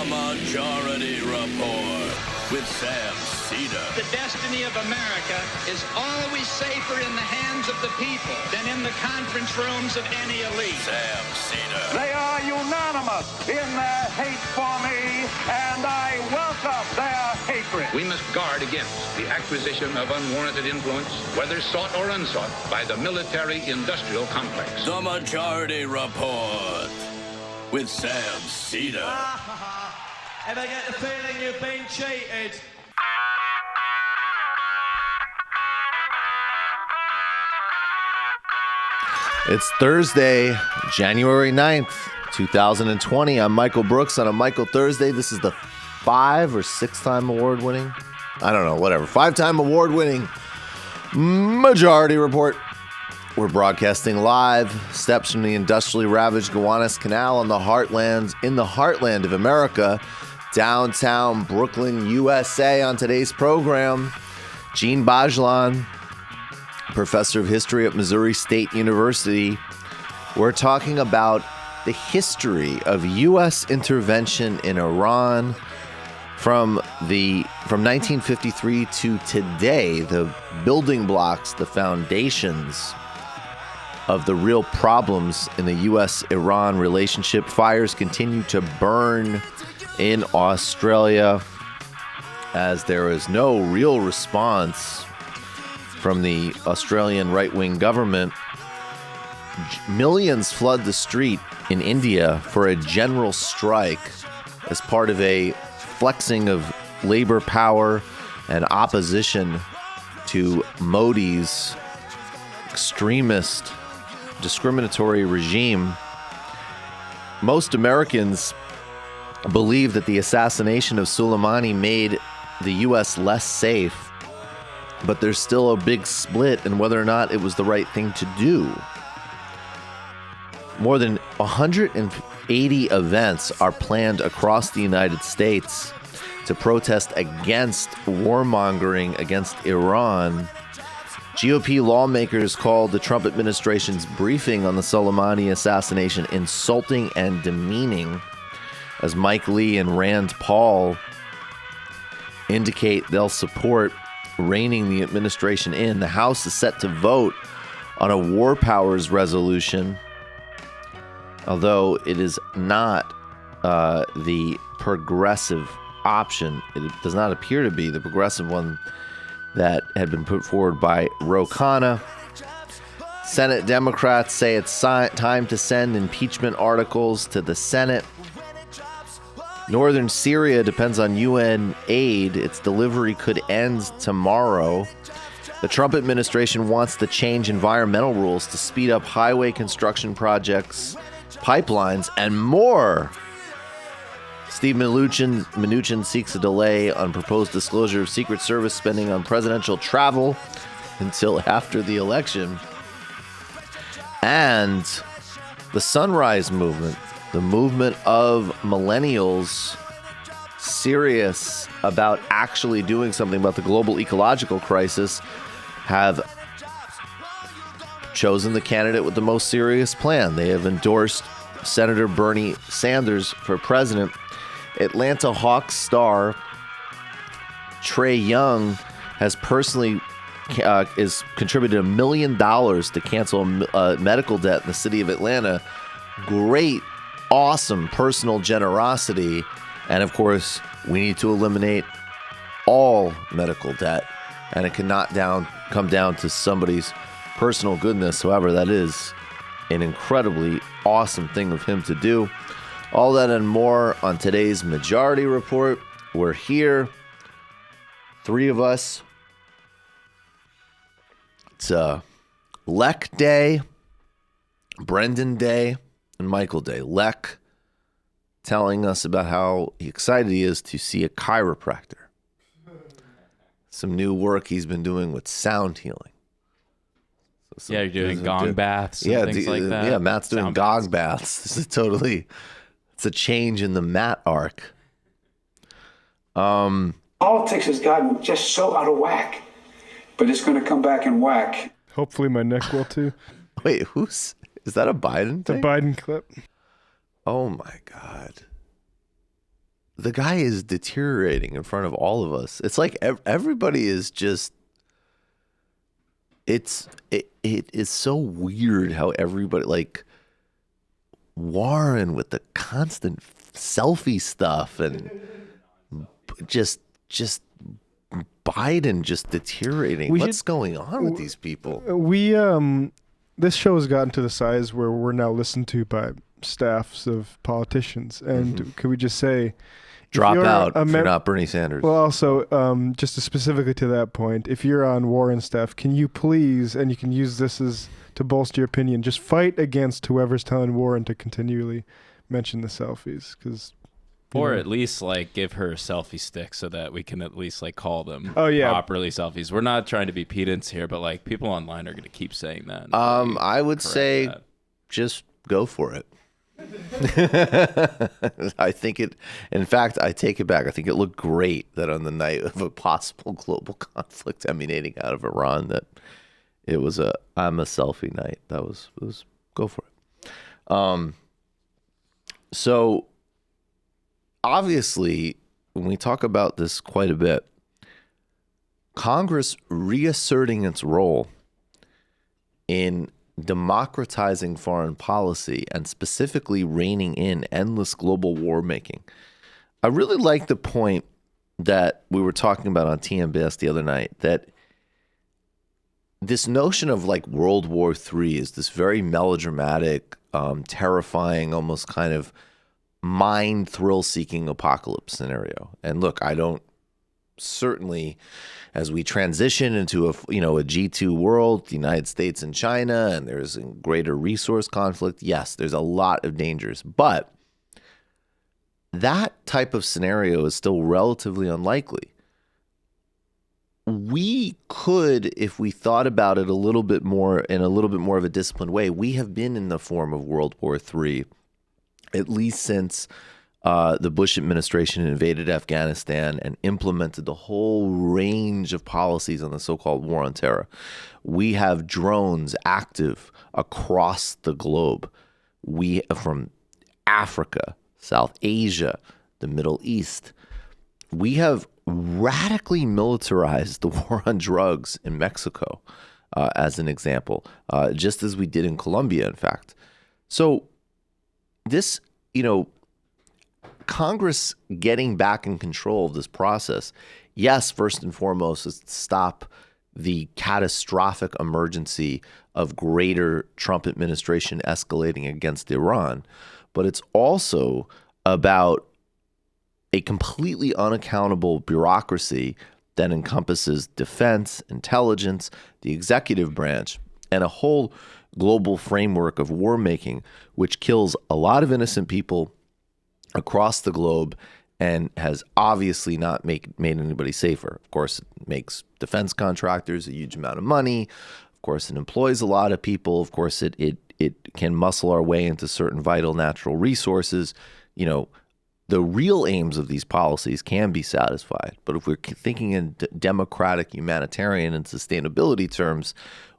The Majority Report with Sam Cedar. The destiny of America is always safer in the hands of the people than in the conference rooms of any elite. Sam Cedar. They are unanimous in their hate for me, and I welcome their hatred. We must guard against the acquisition of unwarranted influence, whether sought or unsought, by the military-industrial complex. The Majority Report with Sam Cedar. Ever get the feeling you've been cheated? It's Thursday, January 9th, 2020. I'm Michael Brooks on a Michael Thursday. This is the 5 or 6 time award-winning, I don't know, whatever, 5-time award-winning Majority Report. We're broadcasting live, steps from the industrially ravaged Gowanus Canal in the heartland of America, downtown Brooklyn, USA. On today's program, Djene Bajalan, professor of history at Missouri State University. We're talking about the history of U.S. intervention in Iran from 1953 to today, the building blocks, the foundations of the real problems in the U.S.-Iran relationship. Fires continue to burn in Australia as there is no real response from the Australian right-wing government. Millions flood the street in India for a general strike as part of a flexing of labor power and opposition to Modi's extremist, discriminatory regime. Most Americans believe that the assassination of Soleimani made the U.S. less safe, but there's still a big split in whether or not it was the right thing to do. More than 180 events are planned across the United States to protest against warmongering against Iran. GOP lawmakers called the Trump administration's briefing on the Soleimani assassination insulting and demeaning, as Mike Lee and Rand Paul indicate they'll support reining the administration in. The House is set to vote on a war powers resolution, although it is not the progressive option. It does not appear to be the progressive one that had been put forward by Ro Khanna. Senate Democrats say it's time to send impeachment articles to the Senate. Northern Syria depends on UN aid. Its delivery could end tomorrow. The Trump administration wants to change environmental rules to speed up highway construction projects, pipelines, and more. Steve Mnuchin seeks a delay on proposed disclosure of Secret Service spending on presidential travel until after the election. And the Sunrise Movement, the movement of millennials serious about actually doing something about the global ecological crisis, have chosen the candidate with the most serious plan. They have endorsed Senator Bernie Sanders for president. Atlanta Hawks star Trae Young has personally is contributed $1 million to cancel a medical debt in the city of Atlanta. Great, awesome personal generosity. And of course, we need to eliminate all medical debt, and it cannot come down to somebody's personal goodness. However, that is an incredibly awesome thing of him to do. All that and more on today's Majority Report. We're here, 3 of us. It's Lek Day, Brendan Day, and Michael Day. Lek telling us about how excited he is to see a chiropractor. Some new work he's been doing with sound healing. So you're doing gong baths and things like that. Yeah, Matt's doing gong baths. This is it's a change in the Matt arc. Politics has gotten just so out of whack, but it's going to come back and whack. Hopefully my neck will too. Wait, is that a Biden thing? The Biden clip. Oh my God. the guy is deteriorating in front of all of us. It's like everybody is just. It is so weird how everybody, like Warren with the constant selfie stuff, and just Biden just deteriorating. What's going on with these people? This show has gotten to the size where we're now listened to by staffs of politicians, and could we just say, drop out if you're not Bernie Sanders. Well, also, just specifically to that point, if you're on Warren staff, can you please, and you can use this as to bolster your opinion, just fight against whoever's telling Warren to continually mention the selfies, because. Or at least like give her a selfie stick so that we can at least like call them properly selfies. We're not trying to be pedants here, but like people online are going to keep saying that. I would say just go for it. I think in fact, I take it back. I think it looked great that on the night of a possible global conflict emanating out of Iran, that it was I'm a selfie night. It was go for it. So obviously, when we talk about this quite a bit, Congress reasserting its role in democratizing foreign policy and specifically reining in endless global war making. I really like the point that we were talking about on TMBS the other night, that this notion of like World War III is this very melodramatic, terrifying, almost kind of mind thrill-seeking apocalypse scenario. And look, I don't certainly, as we transition into a G2 world, the United States and China, and there's a greater resource conflict, yes, there's a lot of dangers. But that type of scenario is still relatively unlikely. We could, if we thought about it a little bit more in a little bit more of a disciplined way, we have been in the form of World War III at least since the Bush administration invaded Afghanistan and implemented the whole range of policies on the so-called war on terror. We have drones active across the globe. We from Africa, South Asia, the Middle East. We have radically militarized the war on drugs in Mexico, as an example, just as we did in Colombia, in fact. So this, Congress getting back in control of this process, yes, first and foremost, is to stop the catastrophic emergency of greater Trump administration escalating against Iran, but it's also about a completely unaccountable bureaucracy that encompasses defense, intelligence, the executive branch, and a whole global framework of war making, which kills a lot of innocent people across the globe and has obviously not made anybody safer. Of course, it makes defense contractors a huge amount of money. Of course, it employs a lot of people. Of course, it can muscle our way into certain vital natural resources. The real aims of these policies can be satisfied. But if we're thinking in democratic, humanitarian, and sustainability terms,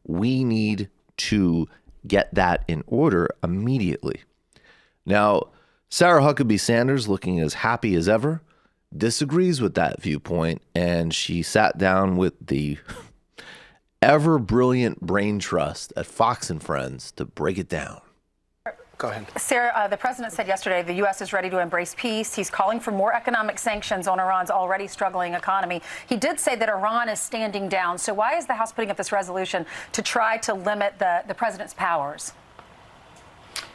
we need to get that in order immediately. Now, Sarah Huckabee Sanders, looking as happy as ever, disagrees with that viewpoint, and she sat down with the ever-brilliant brain trust at Fox and Friends to break it down. Go ahead. Sarah, the president said yesterday the U.S. is ready to embrace peace. He's calling for more economic sanctions on Iran's already struggling economy. He did say that Iran is standing down. So why is the House putting up this resolution to try to limit the president's powers?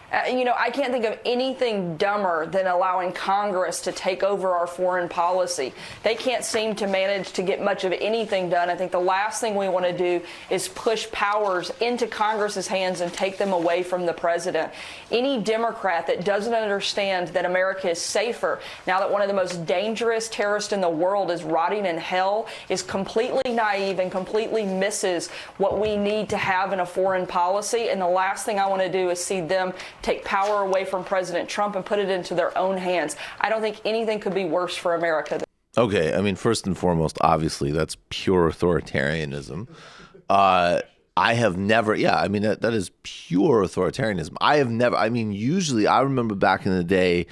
I can't think of anything dumber than allowing Congress to take over our foreign policy. They can't seem to manage to get much of anything done. I think the last thing we want to do is push powers into Congress's hands and take them away from the president. Any Democrat that doesn't understand that America is safer now that one of the most dangerous terrorists in the world is rotting in hell is completely naive and completely misses what we need to have in a foreign policy. And the last thing I want to do is see them take power away from President Trump and put it into their own hands. I don't think anything could be worse for America. Okay, I mean, first and foremost, obviously, that's pure authoritarianism. I have never, I mean, that is pure authoritarianism. Usually I remember back in the day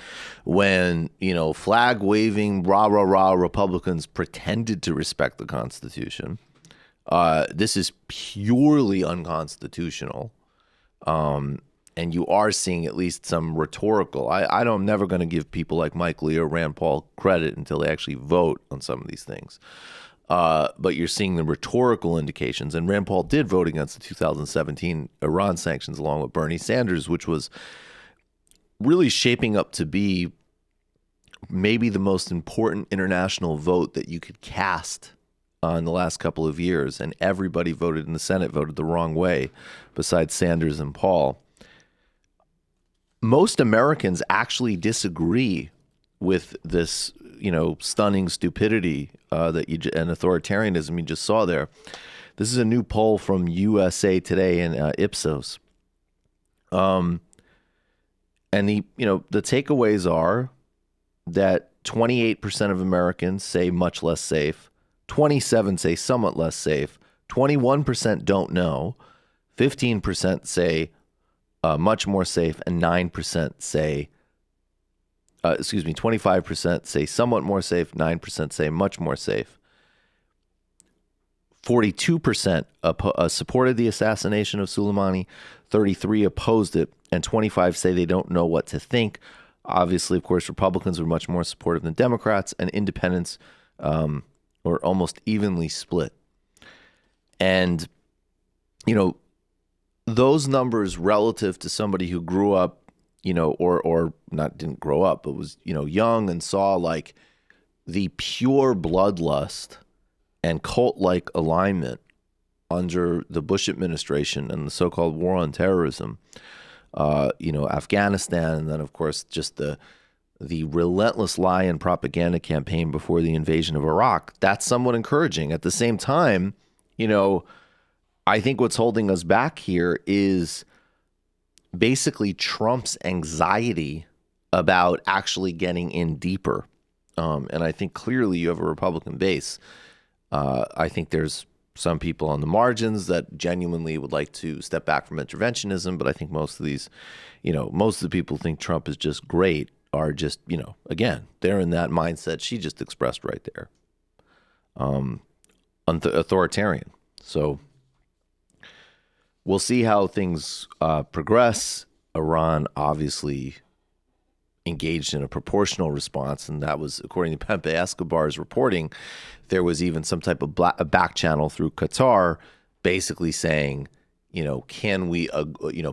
when, flag waving, rah, rah, rah Republicans pretended to respect the Constitution. This is purely unconstitutional. And you are seeing at least some rhetorical. I'm never going to give people like Mike Lee or Rand Paul credit until they actually vote on some of these things. But you're seeing the rhetorical indications. And Rand Paul did vote against the 2017 Iran sanctions along with Bernie Sanders, which was really shaping up to be maybe the most important international vote that you could cast in the last couple of years. And everybody voted in the Senate voted the wrong way besides Sanders and Paul. Most Americans actually disagree with this, stunning stupidity and authoritarianism you just saw there. This is a new poll from USA Today and Ipsos. And the takeaways are that 28% of Americans say much less safe, 27% say somewhat less safe, 21% don't know, 15% say much more safe, and 9% say 25% say somewhat more safe, 9% say much more safe. 42% supported the assassination of Soleimani, 33% opposed it, and 25% say they don't know what to think. Obviously, of course, Republicans were much more supportive than Democrats, and independents were almost evenly split. And, those numbers relative to somebody who grew up, or not didn't grow up, but was, young and saw like the pure bloodlust and cult-like alignment under the Bush administration and the so-called war on terrorism, Afghanistan, and then of course just the relentless lie and propaganda campaign before the invasion of Iraq. That's somewhat encouraging. At the same time, I think what's holding us back here is basically Trump's anxiety about actually getting in deeper. And I think clearly you have a Republican base. I think there's some people on the margins that genuinely would like to step back from interventionism. But I think most of these, most of the people who think Trump is just great are just, again, they're in that mindset she just expressed right there. Authoritarian. So we'll see how things progress. Iran obviously engaged in a proportional response, and that was, according to Pepe Escobar's reporting, there was even some type of a back channel through Qatar basically saying, can we,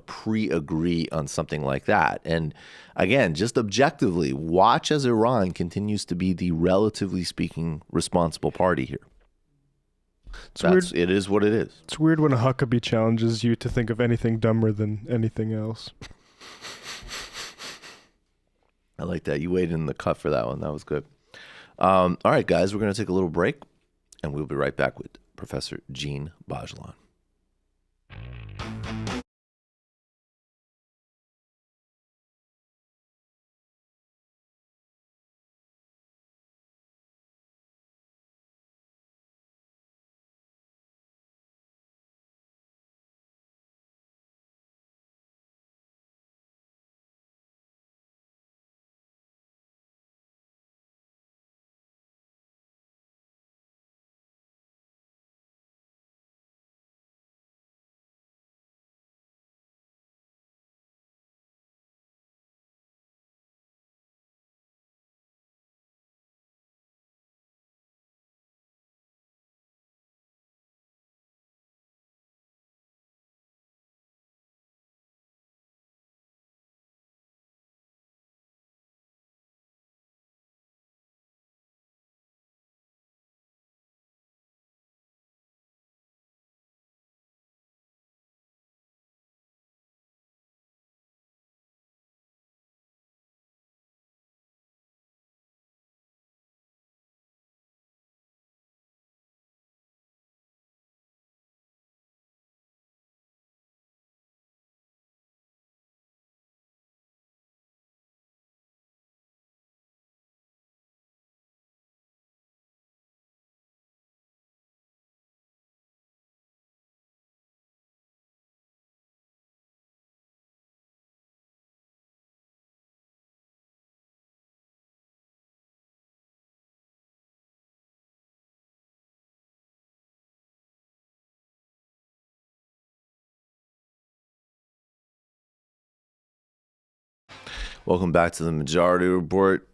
pre-agree on something like that? And again, just objectively, watch as Iran continues to be the, relatively speaking, responsible party here. It is what it is. It's weird when a Huckabee challenges you to think of anything dumber than anything else. I like that. You waited in the cut for that one. That was good. All right, guys, we're going to take a little break, and we'll be right back with Professor Djene Bajalan. Welcome back to the Majority Report.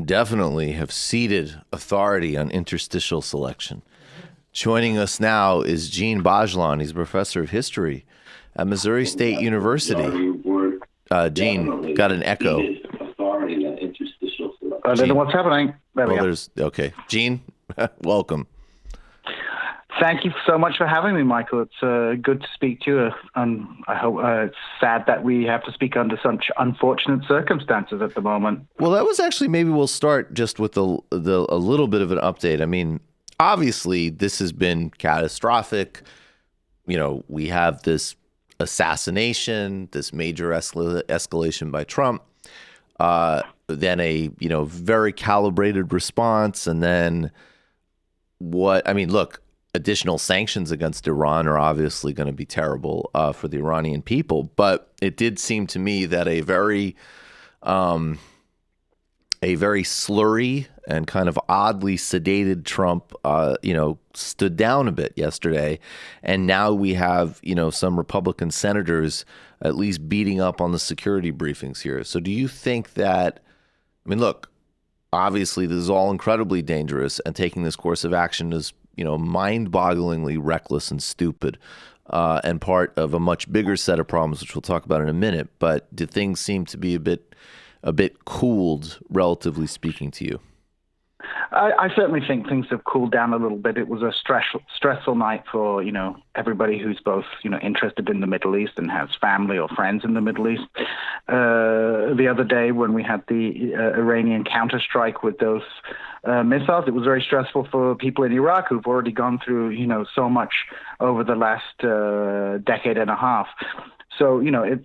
Definitely have ceded authority on interstitial selection. Joining us now is Djene Bajalan. He's a professor of history at Missouri State University. Djene, got an echo. I don't know what's happening. Okay. Djene, welcome. Thank you so much for having me, Michael. It's good to speak to you. I hope it's sad that we have to speak under such unfortunate circumstances at the moment. Well, that was actually, maybe we'll start just with a little bit of an update. I mean, obviously, this has been catastrophic. You know, we have this assassination, this major escalation by Trump, then a, very calibrated response. And then look, additional sanctions against Iran are obviously going to be terrible for the Iranian people. But it did seem to me that a very slurry and kind of oddly sedated Trump, stood down a bit yesterday. And now we have, some Republican senators at least beating up on the security briefings here. So do you think that, look, obviously this is all incredibly dangerous, and taking this course of action is, mind-bogglingly reckless and stupid, and part of a much bigger set of problems, which we'll talk about in a minute. But do things seem to be a bit cooled, relatively speaking, to you? I certainly think things have cooled down a little bit. It was a stressful night for, everybody who's both, interested in the Middle East and has family or friends in the Middle East. The other day when we had the Iranian counterstrike with those missiles, it was very stressful for people in Iraq who've already gone through, so much over the last decade and a half. So, it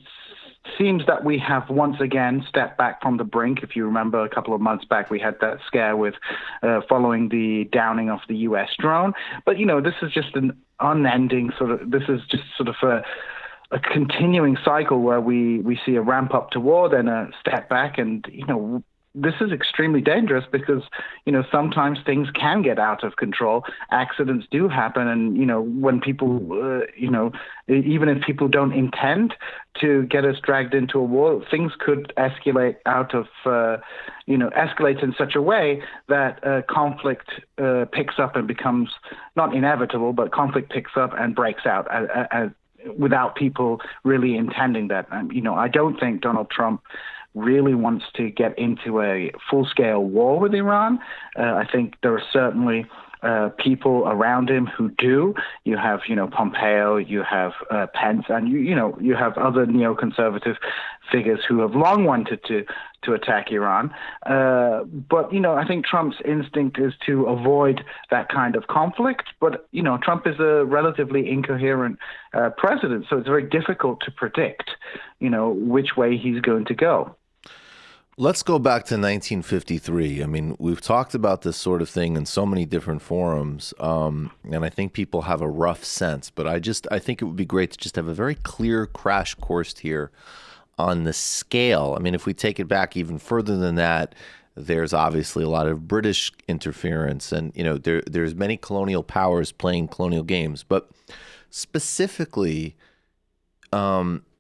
seems that we have once again stepped back from the brink. If you remember, a couple of months back, we had that scare with following the downing of the U.S. drone. But, this is just an unending this is just sort of a continuing cycle where we see a ramp up to war, then a step back. And, this is extremely dangerous because, sometimes things can get out of control. Accidents do happen. And, when people, even if people don't intend to get us dragged into a war, things could escalate escalate in such a way that conflict picks up and becomes not inevitable, but conflict picks up and breaks out without people really intending that. I don't think Donald Trump really wants to get into a full-scale war with Iran. I think there are certainly people around him who do. You have, Pompeo, you have Pence, and you have other neoconservative figures who have long wanted to attack Iran. But I think Trump's instinct is to avoid that kind of conflict. But Trump is a relatively incoherent president, so it's very difficult to predict, which way he's going to go. Let's go back to 1953. We've talked about this sort of thing in so many different forums, and I think people have a rough sense. But I think it would be great to just have a very clear crash course here on the scale. If we take it back even further than that, there's obviously a lot of British interference, and there's many colonial powers playing colonial games. But specifically,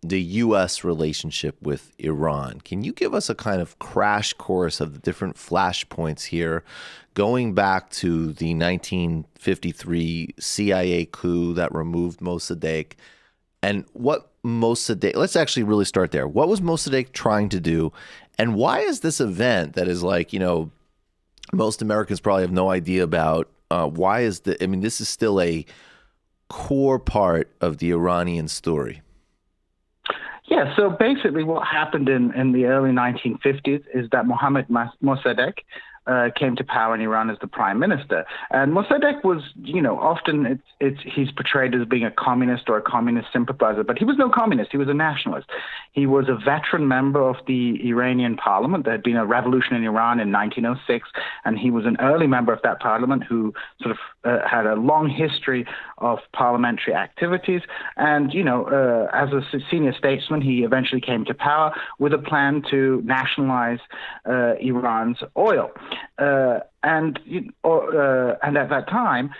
the U.S. relationship with Iran. Can you give us a kind of crash course of the different flashpoints here, going back to the 1953 CIA coup that removed Mossadegh, and what Mossadegh, let's actually really start there. What was Mossadegh trying to do, and why is this event that is most Americans probably have no idea about, why is this is still a core part of the Iranian story? Yeah, so basically what happened in the early 1950s is that Mohammad Mossadegh came to power in Iran as the prime minister. And Mossadegh was, often he's portrayed as being a communist or a communist sympathizer, but he was no communist. He was a nationalist. He was a veteran member of the Iranian parliament. There had been a revolution in Iran in 1906, and he was an early member of that parliament who sort of had a long history of parliamentary activities. And, as a senior statesman, he eventually came to power with a plan to nationalize Iran's oil. and at that time,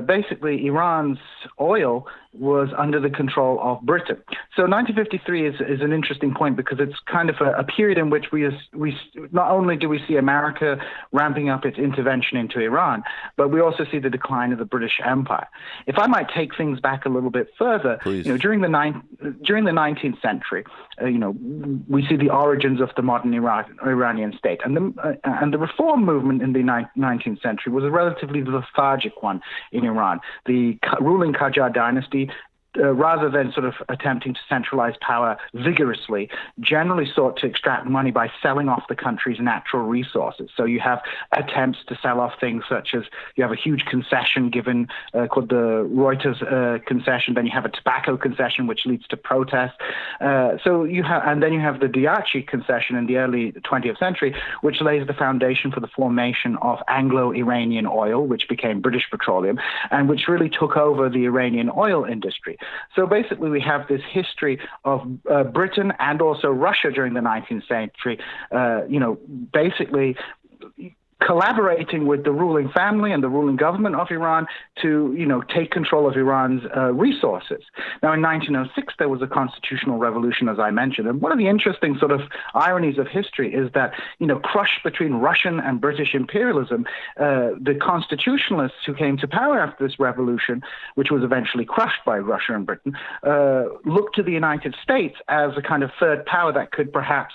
basically Iran's oil was under the control of Britain. So 1953 is an interesting point because it's kind of a period in which we not only do we see America ramping up its intervention into Iran, but we also see the decline of the British Empire. If I might take things back a little bit further, during the 19th century, we see the origins of the modern Iranian state, and the reform movement in the 19th century was a relatively lethargic one in Iran. The ruling Qajar dynasty, rather than sort of attempting to centralize power vigorously, generally sought to extract money by selling off the country's natural resources. So you have attempts to sell off things such as you have a huge concession given called the Reuters concession. Then you have a tobacco concession, which leads to protests. And then you have the Diachi concession in the early 20th century, which lays the foundation for the formation of Anglo-Iranian oil, which became British Petroleum, and which really took over the Iranian oil industry. So basically, we have this history of Britain and also Russia during the 19th century, basically collaborating with the ruling family and the ruling government of Iran to, take control of Iran's resources. Now, in 1906, there was a constitutional revolution, as I mentioned. And one of the interesting sort of ironies of history is that, crushed between Russian and British imperialism, the constitutionalists who came to power after this revolution, which was eventually crushed by Russia and Britain, looked to the United States as a kind of third power that could perhaps,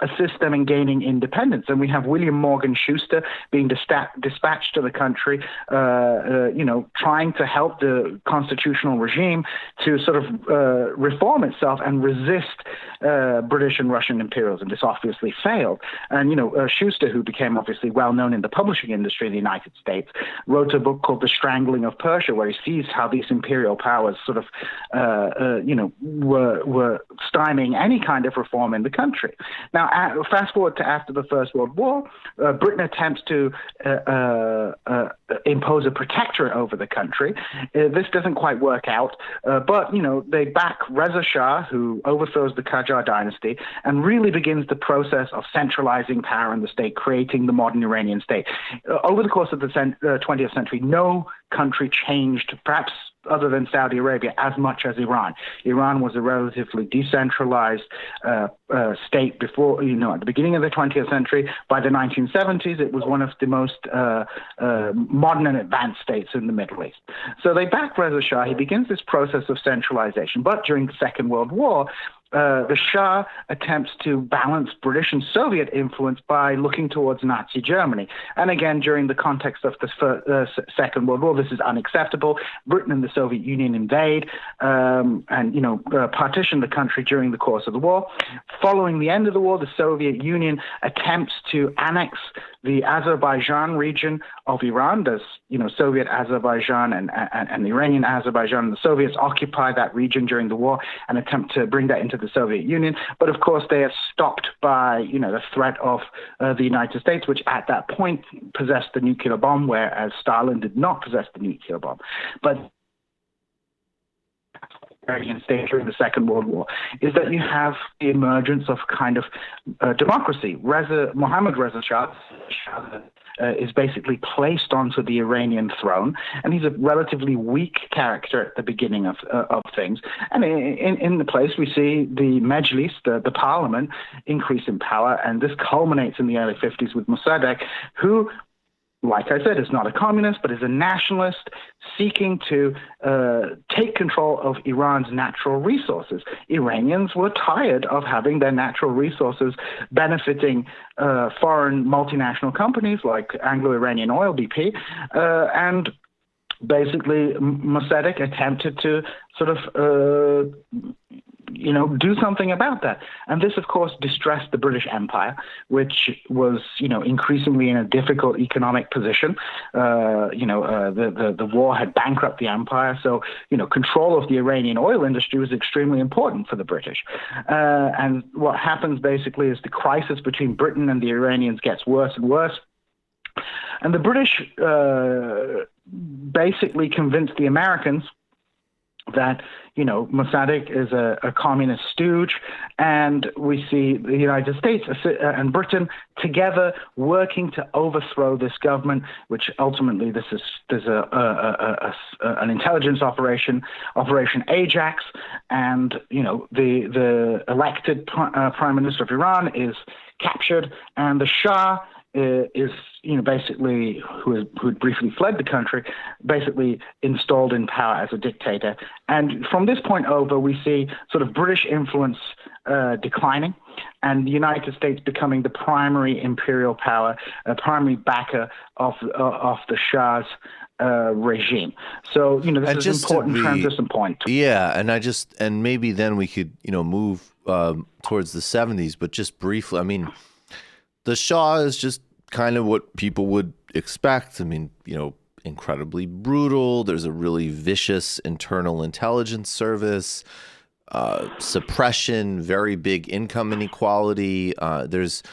assist them in gaining independence. And we have William Morgan Schuster being dispatched to the country, trying to help the constitutional regime to sort of reform itself and resist British and Russian imperialism. This obviously failed. And, Schuster, who became obviously well known in the publishing industry in the United States, wrote a book called The Strangling of Persia, where he sees how these imperial powers sort of, were stymieing any kind of reform in the country. Now, fast forward to after the First World War, Britain attempts to impose a protectorate over the country. This doesn't quite work out, but, they back Reza Shah, who overthrows the Qajar dynasty and really begins the process of centralizing power in the state, creating the modern Iranian state. Over the course of the 20th century, no country changed, perhaps other than Saudi Arabia, as much as Iran. Iran was a relatively decentralized state before, at the beginning of the 20th century. By the 1970s, it was one of the most modern and advanced states in the Middle East. So they back Reza Shah. He begins this process of centralization. But during the Second World War, the Shah attempts to balance British and Soviet influence by looking towards Nazi Germany. And again, during the context of the Second World War, this is unacceptable. Britain and the Soviet Union invade and partition the country during the course of the war. Following the end of the war, the Soviet Union attempts to annex the Azerbaijan region of Iran. There's, Soviet Azerbaijan and Iranian Azerbaijan. The Soviets occupy that region during the war and attempt to bring that into the Soviet Union. But of course, they are stopped by, the threat of the United States, which at that point possessed the nuclear bomb, whereas Stalin did not possess the nuclear bomb. But state during the Second World War is that you have the emergence of kind of democracy. Mohammad Reza Shah is basically placed onto the Iranian throne, and he's a relatively weak character at the beginning of things. And in the place, we see the Mejlis, the parliament, increase in power, and this culminates in the early 50s with Mossadegh, who, like I said, is not a communist, but is a nationalist seeking to take control of Iran's natural resources. Iranians were tired of having their natural resources benefiting foreign multinational companies like Anglo-Iranian Oil, BP, and basically Mossadegh attempted to sort of do something about that. And this, of course, distressed the British Empire, which was, increasingly in a difficult economic position. The war had bankrupted the empire. So, control of the Iranian oil industry was extremely important for the British. And what happens basically is the crisis between Britain and the Iranians gets worse and worse. And the British basically convinced the Americans that, Mossadegh is a communist stooge, and we see the United States and Britain together working to overthrow this government, which ultimately there's an intelligence operation, Operation Ajax, and, the elected Prime Minister of Iran is captured, and the Shah is, basically, who had briefly fled the country, basically installed in power as a dictator. And from this point over, we see sort of British influence declining, and the United States becoming the primary imperial power, a primary backer of the Shah's regime. So, this is an important transition point. Yeah, and maybe then we could, move towards the 70s, but just briefly, I mean, the Shah is just kind of what people would expect. I mean, incredibly brutal. There's a really vicious internal intelligence service, suppression, very big income inequality. There's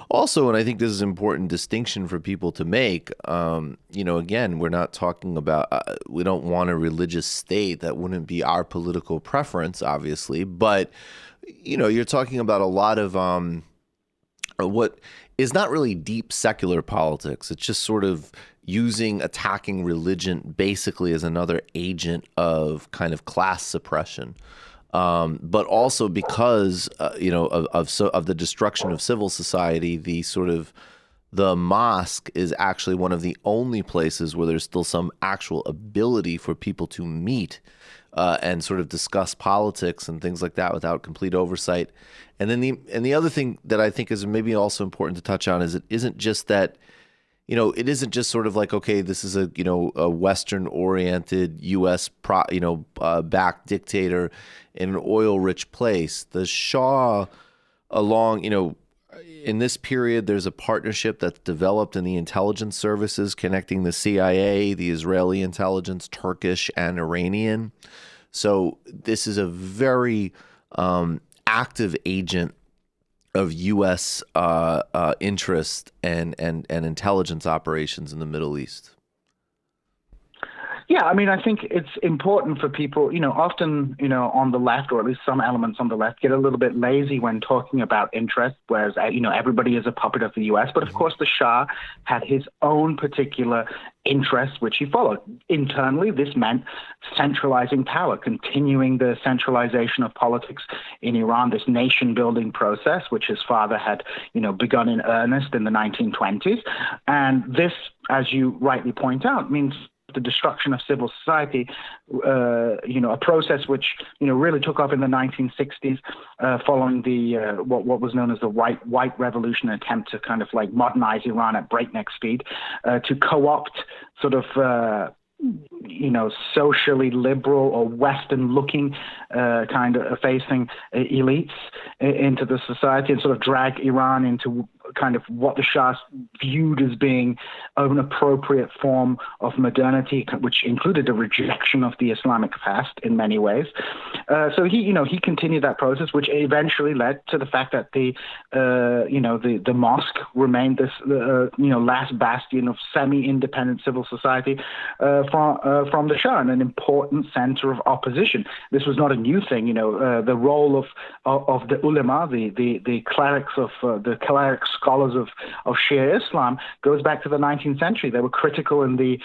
also, and I think this is an important distinction for people to make, again, we're not talking about, we don't want a religious state. That wouldn't be our political preference, obviously. But, you're talking about a lot of what is not really deep secular politics. It's just sort of attacking religion basically as another agent of kind of class suppression. But also because, of the destruction of civil society, the mosque is actually one of the only places where there's still some actual ability for people to meet and sort of discuss politics and things like that without complete oversight. And then the other thing that I think is maybe also important to touch on is it isn't just that, it isn't just sort of like, okay, this is a Western-oriented U.S. backed dictator in an oil-rich place. The Shah, in this period, there's a partnership that's developed in the intelligence services connecting the CIA, the Israeli intelligence, Turkish, and Iranian. So this is a very active agent of U.S. interest and intelligence operations in the Middle East. Yeah, I mean, I think it's important for people, often, on the left, or at least some elements on the left, get a little bit lazy when talking about interest, whereas, everybody is a puppet of the U.S. But of course, the Shah had his own particular interests, which he followed. Internally, this meant centralizing power, continuing the centralization of politics in Iran, this nation-building process, which his father had, begun in earnest in the 1920s. And this, as you rightly point out, means the destruction of civil society, a process which, really took off in the 1960s following the what was known as the White Revolution, an attempt to kind of like modernize Iran at breakneck speed, to co-opt sort of socially liberal or Western-looking kind of facing elites into the society and sort of drag Iran into kind of what the Shah viewed as being an appropriate form of modernity, which included a rejection of the Islamic past in many ways. So he continued that process, which eventually led to the fact that the mosque remained this last bastion of semi-independent civil society from the Shah, and an important center of opposition. This was not a new thing. The role of the ulama, the clerics scholars of Shia Islam, goes back to the 19th century. They were critical in the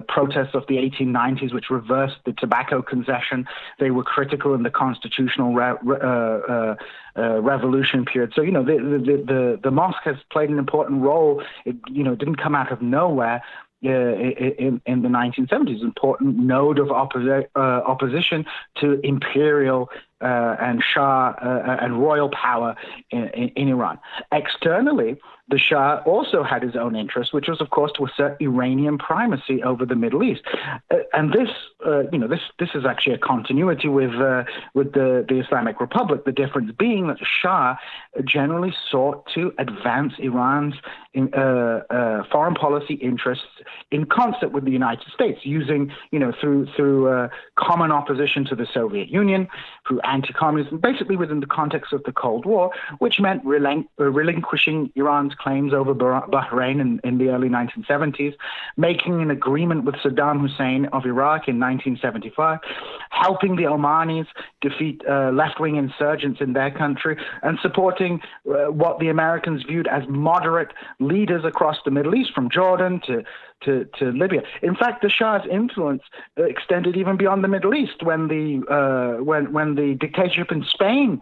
protests of the 1890s, which reversed the tobacco concession. They were critical in the constitutional revolution period. So, the mosque has played an important role. It, didn't come out of nowhere. In the 1970s, important node of opposition to imperial and Shah and royal power in Iran. Externally, the Shah also had his own interests, which was, of course, to assert Iranian primacy over the Middle East. And this is actually a continuity with the Islamic Republic. The difference being that the Shah generally sought to advance Iran's foreign policy interests in concert with the United States, using through common opposition to the Soviet Union, through anti-communism, basically within the context of the Cold War, which meant relinquishing Iran's claims over Bahrain in the early 1970s, making an agreement with Saddam Hussein of Iraq in 1975, helping the Omanis defeat left-wing insurgents in their country, and supporting what the Americans viewed as moderate leaders across the Middle East, from Jordan to Libya. In fact, the Shah's influence extended even beyond the Middle East. When the dictatorship in Spain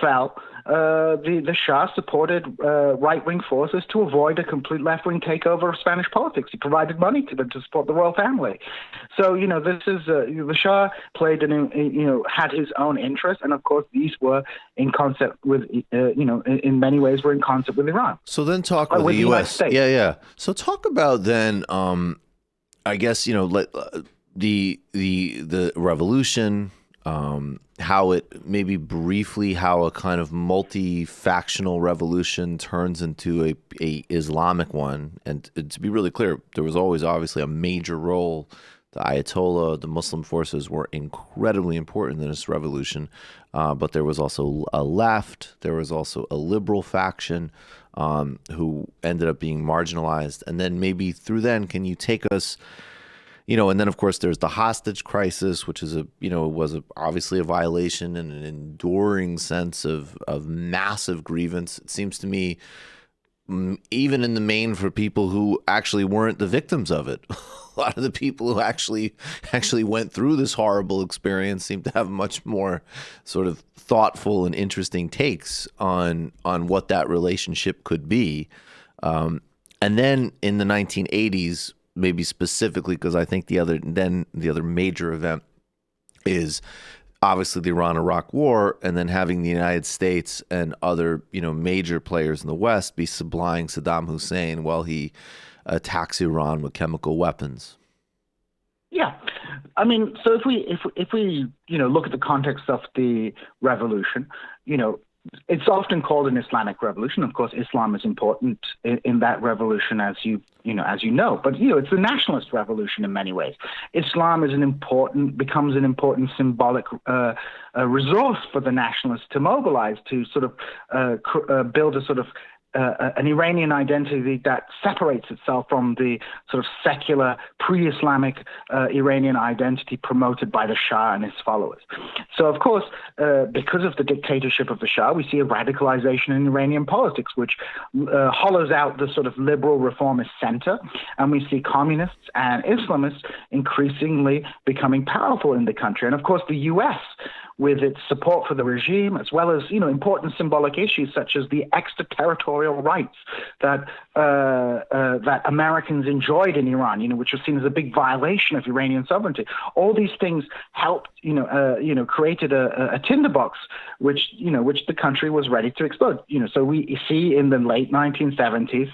fell, the Shah supported right-wing forces to avoid a complete left-wing takeover of Spanish politics. He provided money to them to support the royal family. So, this is the Shah played had his own interests, and of course these were in concert with in many ways were in concert with Iran. So then talk with the U.S. Yeah. So talk about then, I guess the revolution. How it maybe briefly how a kind of multi-factional revolution turns into a Islamic one. And to be really clear, there was always obviously a major role. The Ayatollah, the Muslim forces were incredibly important in this revolution. But there was also a left, there was also a liberal faction who ended up being marginalized. And then maybe through then, can you take us, and then of course there's the hostage crisis, which is obviously a violation and an enduring sense of massive grievance. It seems to me, even in the main, for people who actually weren't the victims of it. A lot of the people who actually went through this horrible experience seem to have much more sort of thoughtful and interesting takes on what that relationship could be. And then in the 1980s, maybe specifically, because I think the other major event is obviously the Iran-Iraq War, and then having the United States and other major players in the West be supplying Saddam Hussein while he attacks Iran with chemical weapons. Yeah, I mean, so if we look at the context of the revolution, it's often called an Islamic revolution. Of course, Islam is important in that revolution, as you know. But it's a nationalist revolution in many ways. Islam is becomes an important symbolic resource for the nationalists to mobilize, to sort of build a sort of an Iranian identity that separates itself from the sort of secular, pre-Islamic Iranian identity promoted by the Shah and his followers. So, of course, because of the dictatorship of the Shah, we see a radicalization in Iranian politics, which hollows out the sort of liberal reformist center, and we see communists and Islamists increasingly becoming powerful in the country. And, of course, the U.S., with its support for the regime, as well as important symbolic issues such as the extraterritorial rights that Americans enjoyed in Iran, which was seen as a big violation of Iranian sovereignty. All these things helped, created a tinderbox, which the country was ready to explode. So we see in the late 1970s.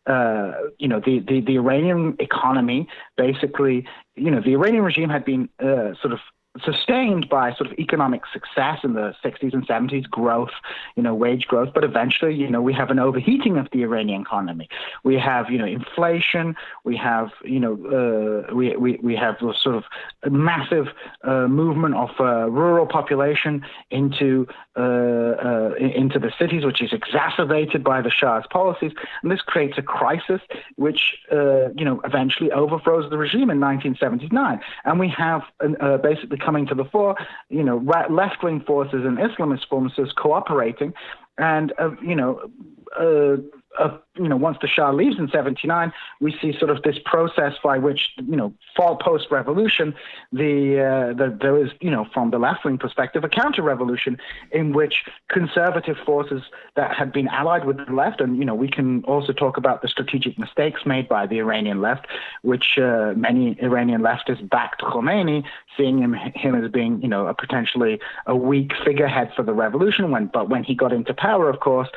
The Iranian economy, basically, the Iranian regime had been sort of sustained by sort of economic success in the 60s and 70s, growth, wage growth, but eventually, we have an overheating of the Iranian economy. We have, inflation. We have, we have a sort of massive movement of rural population into the cities, which is exacerbated by the Shah's policies, and this creates a crisis which, eventually overthrows the regime in 1979, and we have basically coming to the fore, left-wing forces and Islamist forces cooperating, and once the Shah leaves in 79, we see sort of this process by which, fall post-revolution, there is, from the left-wing perspective, a counter-revolution in which conservative forces that had been allied with the left, and, we can also talk about the strategic mistakes made by the Iranian left, which many Iranian leftists backed Khomeini, seeing him as being, potentially a weak figurehead for the revolution. But when he got into power, of course,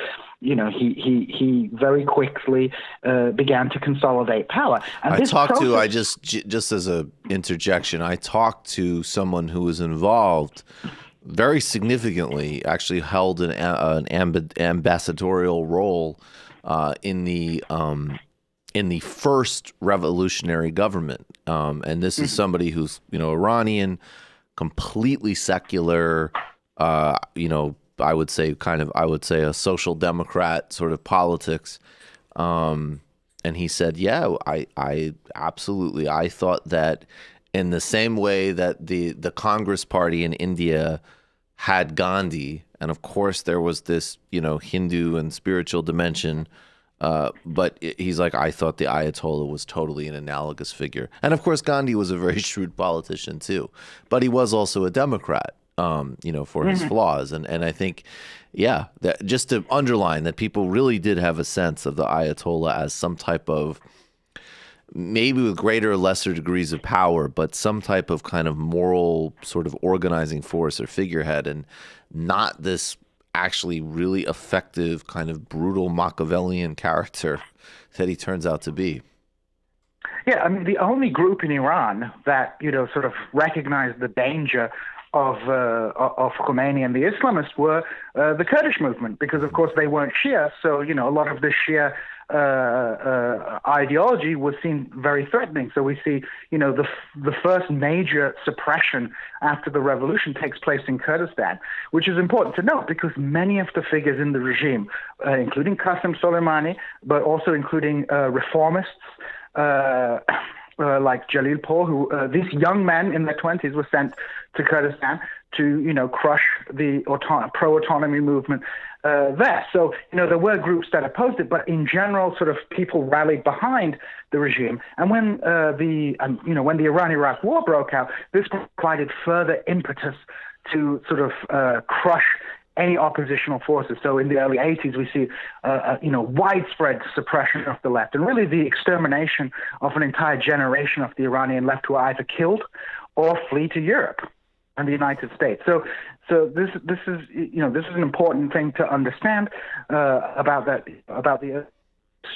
he very quickly began to consolidate power. And just as a interjection, I talked to someone who was involved very significantly, actually held an ambassadorial role in the first revolutionary government. And this is somebody who's, Iranian, completely secular, I would say a social democrat sort of politics. And he said, yeah, I absolutely. I thought that in the same way that the Congress Party in India had Gandhi, and of course there was this, Hindu and spiritual dimension, but he's like, I thought the Ayatollah was totally an analogous figure. And of course Gandhi was a very shrewd politician too, but he was also a Democrat. For his flaws. And I think, that just to underline that people really did have a sense of the Ayatollah as some type of, maybe with greater or lesser degrees of power, but some type of kind of moral sort of organizing force or figurehead, and not this actually really effective kind of brutal Machiavellian character that he turns out to be. Yeah, I mean, the only group in Iran that, sort of recognized the danger of Khomeini and the Islamists were the Kurdish movement, because of course they weren't Shia, so a lot of the Shia ideology was seen very threatening. So we see the first major suppression after the revolution takes place in Kurdistan, which is important to note because many of the figures in the regime, including Qasem Soleimani, but also including reformists, like Jalilpur, who these young men in their 20s were sent to Kurdistan to, crush the pro-autonomy movement there. So, there were groups that opposed it, but in general, sort of people rallied behind the regime. And when when the Iran-Iraq war broke out, this provided further impetus to sort of crush any oppositional forces. So in the early 80s, we see, widespread suppression of the left, and really the extermination of an entire generation of the Iranian left who are either killed or flee to Europe and the United States. So this is an important thing to understand about the.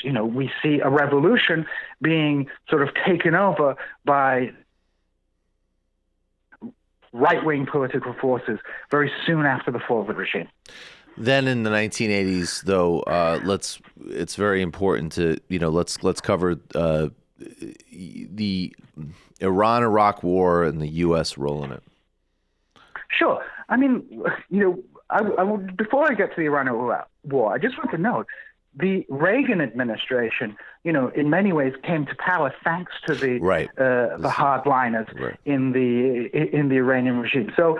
We see a revolution being sort of taken over by right-wing political forces very soon after the fall of the regime. Then in the 1980s, though, it's very important to, let's cover the Iran-Iraq war and the U.S. role in it. Sure. I mean, before I get to the Iran-Iraq war, I just want to note the Reagan administration, in many ways came to power thanks to the hardliners in the Iranian regime. So,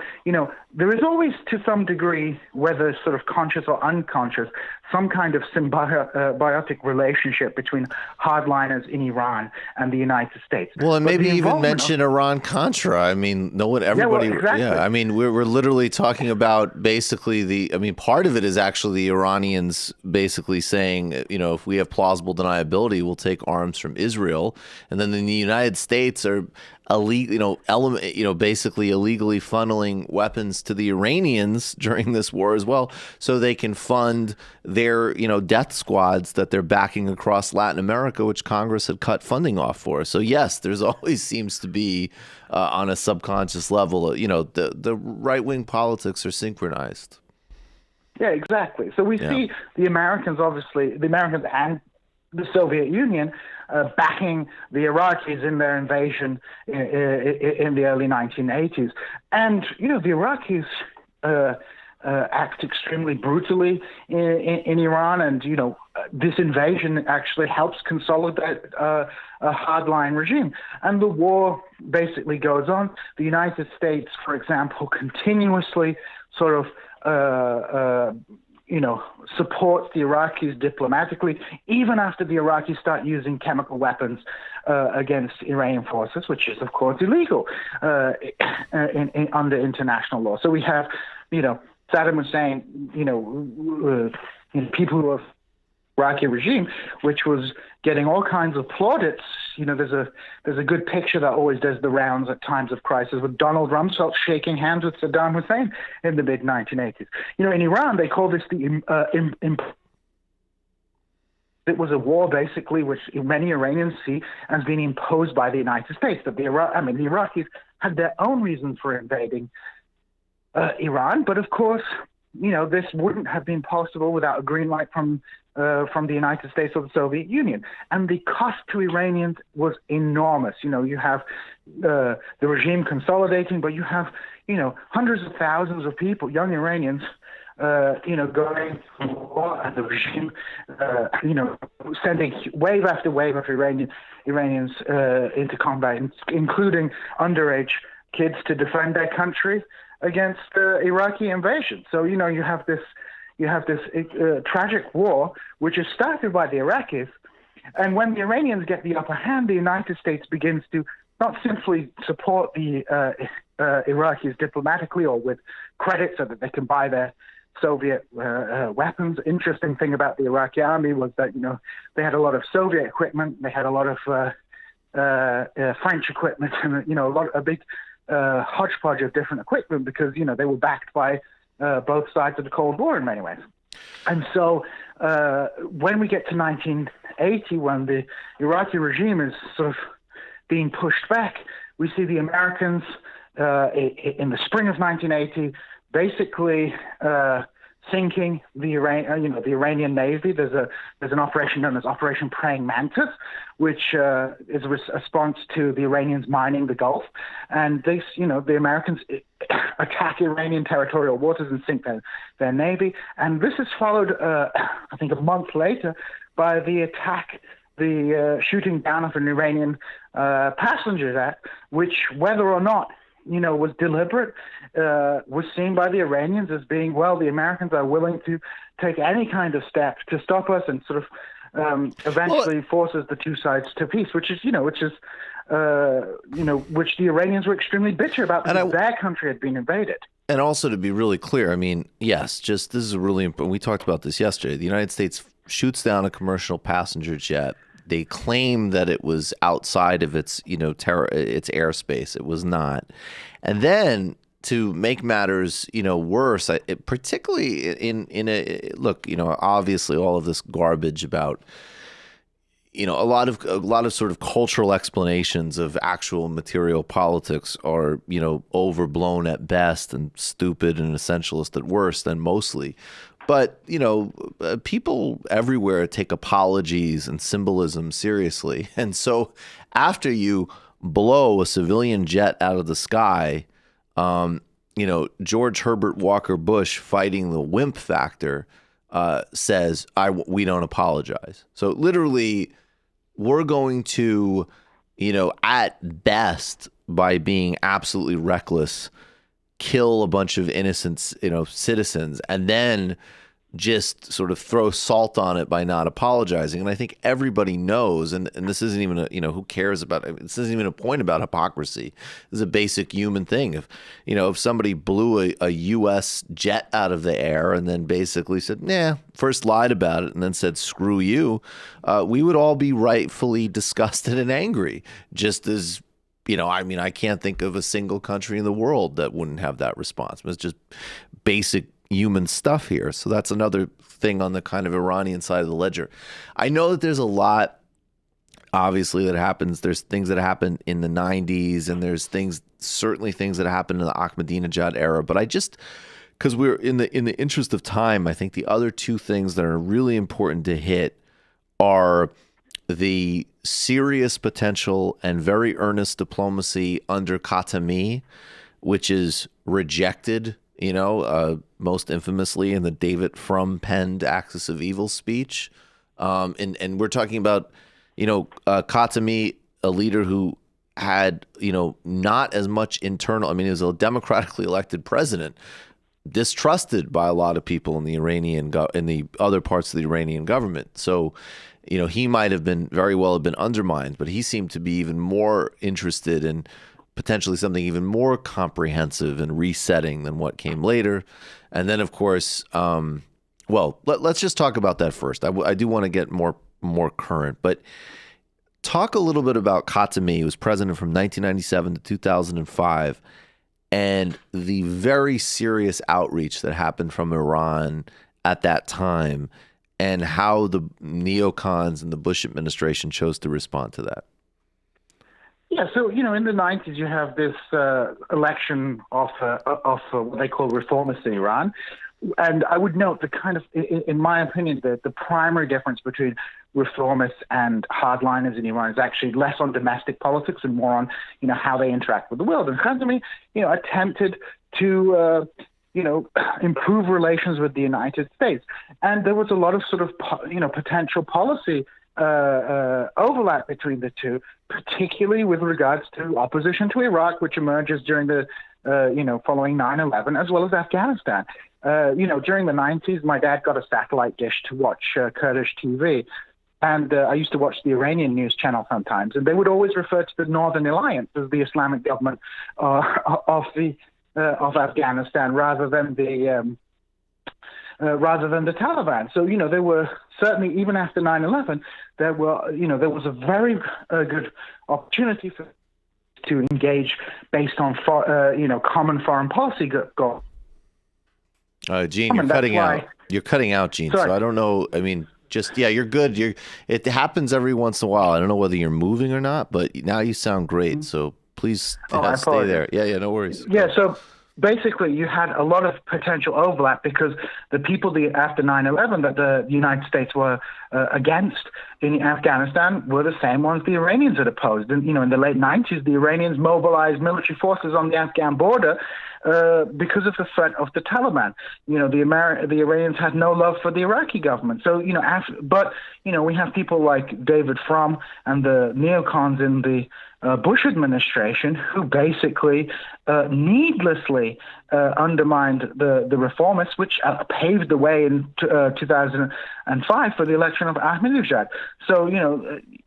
there is always, to some degree, whether sort of conscious or unconscious, some kind of symbiotic relationship between hardliners in Iran and the United States. Well, and maybe even mention Iran-Contra. I mean, everybody. Yeah, exactly. I mean, we're literally talking about basically part of it is actually the Iranians basically saying, if we have plausible deniability, we'll take arms from Israel, and then the United States are basically illegally funneling weapons to the Iranians during this war as well, so they can fund their, death squads that they're backing across Latin America, which Congress had cut funding off for. So yes, there's always seems to be on a subconscious level, the right-wing politics are synchronized. Yeah, exactly. So we see the Americans and the Soviet Union backing the Iraqis in their invasion in the early 1980s. And, the Iraqis act extremely brutally in Iran, and, this invasion actually helps consolidate a hardline regime. And the war basically goes on. The United States, for example, continuously sort of supports the Iraqis diplomatically, even after the Iraqis start using chemical weapons against Iranian forces, which is, of course, illegal under international law. So we have, Saddam Hussein, people who have Iraqi regime, which was getting all kinds of plaudits. There's a good picture that always does the rounds at times of crisis with Donald Rumsfeld shaking hands with Saddam Hussein in the mid-1980s. In Iran, they call this it was a war, basically, which many Iranians see as being imposed by the United States. That the Iraqis had their own reasons for invading Iran, but of course, this wouldn't have been possible without a green light from the United States or the Soviet Union. And the cost to Iranians was enormous. You have the regime consolidating, but you have, hundreds of thousands of people, young Iranians, going to war, and the regime, sending wave after wave of Iranians into combat, including underage kids to defend their country against Iraqi invasion. So, you have this tragic war, which is started by the Iraqis. And when the Iranians get the upper hand, the United States begins to not simply support the Iraqis diplomatically or with credit so that they can buy their Soviet weapons. Interesting thing about the Iraqi army was that, they had a lot of Soviet equipment, they had a lot of French equipment, and, a big hodgepodge of different equipment because, they were backed by both sides of the Cold War in many ways. And so when we get to 1980, when the Iraqi regime is sort of being pushed back, we see the Americans in the spring of 1980 basically sinking the Iranian Navy. There's an operation known as Operation Praying Mantis, which is a response to the Iranians mining the Gulf, and the Americans attack Iranian territorial waters and sink their navy. And this is followed, I think, a month later by the shooting down of an Iranian passenger jet, which, whether or not was deliberate, was seen by the Iranians as being, well, the Americans are willing to take any kind of step to stop us, and sort of eventually forces the two sides to peace, which the Iranians were extremely bitter about because their country had been invaded. And also, to be really clear, I mean, yes, this is really important. We talked about this yesterday. The United States shoots down a commercial passenger jet. They claim that it was outside of its, its airspace. It was not. And then to make matters, worse, particularly in a look, obviously all of this garbage about, a lot of sort of cultural explanations of actual material politics are, overblown at best and stupid and essentialist at worst, and mostly. But, people everywhere take apologies and symbolism seriously. And so after you blow a civilian jet out of the sky, George Herbert Walker Bush, fighting the wimp factor, says, we don't apologize. So literally, we're going to, at best, by being absolutely reckless, kill a bunch of innocent, citizens, and then just sort of throw salt on it by not apologizing. And I think everybody knows, and this isn't even who cares about it? This isn't even a point about hypocrisy. This is a basic human thing. If somebody blew a U.S. jet out of the air and then basically said, first lied about it and then said, screw you, we would all be rightfully disgusted and angry, just as I can't think of a single country in the world that wouldn't have that response. It's just basic human stuff here. So that's another thing on the kind of Iranian side of the ledger. I know that there's a lot, obviously, that happens. There's things that happened in the 90s, and there's certainly things that happened in the Ahmadinejad era. But because we're in the interest of time, I think the other two things that are really important to hit are the serious potential and very earnest diplomacy under Khatami, which is rejected, most infamously in the David Frum penned Axis of Evil speech. And we're talking about, Khatami, a leader who had, not as much internal, he was a democratically elected president, distrusted by a lot of people in the in the other parts of the Iranian government. So, he might have very well been undermined, but he seemed to be even more interested in potentially something even more comprehensive and resetting than what came later. And then, of course, let's just talk about that first. I do want to get more current, but talk a little bit about Khatami, who was president from 1997 to 2005, and the very serious outreach that happened from Iran at that time, and how the neocons and the Bush administration chose to respond to that. Yeah, so, in the 90s, you have this election of what they call reformists in Iran, And I would note the kind of, in my opinion, the primary difference between reformists and hardliners in Iran is actually less on domestic politics and more on, how they interact with the world. And Khazemi, attempted to, improve relations with the United States. And there was a lot of sort of, potential policy overlap between the two, particularly with regards to opposition to Iraq, which emerges during the, following 9/11, as well as Afghanistan. During the 90s, my dad got a satellite dish to watch Kurdish TV. And I used to watch the Iranian news channel sometimes, and they would always refer to the Northern Alliance as the Islamic government of Afghanistan rather than the Taliban. So there were certainly, even after 9/11, there was a very good opportunity to engage based on common foreign policy goals. Djene, you're cutting out. You're cutting out, Djene. Sorry. So I don't know. I mean, you're good. It happens every once in a while. I don't know whether you're moving or not, but now you sound great. So please stay there. Yeah, no worries. Yeah, so basically you had a lot of potential overlap because the people after 9/11 that the United States were against in Afghanistan were the same ones the Iranians had opposed. And, in the late 90s, the Iranians mobilized military forces on the Afghan border because of the threat of the Taliban. The Iranians had no love for the Iraqi government. So, we have people like David Frum and the neocons in the Bush administration who basically needlessly undermined the reformists, which paved the way in 2005 for the election of Ahmadinejad. So,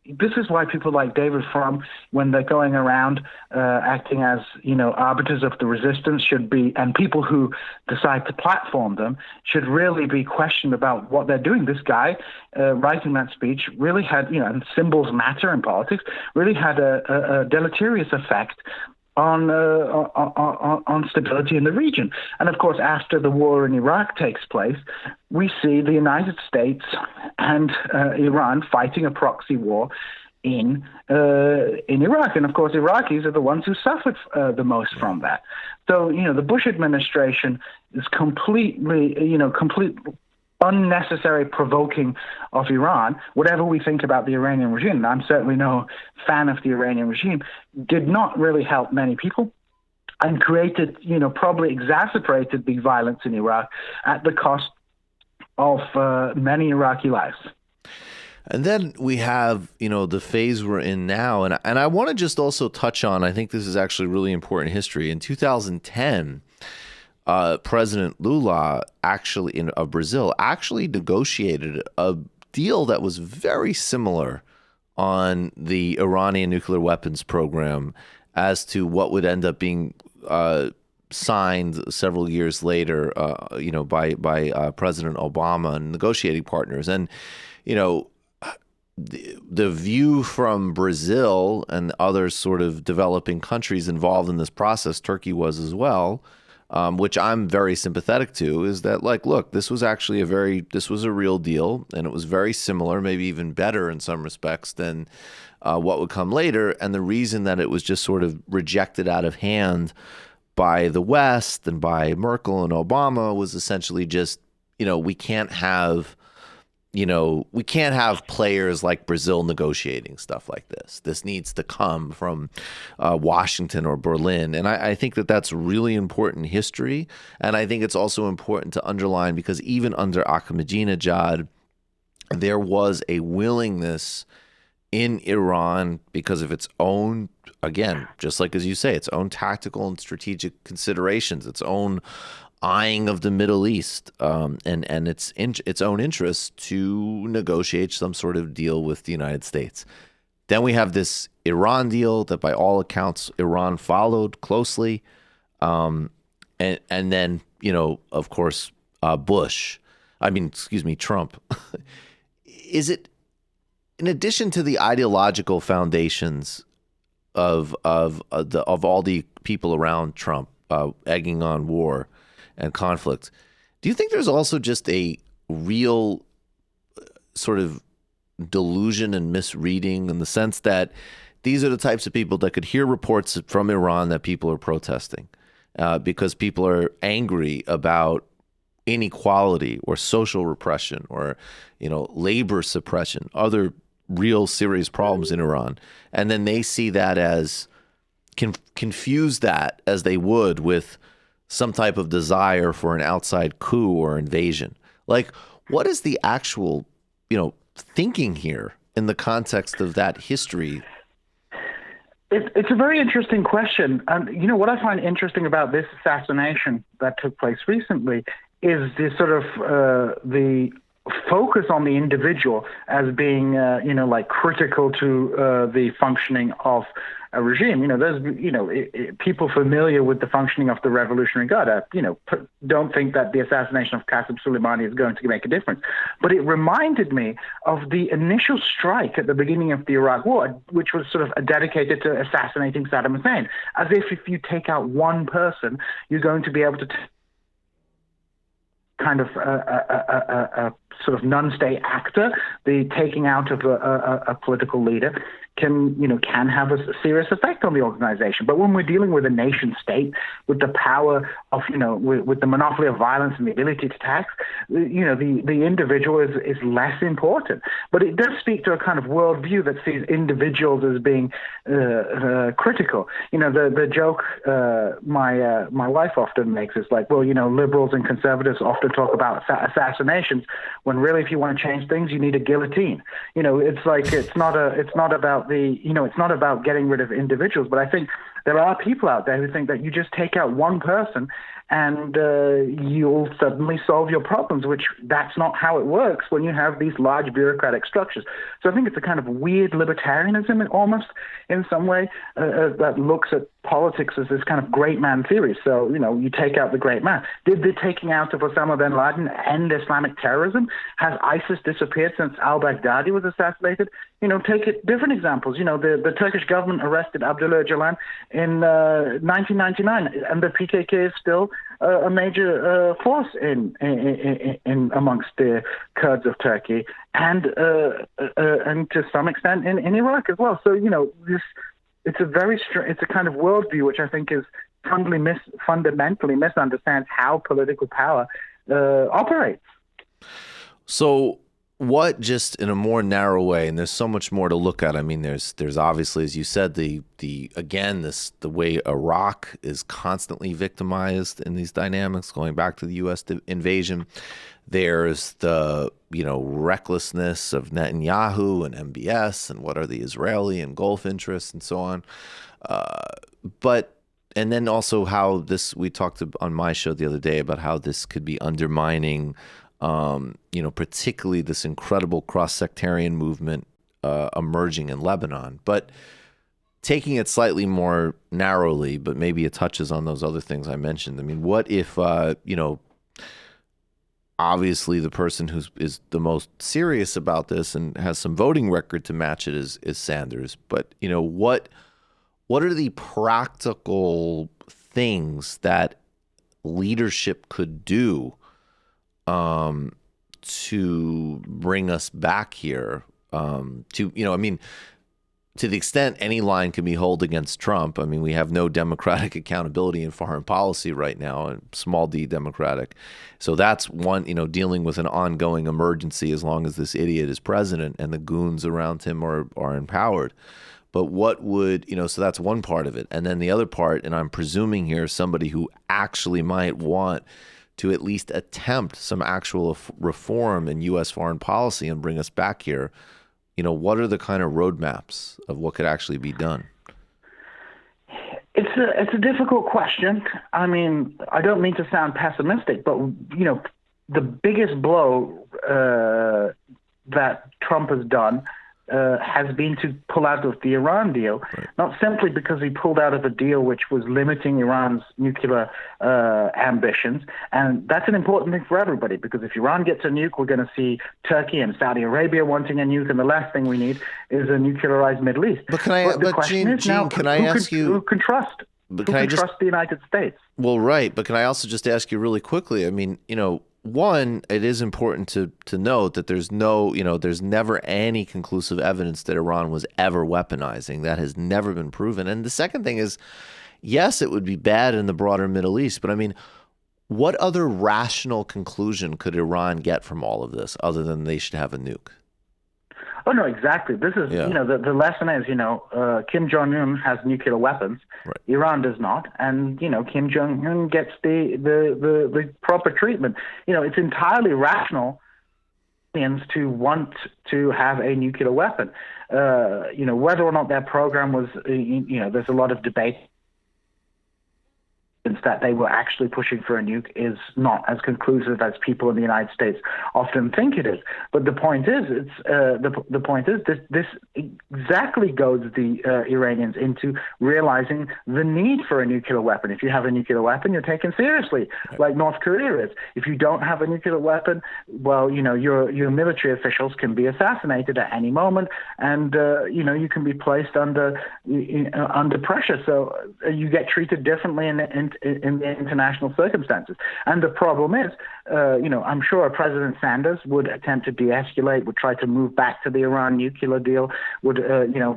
this is why people like David Frum, when they're going around acting as, arbiters of the resistance should be, and people who decide to platform them should really be questioned about what they're doing. This guy writing that speech really had, and symbols matter in politics, really had a deleterious effect on stability in the region. And of course, after the war in Iraq takes place, we see the United States and Iran fighting a proxy war in Iraq. And of course, Iraqis are the ones who suffered the most from that. So, the Bush administration is completely unnecessary provoking of Iran, whatever we think about the Iranian regime, and I'm certainly no fan of the Iranian regime, did not really help many people and created, probably exacerbated the violence in Iraq at the cost of many Iraqi lives. And then we have, the phase we're in now. And I want to just also touch on, I think this is actually really important history. In 2010, President Lula of Brazil actually negotiated a deal that was very similar on the Iranian nuclear weapons program as to what would end up being signed several years later, by President Obama and negotiating partners. And, the view from Brazil and other sort of developing countries involved in this process, Turkey was as well, which I'm very sympathetic to, is that, look, this was actually this was a real deal, and it was very similar, maybe even better in some respects than what would come later. And the reason that it was just sort of rejected out of hand by the West and by Merkel and Obama was essentially just, we can't have players like Brazil negotiating stuff like this. This needs to come from Washington or Berlin. And I think that that's really important history. And I think it's also important to underline because even under Ahmadinejad, there was a willingness in Iran because of its own, again, just like as you say, its own tactical and strategic considerations, its own eyeing of the Middle East, and its own interests to negotiate some sort of deal with the United States. Then we have this Iran deal that, by all accounts, Iran followed closely, and then of course Trump. Is it, in addition to the ideological foundations of all the people around Trump egging on war and conflict, do you think there's also just a real sort of delusion and misreading in the sense that these are the types of people that could hear reports from Iran that people are protesting because people are angry about inequality or social repression or, labor suppression, other real serious problems in Iran. And then they see that as, confuse that as they would with some type of desire for an outside coup or invasion. Like, what is the actual, thinking here in the context of that history? It's a very interesting question. And, what I find interesting about this assassination that took place recently is the sort of the focus on the individual as being, critical to the functioning of a regime. There's, people familiar with the functioning of the Revolutionary Guard, don't think that the assassination of Qasem Soleimani is going to make a difference. But it reminded me of the initial strike at the beginning of the Iraq War, which was sort of dedicated to assassinating Saddam Hussein, as if you take out one person, you're going to be able to kind of a sort of non-state actor. The taking out of a political leader can have a serious effect on the organization. But when we're dealing with a nation state, with the power of, with the monopoly of violence and the ability to tax, the individual is less important. But it does speak to a kind of worldview that sees individuals as being critical. The joke my wife often makes is like, well, liberals and conservatives often talk about assassinations, when really, if you want to change things, you need a guillotine. It's like it's not about it's not about getting rid of individuals, but I think there are people out there who think that you just take out one person and you'll suddenly solve your problems, which that's not how it works when you have these large bureaucratic structures. So I think it's a kind of weird libertarianism almost in some way that looks at politics as this kind of great man theory. So, you take out the great man. Did the taking out of Osama bin Laden end Islamic terrorism? Has ISIS disappeared since al-Baghdadi was assassinated? Take it, different examples. The Turkish government arrested Abdullah Öcalan in 1999, and the PKK is still a major force in amongst the Kurds of Turkey, and to some extent in Iraq as well. So it's a kind of worldview which I think is fundamentally misunderstands how political power operates. So what, just in a more narrow way, and there's so much more to look at. I mean, there's obviously, as you said, the way Iraq is constantly victimized in these dynamics, going back to the U.S. invasion. There's the recklessness of Netanyahu and MBS, and what are the Israeli and Gulf interests, and so on. And then also how this, we talked on my show the other day about how this could be undermining, particularly this incredible cross-sectarian movement emerging in Lebanon. But taking it slightly more narrowly, but maybe it touches on those other things I mentioned. I mean, what if, obviously the person who is the most serious about this and has some voting record to match it is Sanders. But, what are the practical things that leadership could do to bring us back here? To the extent any line can be held against Trump, I mean, we have no democratic accountability in foreign policy right now, and small d democratic. So that's one, dealing with an ongoing emergency as long as this idiot is president and the goons around him are empowered. But what would, so that's one part of it. And then the other part, and I'm presuming here somebody who actually might want to at least attempt some actual reform in U.S. foreign policy and bring us back here. What are the kind of roadmaps of what could actually be done? It's a difficult question. I mean, I don't mean to sound pessimistic, but, the biggest blow that Trump has done has been to pull out of the Iran deal, not simply because he pulled out of a deal which was limiting Iran's nuclear ambitions. And that's an important thing for everybody, because if Iran gets a nuke, we're going to see Turkey and Saudi Arabia wanting a nuke, and the last thing we need is a nuclearized Middle East. But Gene, can I ask you? Who can trust? Who can trust the United States? Well, right. But can I also just ask you really quickly? I mean, one, it is important to note that there's there's never any conclusive evidence that Iran was ever weaponizing. That has never been proven. And the second thing is, yes, it would be bad in the broader Middle East, but I mean, What other rational conclusion could Iran get from all of this other than they should have a nuke? Oh, no, exactly. This is, the lesson is, Kim Jong-un has nuclear weapons. Right. Iran does not. And, Kim Jong-un gets the proper treatment. It's entirely rational to want to have a nuclear weapon. Whether or not their program was, there's a lot of debate that they were actually pushing for a nuke is not as conclusive as people in the United States often think it is. But the point is, this exactly goads the Iranians into realizing the need for a nuclear weapon. If you have a nuclear weapon, you're taken seriously, like North Korea is. If you don't have a nuclear weapon, well, your military officials can be assassinated at any moment, and you can be placed under pressure. So you get treated differently in the international circumstances. And the problem is, I'm sure President Sanders would attempt to de-escalate, would try to move back to the Iran nuclear deal, would,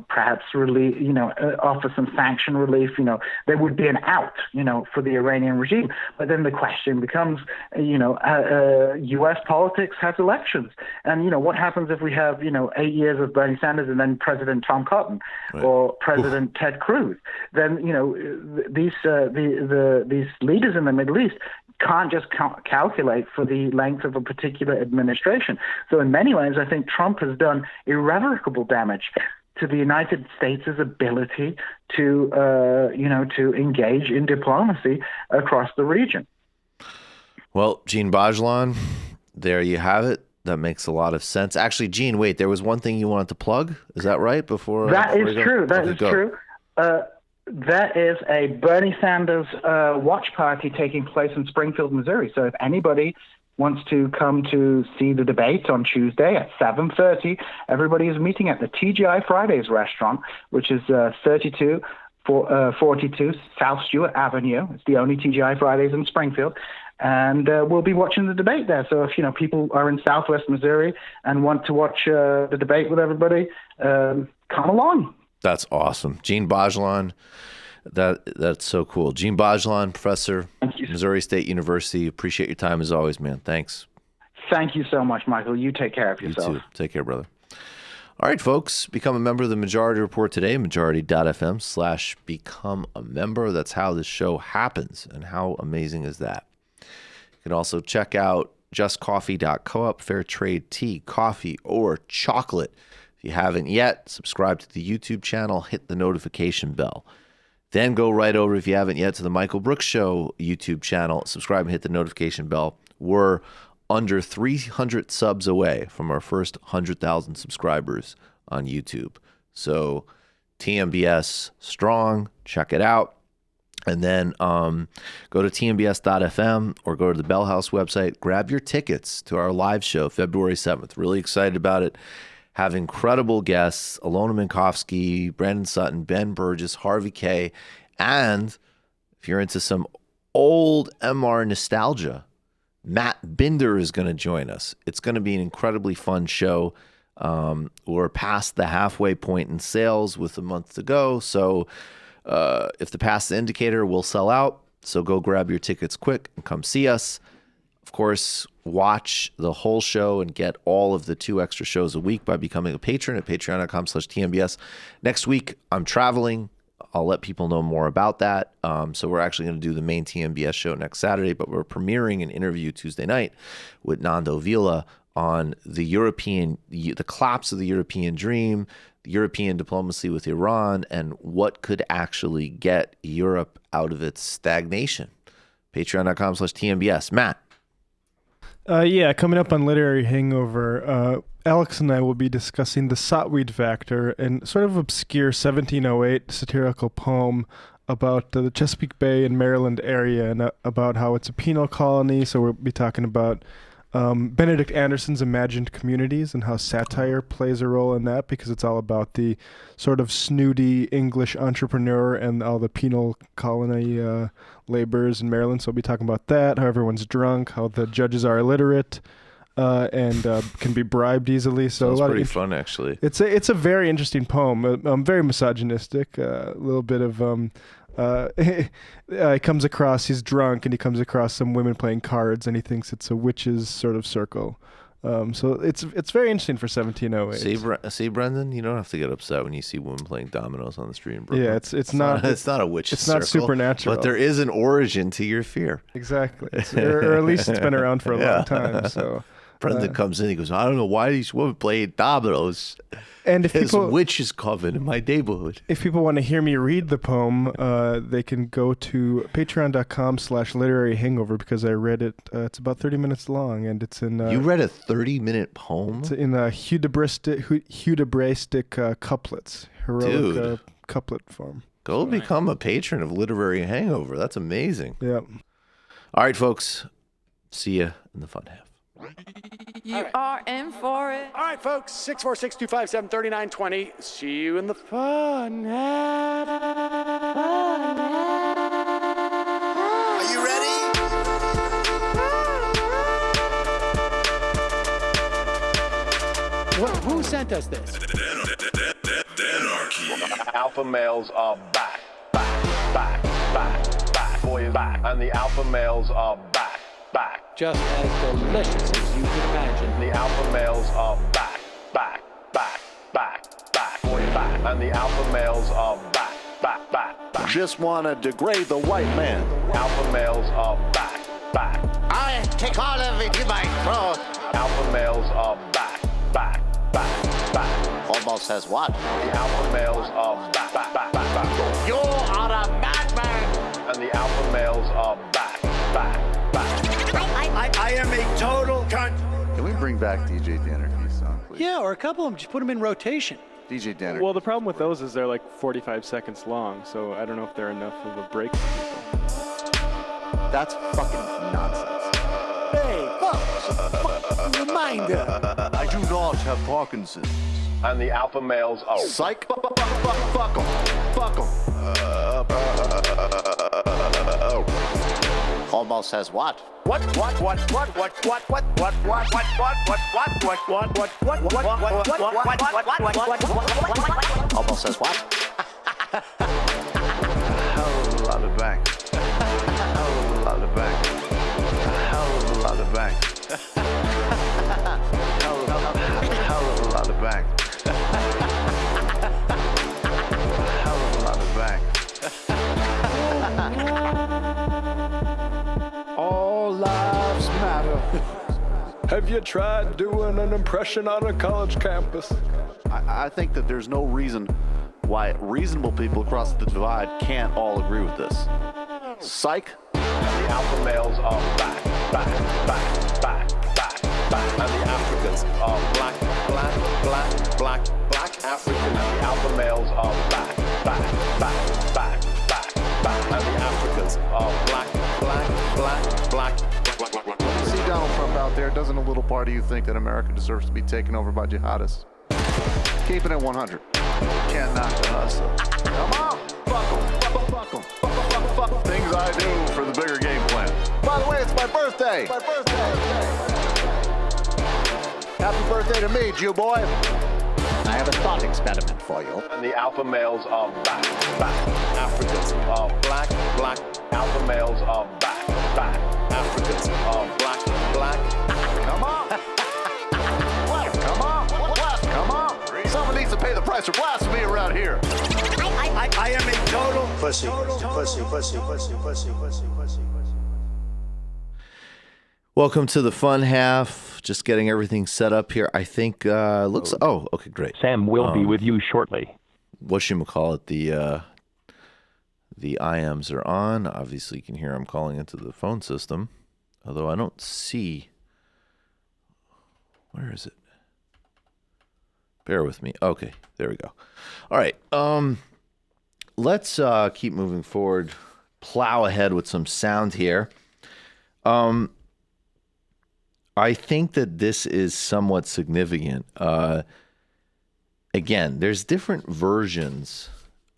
perhaps offer some sanction relief. There would be an out, for the Iranian regime. But then the question becomes, U.S. politics has elections. And, what happens if we have, 8 years of Bernie Sanders and then President Tom Cotton or President Ted Cruz? Then, these leaders in the Middle East can't just calculate for the length of a particular administration. So in many ways, I think Trump has done irrevocable damage to the United States' ability to engage in diplomacy across the region. Well, Djene Bajalan, there you have it. That makes a lot of sense. Actually, Djene, wait, there was one thing you wanted to plug. Is that right? That is true. There is a Bernie Sanders watch party taking place in Springfield, Missouri. So if anybody wants to come to see the debate on Tuesday at 7:30, everybody is meeting at the TGI Fridays restaurant, which is 3242 South Stewart Avenue. It's the only TGI Fridays in Springfield. And we'll be watching the debate there. So if, people are in Southwest Missouri and want to watch the debate with everybody, come along. That's awesome. Djene Bajalan, that's so cool. Djene Bajalan, professor, Missouri State University. Appreciate your time as always, man. Thanks. Thank you so much, Michael. You take care of yourself. You too. Take care, brother. All right, folks, become a member of the Majority Report today, majority.fm/become a member. That's how this show happens, and how amazing is that? You can also check out justcoffee.coop, fair trade tea, coffee, or chocolate. If you haven't yet, subscribe to the YouTube channel, hit the notification bell. Then go right over, if you haven't yet, to the Michael Brooks Show YouTube channel, subscribe and hit the notification bell. We're under 300 subs away from our first 100,000 subscribers on YouTube. So TMBS strong, check it out. And then go to TMBS.fm or go to the Bell House website. Grab your tickets to our live show, February 7th. Really excited about it. Have incredible guests, Alona Minkowski, Brandon Sutton, Ben Burgess, Harvey K. And if you're into some old MR nostalgia, Matt Binder is going to join us. It's going to be an incredibly fun show. We're past the halfway point in sales with a month to go. So if the past the indicator, we'll sell out. So go grab your tickets quick and come see us. Of course, watch the whole show and get all of the 2 extra shows a week by becoming a patron at patreon.com/TMBS. Next week, I'm traveling. I'll let people know more about that. So we're actually going to do the main TMBS show next Saturday, but we're premiering an interview Tuesday night with Nando Vila on the collapse of the European dream, European diplomacy with Iran, and what could actually get Europe out of its stagnation. Patreon.com/TMBS. Matt. Coming up on Literary Hangover, Alex and I will be discussing the Sotweed Factor, and sort of obscure 1708 satirical poem about the Chesapeake Bay and Maryland area, and about how it's a penal colony. So we'll be talking about Benedict Anderson's Imagined Communities and how satire plays a role in that, because it's all about the sort of snooty English entrepreneur and all the penal colony laborers in Maryland. So we'll be talking about that, how everyone's drunk, how the judges are illiterate and can be bribed easily. So it's pretty fun, actually. It's a very interesting poem, very misogynistic, a little bit of he's drunk and he comes across some women playing cards and he thinks it's a witch's sort of circle. So it's very interesting for 1708. See, Brendan, you don't have to get upset when you see women playing dominoes on the street in Brooklyn. Yeah, it's not a witch's circle. It's not supernatural. But there is an origin to your fear. Exactly. Or at least it's been around for a long time. So Brendan comes in, he goes, I don't know why these women play dominoes. And if There's people, witches coven in my neighborhood. If people want to hear me read the poem, they can go to patreon.com/literary hangover because I read it. It's about 30 minutes long, and it's in. You read a 30-minute poem? It's in hudibristic couplets, heroic couplet form. Go become a patron of Literary Hangover. That's amazing. Yeah. All right, folks. See ya in the fun half. You are in for it. All right, folks. 646-257-3920. See you in the fun half. Are you ready? Who sent us this? Alpha males are back. Boy, back. And the alpha males are back. Just as delicious as you can imagine. The alpha males are back. Boy, back. And the alpha males are back. Just want to degrade the white man. Alpha males are back. I take all of it in my throat. Alpha males are back. Almost says what? The alpha males are back. You are a madman. And the alpha males are back. I am a total cunt. Can we bring back DJ Dannerky's song, please? Yeah, or a couple of them. Just put them in rotation. DJ Dannerky. Well, the problem with those is they're like 45 seconds long, so I don't know if they're enough of a break for people. That's fucking nonsense. Hey, folks, reminder. I do not have Parkinson's. And the alpha males are... Psych. Fuck them. Almost says what? What? Almost says what? Hell of a lot of bank. Hell of a lot of bank. Hell of a lot of bank. Hell of a lot of bank. Hell of a lot of bank. All lives matter. Have you tried doing an impression on a college campus? I think that there's no reason why reasonable people across the divide can't all agree with this. Psych. And the alpha males are back. And the Africans are black African. And the alpha males are back. And the Africans are black. See Donald Trump out there, doesn't a little part of you think that America deserves to be taken over by jihadists? Keeping it 100. Can't knock the hustle. Come on! Fuck 'em. Things I do for the bigger game plan. By the way, it's my birthday! Happy birthday to me, Jew boy! I have a thought experiment for you. And the alpha males are back. Africans are black. Alpha males are back. Africans are black. Come on! Come on! Someone needs to pay the price for blasphemy around here. I am a total pussy. Welcome to the fun half. Just getting everything set up here. I think looks. Oh, okay, great. Sam will be with you shortly. Whatchamacallit, the IMs are on. Obviously, you can hear I'm calling into the phone system. Although I don't see. Where is it? Bear with me. Okay, there we go. All right. Let's keep moving forward. Plow ahead with some sound here. I think that this is somewhat significant. Again, there's different versions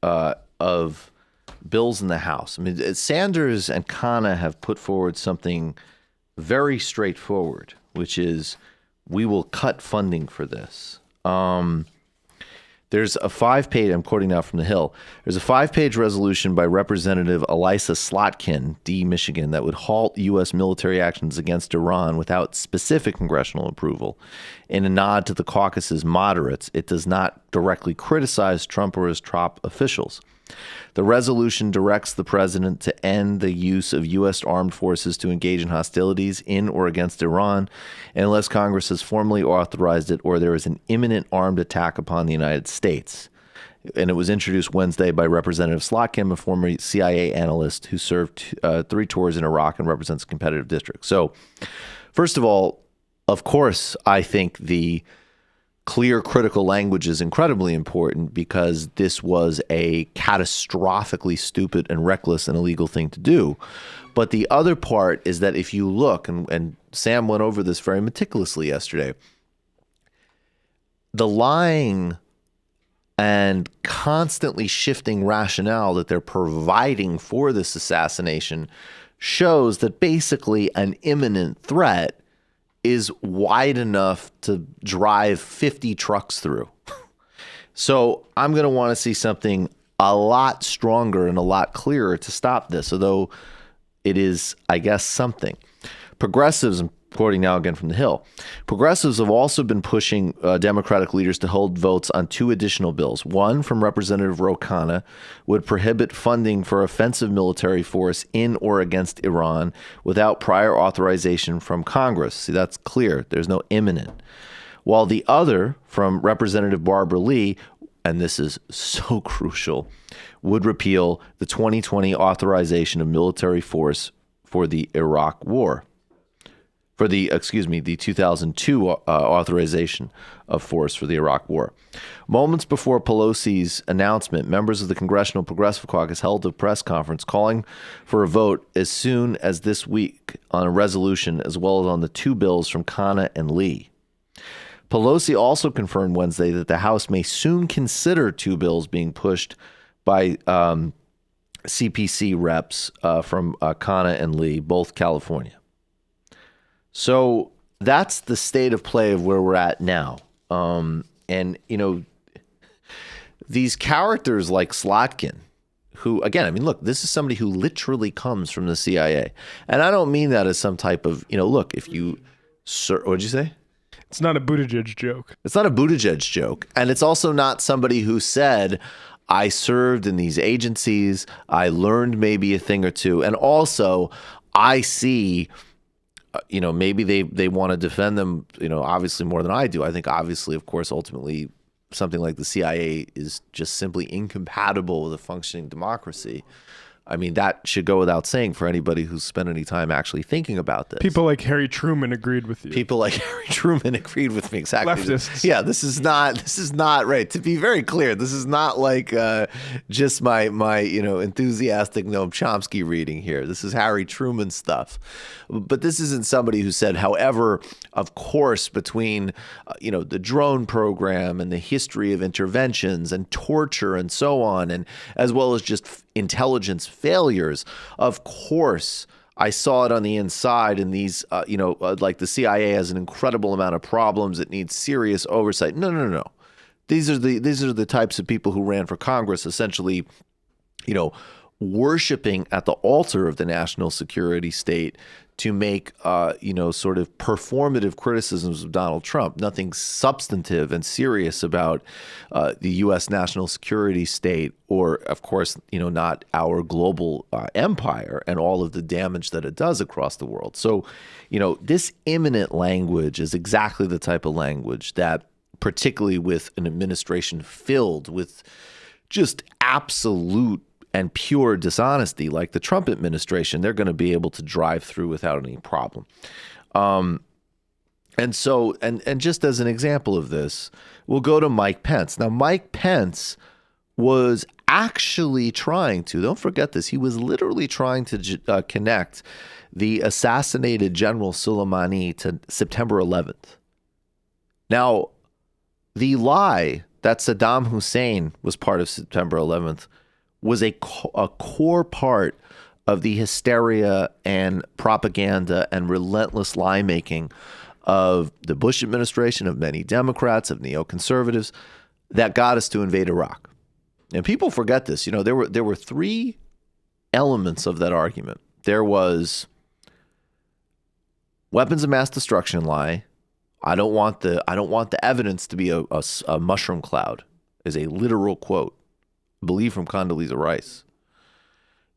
of bills in the House. I mean, Sanders and Khanna have put forward something very straightforward, which is we will cut funding for this. There's a 5-page, I'm quoting now from The Hill, there's a 5-page resolution by Representative Elisa Slotkin, D. Michigan, that would halt U.S. military actions against Iran without specific congressional approval. In a nod to the caucus's moderates, it does not directly criticize Trump or his top officials. The resolution directs the president to end the use of U.S. armed forces to engage in hostilities in or against Iran unless Congress has formally authorized it or there is an imminent armed attack upon the United States. And it was introduced Wednesday by Representative Slotkin, a former CIA analyst who served 3 tours in Iraq and represents a competitive district. So, first of all, of course, I think the clear critical language is incredibly important because this was a catastrophically stupid and reckless and illegal thing to do. But the other part is that if you look, and Sam went over this very meticulously yesterday, the lying and constantly shifting rationale that they're providing for this assassination shows that basically an imminent threat is wide enough to drive 50 trucks through. So I'm going to want to see something a lot stronger and a lot clearer to stop this, although it is, I guess, something. Progressives, I'm quoting now again from The Hill, progressives have also been pushing Democratic leaders to hold votes on 2 additional bills. One from Representative Ro Khanna would prohibit funding for offensive military force in or against Iran without prior authorization from Congress. See, that's clear. There's no imminent. While the other from Representative Barbara Lee, and this is so crucial, would repeal the 2020 authorization of military force for the Iraq War. For the 2002 authorization of force for the Iraq War. Moments before Pelosi's announcement, members of the Congressional Progressive Caucus held a press conference calling for a vote as soon as this week on a resolution as well as on the 2 bills from Khanna and Lee. Pelosi also confirmed Wednesday that the House may soon consider 2 bills being pushed by CPC reps from Khanna and Lee, both California. So that's the state of play of where we're at now. And, you know, these characters like Slotkin, who, again, I mean, look, this is somebody who literally comes from the CIA. And I don't mean that as some type of, you know, look, if you, what'd you say? It's not a Buttigieg joke. It's not a Buttigieg joke. And it's also not somebody who said, I served in these agencies, I learned maybe a thing or two. And also, I see... you know, maybe they want to defend them, you know, obviously more than I do. I think obviously, of course, ultimately something like the CIA is just simply incompatible with a functioning democracy. I mean, that should go without saying for anybody who's spent any time actually thinking about this. People like Harry Truman agreed with you. People like Harry Truman agreed with me, exactly. Leftists. Yeah, this is not right. To be very clear, this is not like just my you know, enthusiastic Noam Chomsky reading here. This is Harry Truman stuff. But this isn't somebody who said, however, of course, between you know, the drone program and the history of interventions and torture and so on, and as well as just intelligence failures, of course, I saw it on the inside, and these, you know, like the CIA has an incredible amount of problems. It needs serious oversight. No. These are the types of people who ran for Congress, essentially, you know, worshiping at the altar of the national security state to make, you know, sort of performative criticisms of Donald Trump. Nothing substantive and serious about the U.S. national security state, or, of course, you know, not our global empire and all of the damage that it does across the world. So, you know, this imminent language is exactly the type of language that, particularly with an administration filled with just absolute and pure dishonesty like the Trump administration, they're going to be able to drive through without any problem. And so, and just as an example of this, we'll go to Mike Pence. Now, Mike Pence was actually trying to, don't forget this, he was literally trying to connect the assassinated General Soleimani to September 11th. Now, the lie that Saddam Hussein was part of September 11th was a core part of the hysteria and propaganda and relentless lie-making of the Bush administration, of many Democrats, of neoconservatives. that got us to invade Iraq. And people forget this. You know, there were three elements of that argument. There was weapons of mass destruction lie. I don't want the evidence to be a mushroom cloud, is a literal quote, I believe from Condoleezza Rice.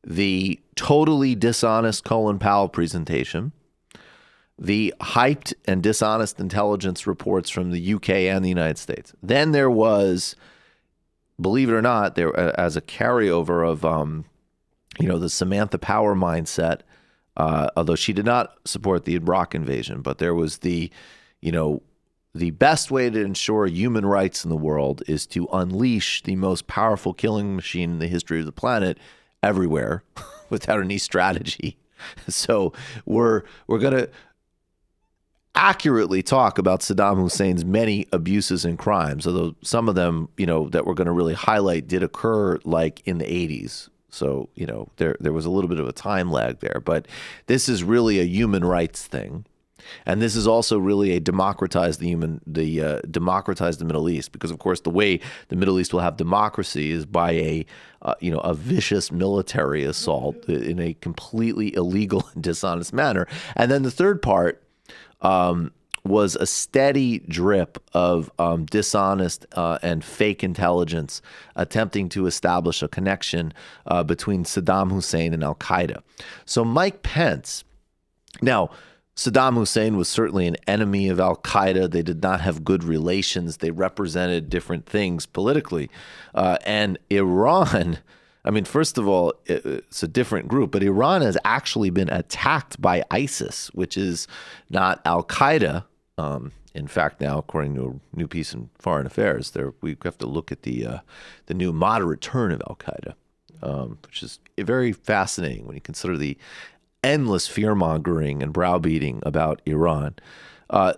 The totally dishonest Colin Powell presentation, the hyped and dishonest intelligence reports from the UK and the United States. Then there was, believe it or not, there as a carryover of the Samantha Power mindset, although she did not support the Iraq invasion, but there was the best way to ensure human rights in the world is to unleash the most powerful killing machine in the history of the planet everywhere without any strategy. So we're going to accurately talk about Saddam Hussein's many abuses and crimes, although some of them, that we're going to really highlight did occur like in the 80s. So, there was a little bit of a time lag there, but this is really a human rights thing. And this is also really a democratize the Middle East, because of course the way the Middle East will have democracy is by a vicious military assault in a completely illegal and dishonest manner. And then the third part was a steady drip of dishonest and fake intelligence attempting to establish a connection between Saddam Hussein and Al-Qaeda. So Mike Pence, now, Saddam Hussein was certainly an enemy of Al-Qaeda. They did not have good relations. They represented different things politically. And Iran, I mean, first of all, it's a different group, but Iran has actually been attacked by ISIS, which is not Al-Qaeda. In fact, now, according to a new piece in Foreign Affairs, we have to look at the new moderate turn of Al-Qaeda, which is very fascinating when you consider the endless fear-mongering and browbeating about Iran.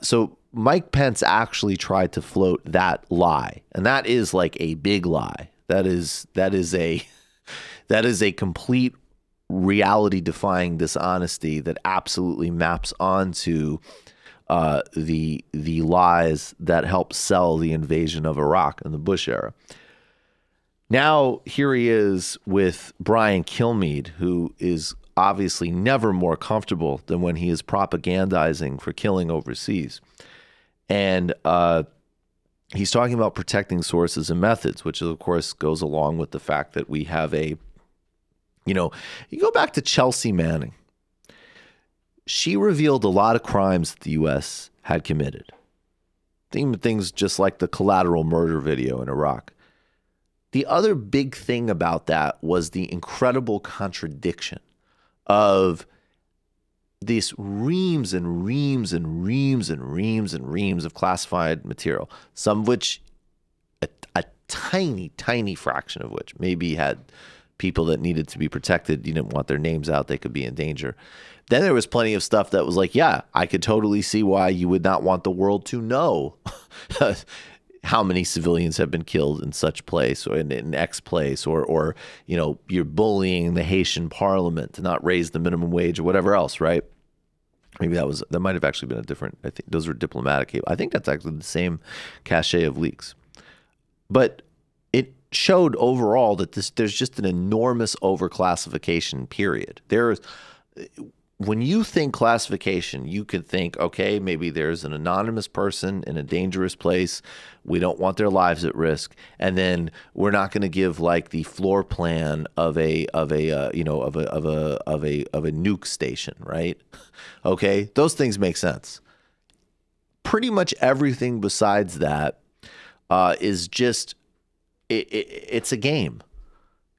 So Mike Pence actually tried to float that lie, and that is like a big lie. That is a complete reality-defying dishonesty that absolutely maps onto the lies that helped sell the invasion of Iraq in the Bush era. Now here he is with Brian Kilmeade, who is obviously never more comfortable than when he is propagandizing for killing overseas. And he's talking about protecting sources and methods, which of course goes along with the fact that we have you go back to Chelsea Manning. She revealed a lot of crimes that the U.S. had committed. Things just like the collateral murder video in Iraq. The other big thing about that was the incredible contradiction of these reams and reams and reams and reams and reams of classified material, some of which, a tiny, tiny fraction of which maybe had people that needed to be protected. You didn't want their names out. They could be in danger. Then there was plenty of stuff that was like, yeah, I could totally see why you would not want the world to know how many civilians have been killed in such place or in X place, or you're bullying the Haitian parliament to not raise the minimum wage or whatever else, right? Maybe that might have actually been a different, I think those were diplomatic. I think that's actually the same cachet of leaks. But it showed overall that there's just an enormous overclassification period. When you think classification, you could think, okay, maybe there's an anonymous person in a dangerous place. We don't want their lives at risk, and then we're not going to give like the floor plan of a nuke station, right? Okay, those things make sense. Pretty much everything besides that is just it's a game.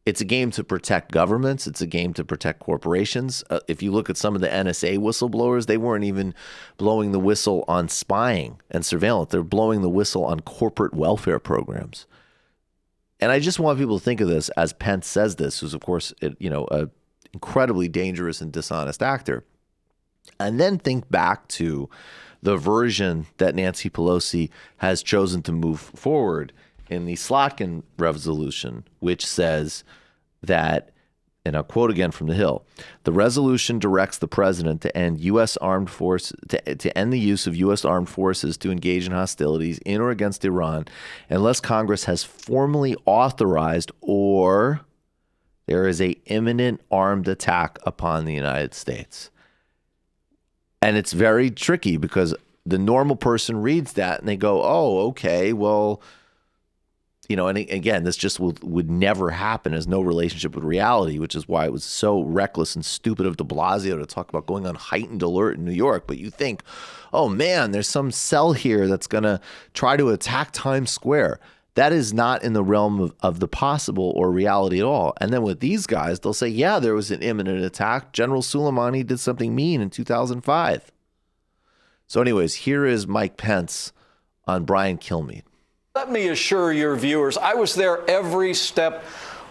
It's a game to protect governments. It's a game to protect corporations. If you look at some of the NSA whistleblowers, they weren't even blowing the whistle on spying and surveillance. They're blowing the whistle on corporate welfare programs. And I just want people to think of this as Pence says this, who's, of course, a incredibly dangerous and dishonest actor. And then think back to the version that Nancy Pelosi has chosen to move forward in the Slotkin resolution, which says that and I'll quote again from the Hill. The resolution directs the president to end U.S. armed force to end the use of U.S. armed forces to engage in hostilities in or against Iran, unless Congress has formally authorized or there is a imminent armed attack upon the United States. And it's very tricky because the normal person reads that and they go, "Oh, okay, well." You know, and again, this just would never happen. Has no relationship with reality, which is why it was so reckless and stupid of de Blasio to talk about going on heightened alert in New York. But you think, oh man, there's some cell here that's going to try to attack Times Square. That is not in the realm of the possible or reality at all. And then with these guys, they'll say, yeah, there was an imminent attack. General Soleimani did something mean in 2005. So anyways, here is Mike Pence on Brian Kilmeade. Let me assure your viewers, I was there every step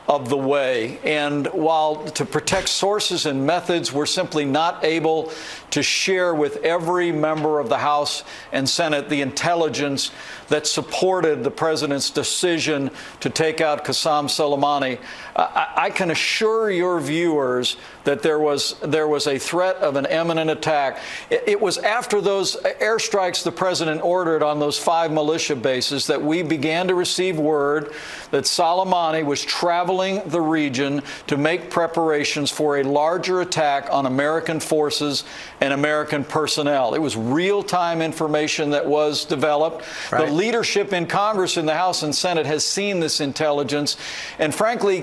of the way. And while to protect sources and methods, we're simply not able to share with every member of the House and Senate the intelligence that supported the president's decision to take out Qasem Soleimani. I can assure your viewers that there was a threat of an imminent attack. It was after those airstrikes the president ordered on those 5 militia bases that we began to receive word that Soleimani was traveling the region to make preparations for a larger attack on American forces and American personnel. It was real-time information that was developed. Right. The leadership in Congress, in the House and Senate, has seen this intelligence. And frankly,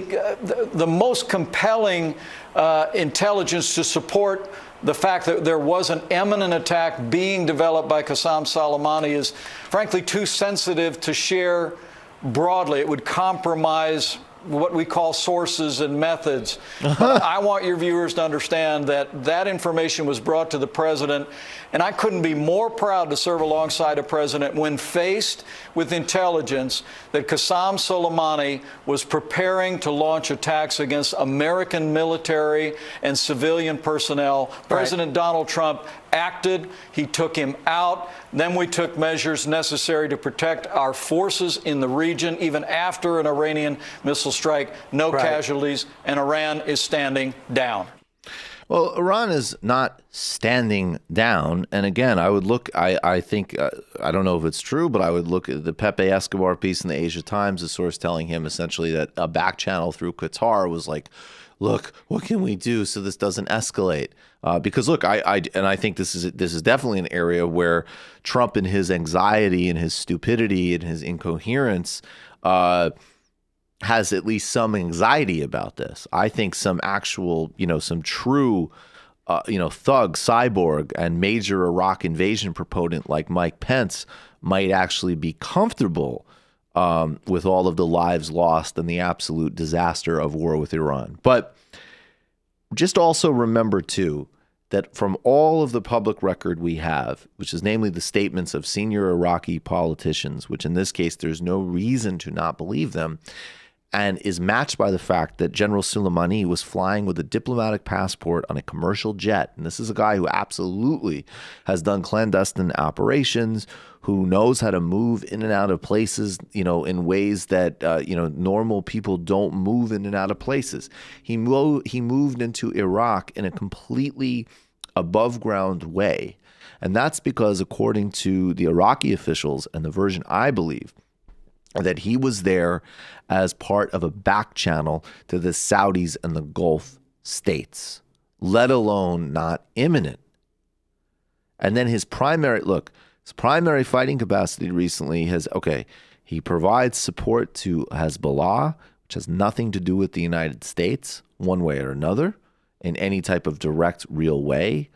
the most compelling intelligence to support the fact that there was an imminent attack being developed by Qasem Soleimani is, frankly, too sensitive to share broadly. It would compromise what we call sources and methods. But I want your viewers to understand that that information was brought to the president, and I couldn't be more proud to serve alongside a president when faced with intelligence that Qasem Soleimani was preparing to launch attacks against American military and civilian personnel. Right. President Donald Trump acted. He took him out. Then we took measures necessary to protect our forces in the region, even after an Iranian missile strike. No casualties, and Iran is standing down. Well, Iran is not standing down. And again, I would look, I think, I don't know if it's true, but I would look at the Pepe Escobar piece in the Asia Times, the source telling him essentially that a back channel through Qatar was like, look, what can we do so this doesn't escalate? Because look, I think this is definitely an area where Trump and his anxiety and his stupidity and his incoherence has at least some anxiety about this. I think some actual, some true, thug, cyborg, and major Iraq invasion proponent like Mike Pence might actually be comfortable with all of the lives lost and the absolute disaster of war with Iran. But just also remember, too, that from all of the public record we have, which is namely the statements of senior Iraqi politicians, which in this case there's no reason to not believe them, and is matched by the fact that General Soleimani was flying with a diplomatic passport on a commercial jet. And this is a guy who absolutely has done clandestine operations, who knows how to move in and out of places, in ways that, normal people don't move in and out of places. He moved into Iraq in a completely above ground way. And that's because, according to the Iraqi officials and the version I believe, that he was there as part of a back channel to the Saudis and the Gulf states, let alone not imminent. And then his primary fighting capacity recently he provides support to Hezbollah, which has nothing to do with the United States one way or another in any type of direct, real way,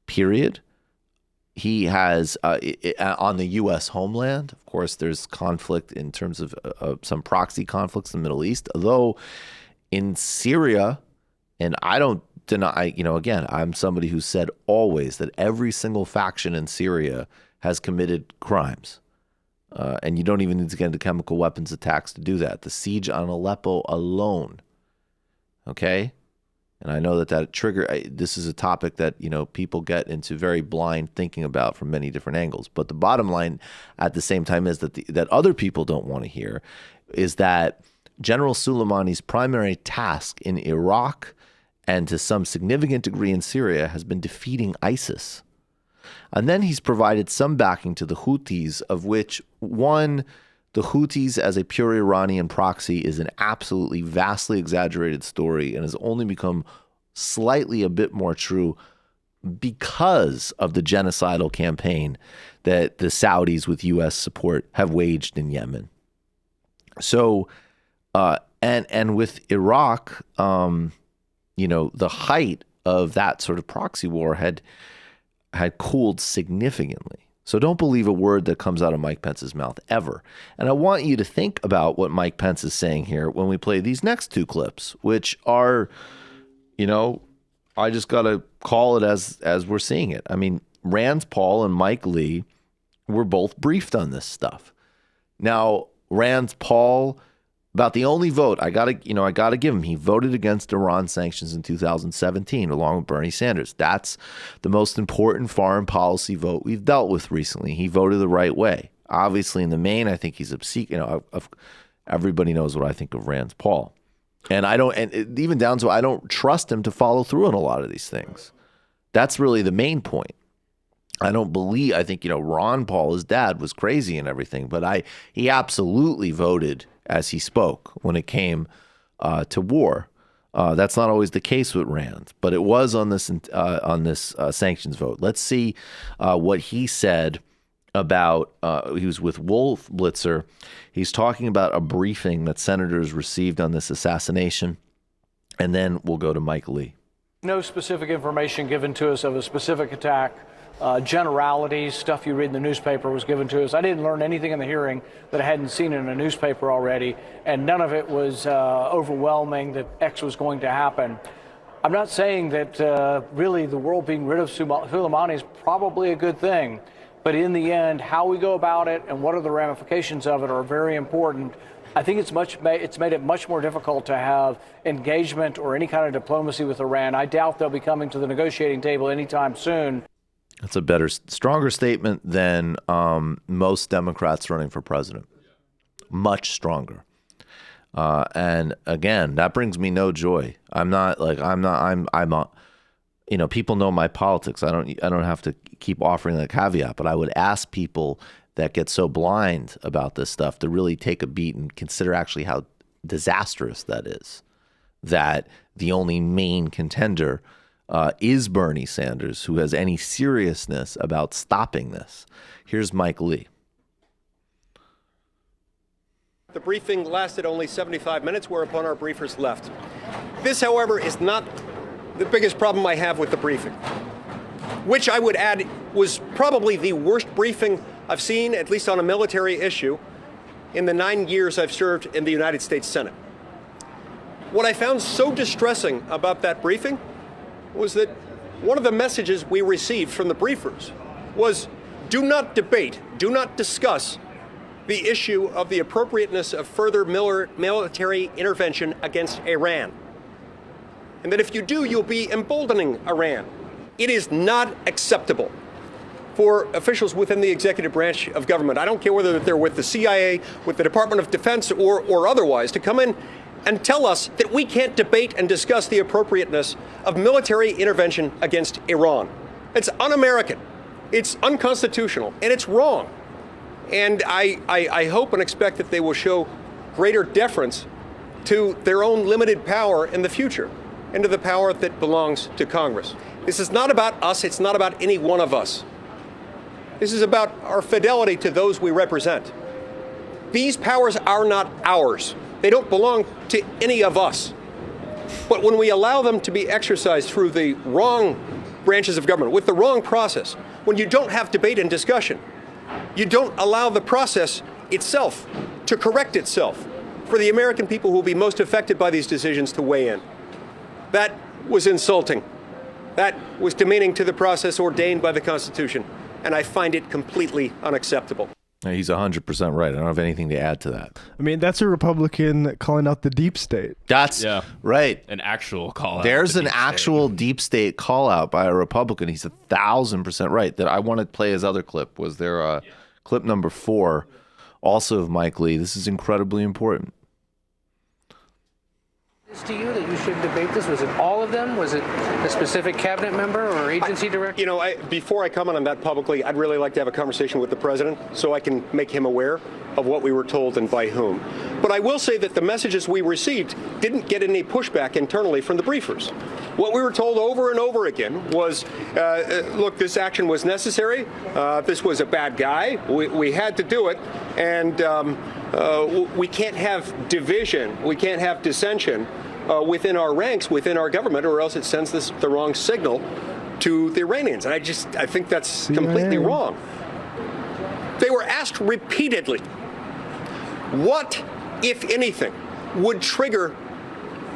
period. He has, on the U.S. homeland, of course, there's conflict in terms of some proxy conflicts in the Middle East, although in Syria, and I don't deny, again, I'm somebody who said always that every single faction in Syria has committed crimes. And you don't even need to get into chemical weapons attacks to do that. The siege on Aleppo alone, okay? And I know that trigger, this is a topic that, people get into very blind thinking about from many different angles. But the bottom line at the same time is that that other people don't want to hear is that General Soleimani's primary task in Iraq and to some significant degree in Syria has been defeating ISIS. And then he's provided some backing to the Houthis, of which, one, the Houthis as a pure Iranian proxy is an absolutely vastly exaggerated story and has only become slightly a bit more true because of the genocidal campaign that the Saudis with U.S. support have waged in Yemen. So, and with Iraq, the height of that sort of proxy war had cooled significantly. So don't believe a word that comes out of Mike Pence's mouth ever. And I want you to think about what Mike Pence is saying here when we play these next two clips, which are, I just got to call it as we're seeing it. I mean, Rand Paul and Mike Lee were both briefed on this stuff. Now, Rand Paul, about the only vote I gotta give him. He voted against Iran sanctions in 2017, along with Bernie Sanders. That's the most important foreign policy vote we've dealt with recently. He voted the right way. Obviously, in the main, I think he's obscene. Everybody knows what I think of Rand Paul, and even down to I don't trust him to follow through on a lot of these things. That's really the main point. I think Ron Paul, his dad, was crazy and everything, but he absolutely voted as he spoke when it came to war. That's not always the case with Rand, but it was on this sanctions vote. Let's see what he said about. He was with Wolf Blitzer. He's talking about a briefing that senators received on this assassination, and then we'll go to Mike Lee. No specific information given to us of a specific attack. Generalities, stuff you read in the newspaper was given to us. I didn't learn anything in the hearing that I hadn't seen in a newspaper already, and none of it was overwhelming that X was going to happen. I'm not saying that really the world being rid of Soleimani is probably a good thing, but in the end, how we go about it and what are the ramifications of it are very important. I think it's made it much more difficult to have engagement or any kind of diplomacy with Iran. I doubt they'll be coming to the negotiating table anytime soon. That's a better, stronger statement than most Democrats running for president. Much stronger. And again, that brings me no joy. People know my politics. I don't have to keep offering that caveat, but I would ask people that get so blind about this stuff to really take a beat and consider actually how disastrous that is. That the only main contender is Bernie Sanders, who has any seriousness about stopping this. Here's Mike Lee. The briefing lasted only 75 minutes, whereupon our briefers left. This, however, is not the biggest problem I have with the briefing, which I would add was probably the worst briefing I've seen, at least on a military issue, in the 9 years I've served in the United States Senate. What I found so distressing about that briefing was that one of the messages we received from the briefers was, do not debate, do not discuss the issue of the appropriateness of further military intervention against Iran. And that if you do, you'll be emboldening Iran. It is not acceptable for officials within the executive branch of government, I don't care whether they're with the CIA, with the Department of Defense, or otherwise, to come in and tell us that we can't debate and discuss the appropriateness of military intervention against Iran. It's un-American, it's unconstitutional, and it's wrong. And I hope and expect that they will show greater deference to their own limited power in the future and to the power that belongs to Congress. This is not about us, it's not about any one of us. This is about our fidelity to those we represent. These powers are not ours. They don't belong to any of us. But when we allow them to be exercised through the wrong branches of government, with the wrong process, when you don't have debate and discussion, you don't allow the process itself to correct itself for the American people who will be most affected by these decisions to weigh in. That was insulting. That was demeaning to the process ordained by the Constitution, and I find it completely unacceptable. He's 100% right. I don't have anything to add to that. I mean, that's a Republican calling out the deep state. That's right. An actual call out. There's an actual deep state call out by a Republican. He's 1,000% right. That I want to play his other clip. Was there clip number 4, also of Mike Lee? This is incredibly important. To you that you should debate this? Was it all of them? Was it a specific cabinet member or agency director? Before I comment on that publicly, I'd really like to have a conversation with the president so I can make him aware of what we were told and by whom. But I will say that the messages we received didn't get any pushback internally from the briefers. What we were told over and over again was, look, this action was necessary. This was a bad guy. We had to do it. And we can't have division. We can't have dissension within our ranks, within our government, or else it sends the wrong signal to the Iranians. And I think that's completely wrong. They were asked repeatedly, what, if anything, would trigger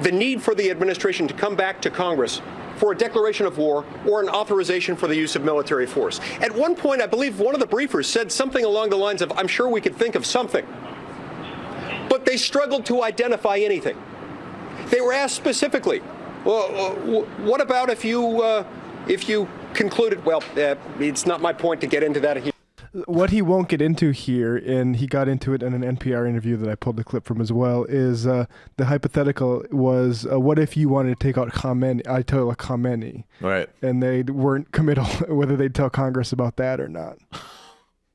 the need for the administration to come back to Congress for a declaration of war or an authorization for the use of military force. At one point, I believe one of the briefers said something along the lines of, I'm sure we could think of something. But they struggled to identify anything. They were asked specifically, well, what about if you concluded, well, it's not my point to get into that here. What he won't get into here, and he got into it in an NPR interview that I pulled the clip from as well, is the hypothetical was, what if you wanted to take out Ayatollah Khamenei? Right. And they weren't committal whether they'd tell Congress about that or not.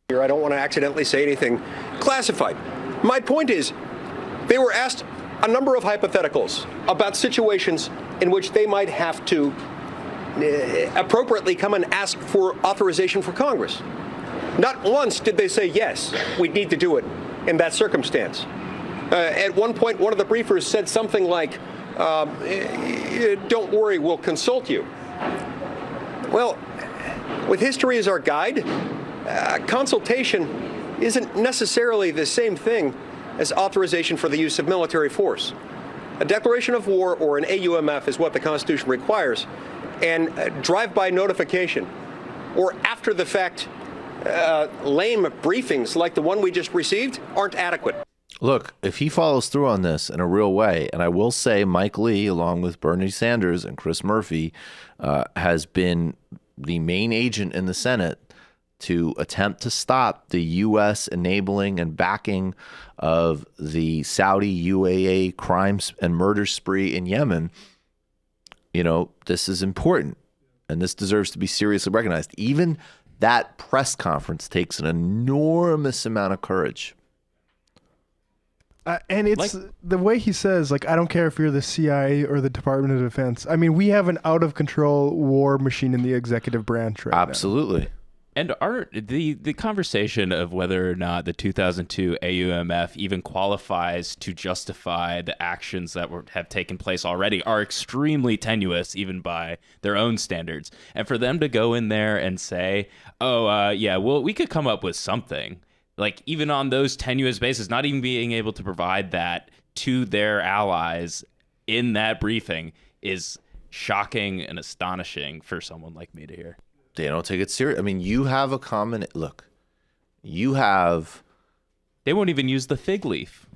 I don't want to accidentally say anything classified. My point is, they were asked a number of hypotheticals about situations in which they might have to appropriately come and ask for authorization for Congress. Not once did they say, yes, we need to do it in that circumstance. At one point, one of the briefers said something like, don't worry, we'll consult you. Well, with history as our guide, consultation isn't necessarily the same thing as authorization for the use of military force. A declaration of war or an AUMF is what the Constitution requires, and drive-by notification or after-the-fact lame briefings like the one we just received aren't adequate. Look, if he follows through on this in a real way, and I will say Mike Lee, along with Bernie Sanders and Chris Murphy, has been the main agent in the Senate to attempt to stop the U.S. enabling and backing of the Saudi UAE crimes and murder spree in Yemen. This is important, and this deserves to be seriously recognized. Even that press conference takes an enormous amount of courage. And it's the way he says, I don't care if you're the CIA or the Department of Defense. I mean, we have an out-of-control war machine in the executive branch right now. Absolutely. And the conversation of whether or not the 2002 AUMF even qualifies to justify the actions that have taken place already are extremely tenuous, even by their own standards. And for them to go in there and say, we could come up with something, even on those tenuous bases, not even being able to provide that to their allies in that briefing is shocking and astonishing for someone like me to hear. They don't take it serious. I mean, you have a common look. You have. They won't even use the fig leaf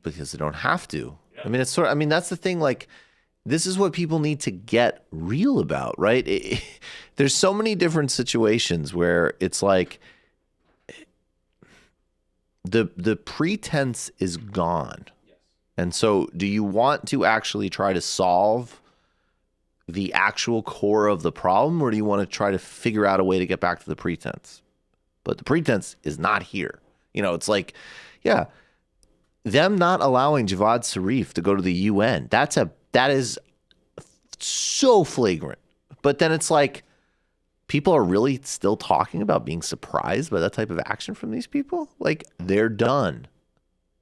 because they don't have to. Yeah. I mean, that's the thing. This is what people need to get real about, right? There's so many different situations where it's the pretense is gone, and so do you want to actually try to solve the actual core of the problem, or do you want to try to figure out a way to get back to the pretense? But the pretense is not here. Them not allowing Javad Zarif to go to the UN, that is so flagrant. But then it's people are really still talking about being surprised by that type of action from these people. They're done.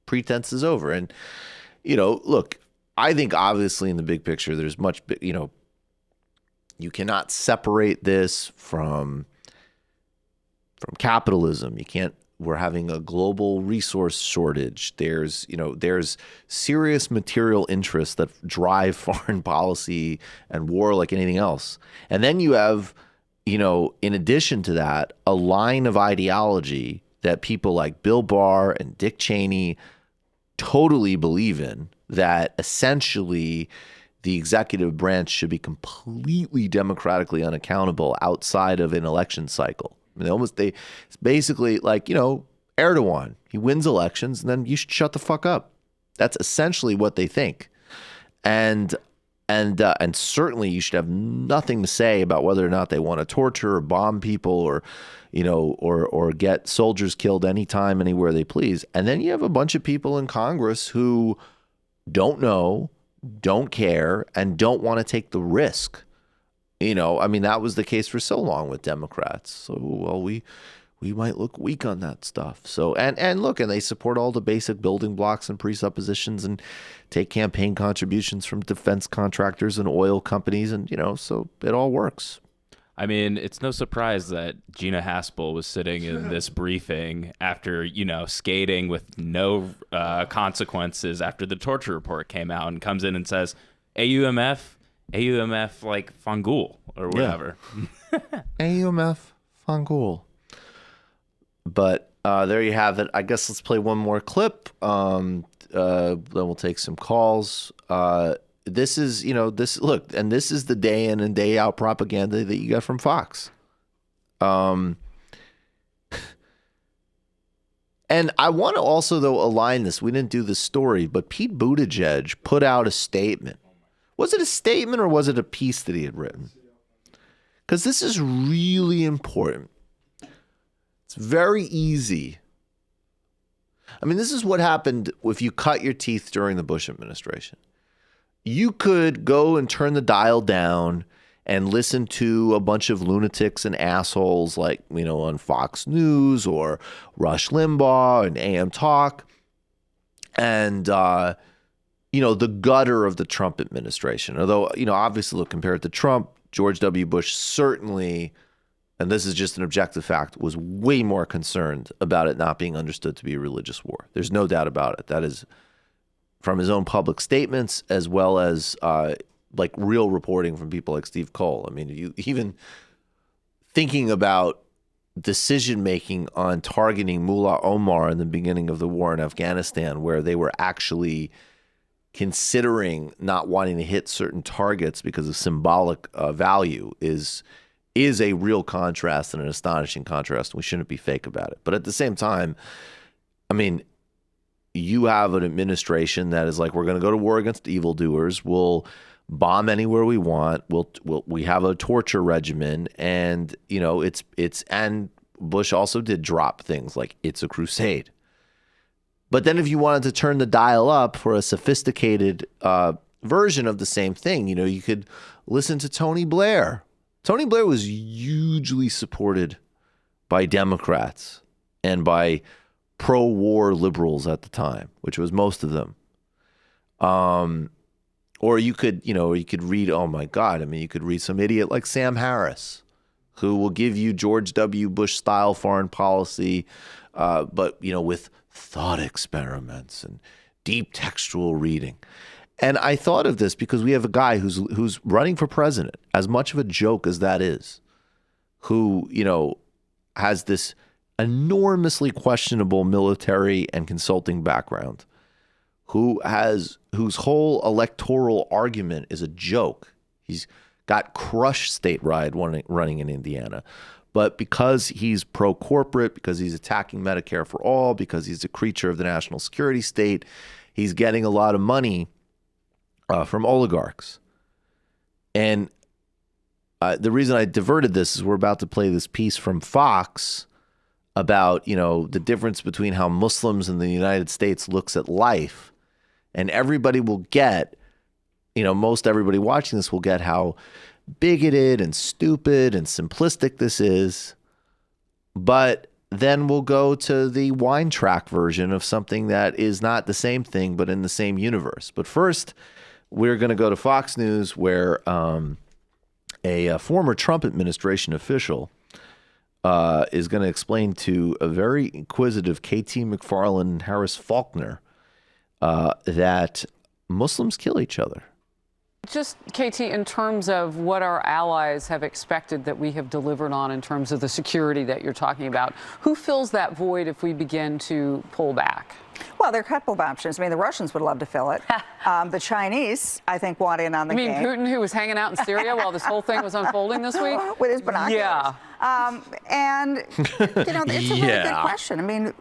Pretense is over. And, look, I think obviously in the big picture, there's much, you cannot separate this from capitalism. You can't. We're having a global resource shortage. There's serious material interests that drive foreign policy and war like anything else. And then you have, in addition to that, a line of ideology that people like Bill Barr and Dick Cheney totally believe in, that essentially the executive branch should be completely democratically unaccountable outside of an election cycle. I mean, it's basically Erdogan, he wins elections and then you should shut the fuck up. That's essentially what they think. And certainly you should have nothing to say about whether or not they want to torture or bomb people or, or get soldiers killed anytime, anywhere they please. And then you have a bunch of people in Congress who don't know, don't care, and don't want to take the risk. That was the case for so long with Democrats. So, well, we might look weak on that stuff. So, and look, and they support all the basic building blocks and presuppositions and take campaign contributions from defense contractors and oil companies. And, so it all works. I mean, it's no surprise that Gina Haspel was sitting in this briefing after, skating with no consequences after the torture report came out, and comes in and says, AUMF like Fangool or whatever. Yeah. AUMF Fangool. But there you have it. I guess let's play one more clip. Then we'll take some calls. This is, look, and this is the day in and day out propaganda that you get from Fox. And I want to also, though, align this. We didn't do this story, but Pete Buttigieg put out a statement. Was it a statement or was it a piece that he had written? Because this is really important. It's very easy. I mean, this is what happened if you cut your teeth during the Bush administration. You could go and turn the dial down and listen to a bunch of lunatics and assholes like, on Fox News or Rush Limbaugh and AM Talk and, the gutter of the Trump administration. Although, obviously, look, compared to Trump, George W. Bush certainly, and this is just an objective fact, was way more concerned about it not being understood to be a religious war. There's no doubt about it. That is from his own public statements as well as real reporting from people like Steve Cole. I mean, you even thinking about decision-making on targeting Mullah Omar in the beginning of the war in Afghanistan, where they were actually considering not wanting to hit certain targets because of symbolic value is a real contrast and an astonishing contrast. We shouldn't be fake about it. But at the same time, I mean, you have an administration that is like, we're going to go to war against evildoers. We'll bomb anywhere we want. We have a torture regimen, and and Bush also did drop things like it's a crusade. But then if you wanted to turn the dial up for a sophisticated version of the same thing, you could listen to Tony Blair. Tony Blair was hugely supported by Democrats and by pro-war liberals at the time, which was most of them. Or you could read, oh my God, I mean, you could read some idiot like Sam Harris, who will give you George W. Bush style foreign policy, but with thought experiments and deep textual reading. And I thought of this because we have a guy who's running for president, as much of a joke as that is, who, has this enormously questionable military and consulting background, whose whole electoral argument is a joke. He's got Crush state ride running in Indiana. But because he's pro-corporate, because he's attacking Medicare for all, because he's a creature of the national security state, he's getting a lot of money from oligarchs. And the reason I diverted this is we're about to play this piece from Fox about, the difference between how Muslims in the United States looks at life. And everybody will get, most everybody watching this will get how bigoted and stupid and simplistic this is. But then we'll go to the wine track version of something that is not the same thing, but in the same universe. But first, we're going to go to Fox News, where a former Trump administration official is going to explain to a very inquisitive KT McFarland and Harris Faulkner that Muslims kill each other. Just, KT, in terms of what our allies have expected that we have delivered on in terms of the security that you're talking about, who fills that void if we begin to pull back? Well, there are a couple of options. I mean, the Russians would love to fill it. The Chinese, I think, want in on the game. You mean Putin, who was hanging out in Syria while this whole thing was unfolding this week? With his binoculars. Yeah. And, it's a really good question. I mean,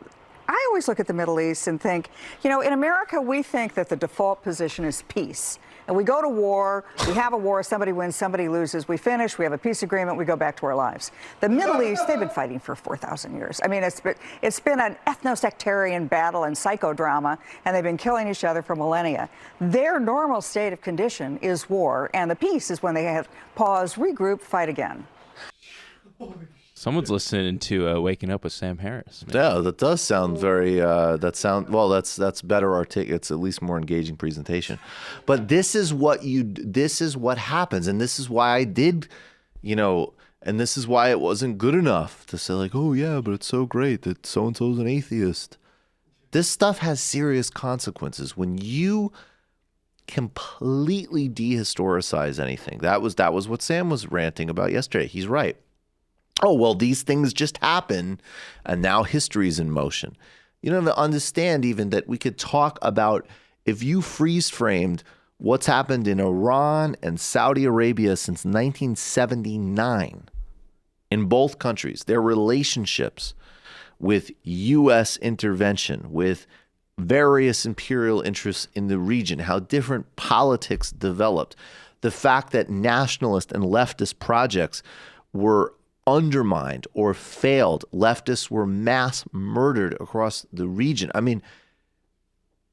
I always look at the Middle East and think, in America, we think that the default position is peace. And we go to war, we have a war, somebody wins, somebody loses, we finish, we have a peace agreement, we go back to our lives. The Middle East, they've been fighting for 4,000 years. I mean, it's been an ethno-sectarian battle and psychodrama, and they've been killing each other for millennia. Their normal state of condition is war, and the peace is when they have pause, regroup, fight again. Someone's listening to Waking Up with Sam Harris. Yeah, that does sound very. That's better it's at least more engaging presentation. But this is what happens, and this is why I did, and this is why it wasn't good enough to say like, oh yeah, but it's so great that so and so's an atheist. This stuff has serious consequences when you completely dehistoricize anything. That was what Sam was ranting about yesterday. He's right. Oh, well, these things just happen, and now history's in motion. You don't understand even that we could talk about, if you freeze-framed what's happened in Iran and Saudi Arabia since 1979, in both countries, their relationships with U.S. intervention, with various imperial interests in the region, how different politics developed, the fact that nationalist and leftist projects were undermined or failed. Leftists were mass murdered across the region. I mean,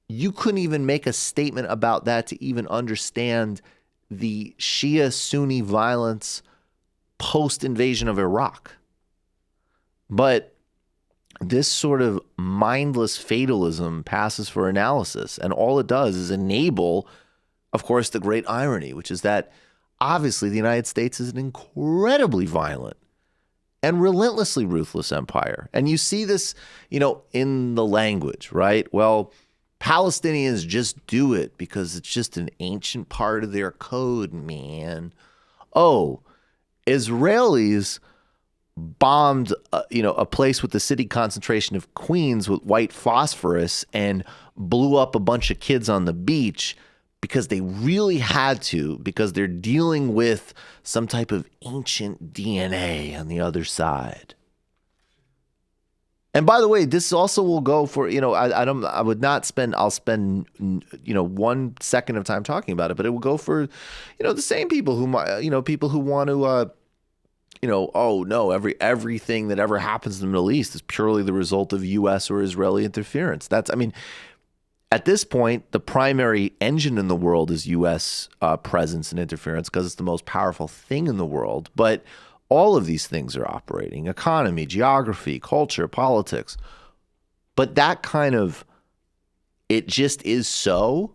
you couldn't even make a statement about that to even understand the Shia-Sunni violence post-invasion of Iraq. But this sort of mindless fatalism passes for analysis, and all it does is enable, of course, the great irony, which is that obviously the United States is an incredibly violent and relentlessly ruthless empire. And you see this, in the language, right? Well, Palestinians just do it because it's just an ancient part of their code, man. Oh, Israelis bombed, a place with the city concentration of Queens with white phosphorus and blew up a bunch of kids on the beach because they really had to, because they're dealing with some type of ancient DNA on the other side. And by the way, this also will go for, I'll spend 1 second of time talking about it, but it will go for, the same people who, people who want to, oh no, everything that ever happens in the Middle East is purely the result of U.S. or Israeli interference. At this point, the primary engine in the world is U.S. presence and interference because it's the most powerful thing in the world. But all of these things are operating: economy, geography, culture, politics. But that kind of, it just is so,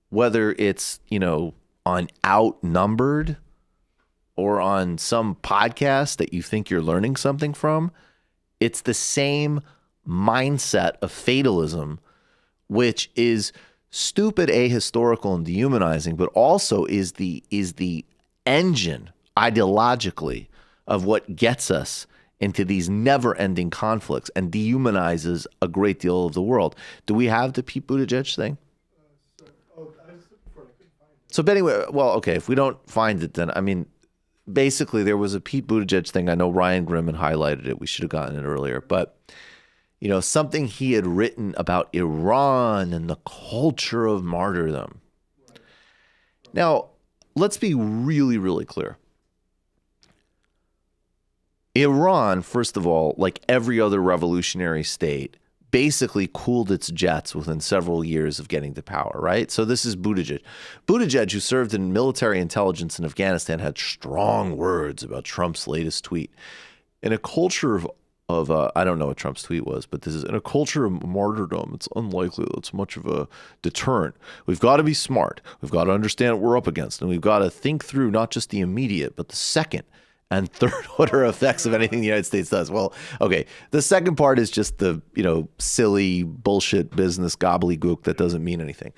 whether it's, on Outnumbered or on some podcast that you think you're learning something from, it's the same mindset of fatalism, which is stupid, ahistorical, and dehumanizing, but also is the engine ideologically of what gets us into these never-ending conflicts and dehumanizes a great deal of the world. Do we have the Pete Buttigieg thing? So, but anyway, well, okay, if we don't find it, then, basically there was a Pete Buttigieg thing. I know Ryan Grimman highlighted it. We should have gotten it earlier, but something he had written about Iran and the culture of martyrdom. Now, let's be really, really clear. Iran, first of all, like every other revolutionary state, basically cooled its jets within several years of getting to power, right? So this is Buttigieg. Buttigieg, who served in military intelligence in Afghanistan, had strong words about Trump's latest tweet. In a culture of I don't know what Trump's tweet was, but this is in a culture of martyrdom. It's unlikely that it's much of a deterrent. We've got to be smart. We've got to understand what we're up against. And we've got to think through not just the immediate, but the second and third order effects of anything the United States does. Well, okay. The second part is just the, silly bullshit business gobbledygook that doesn't mean anything.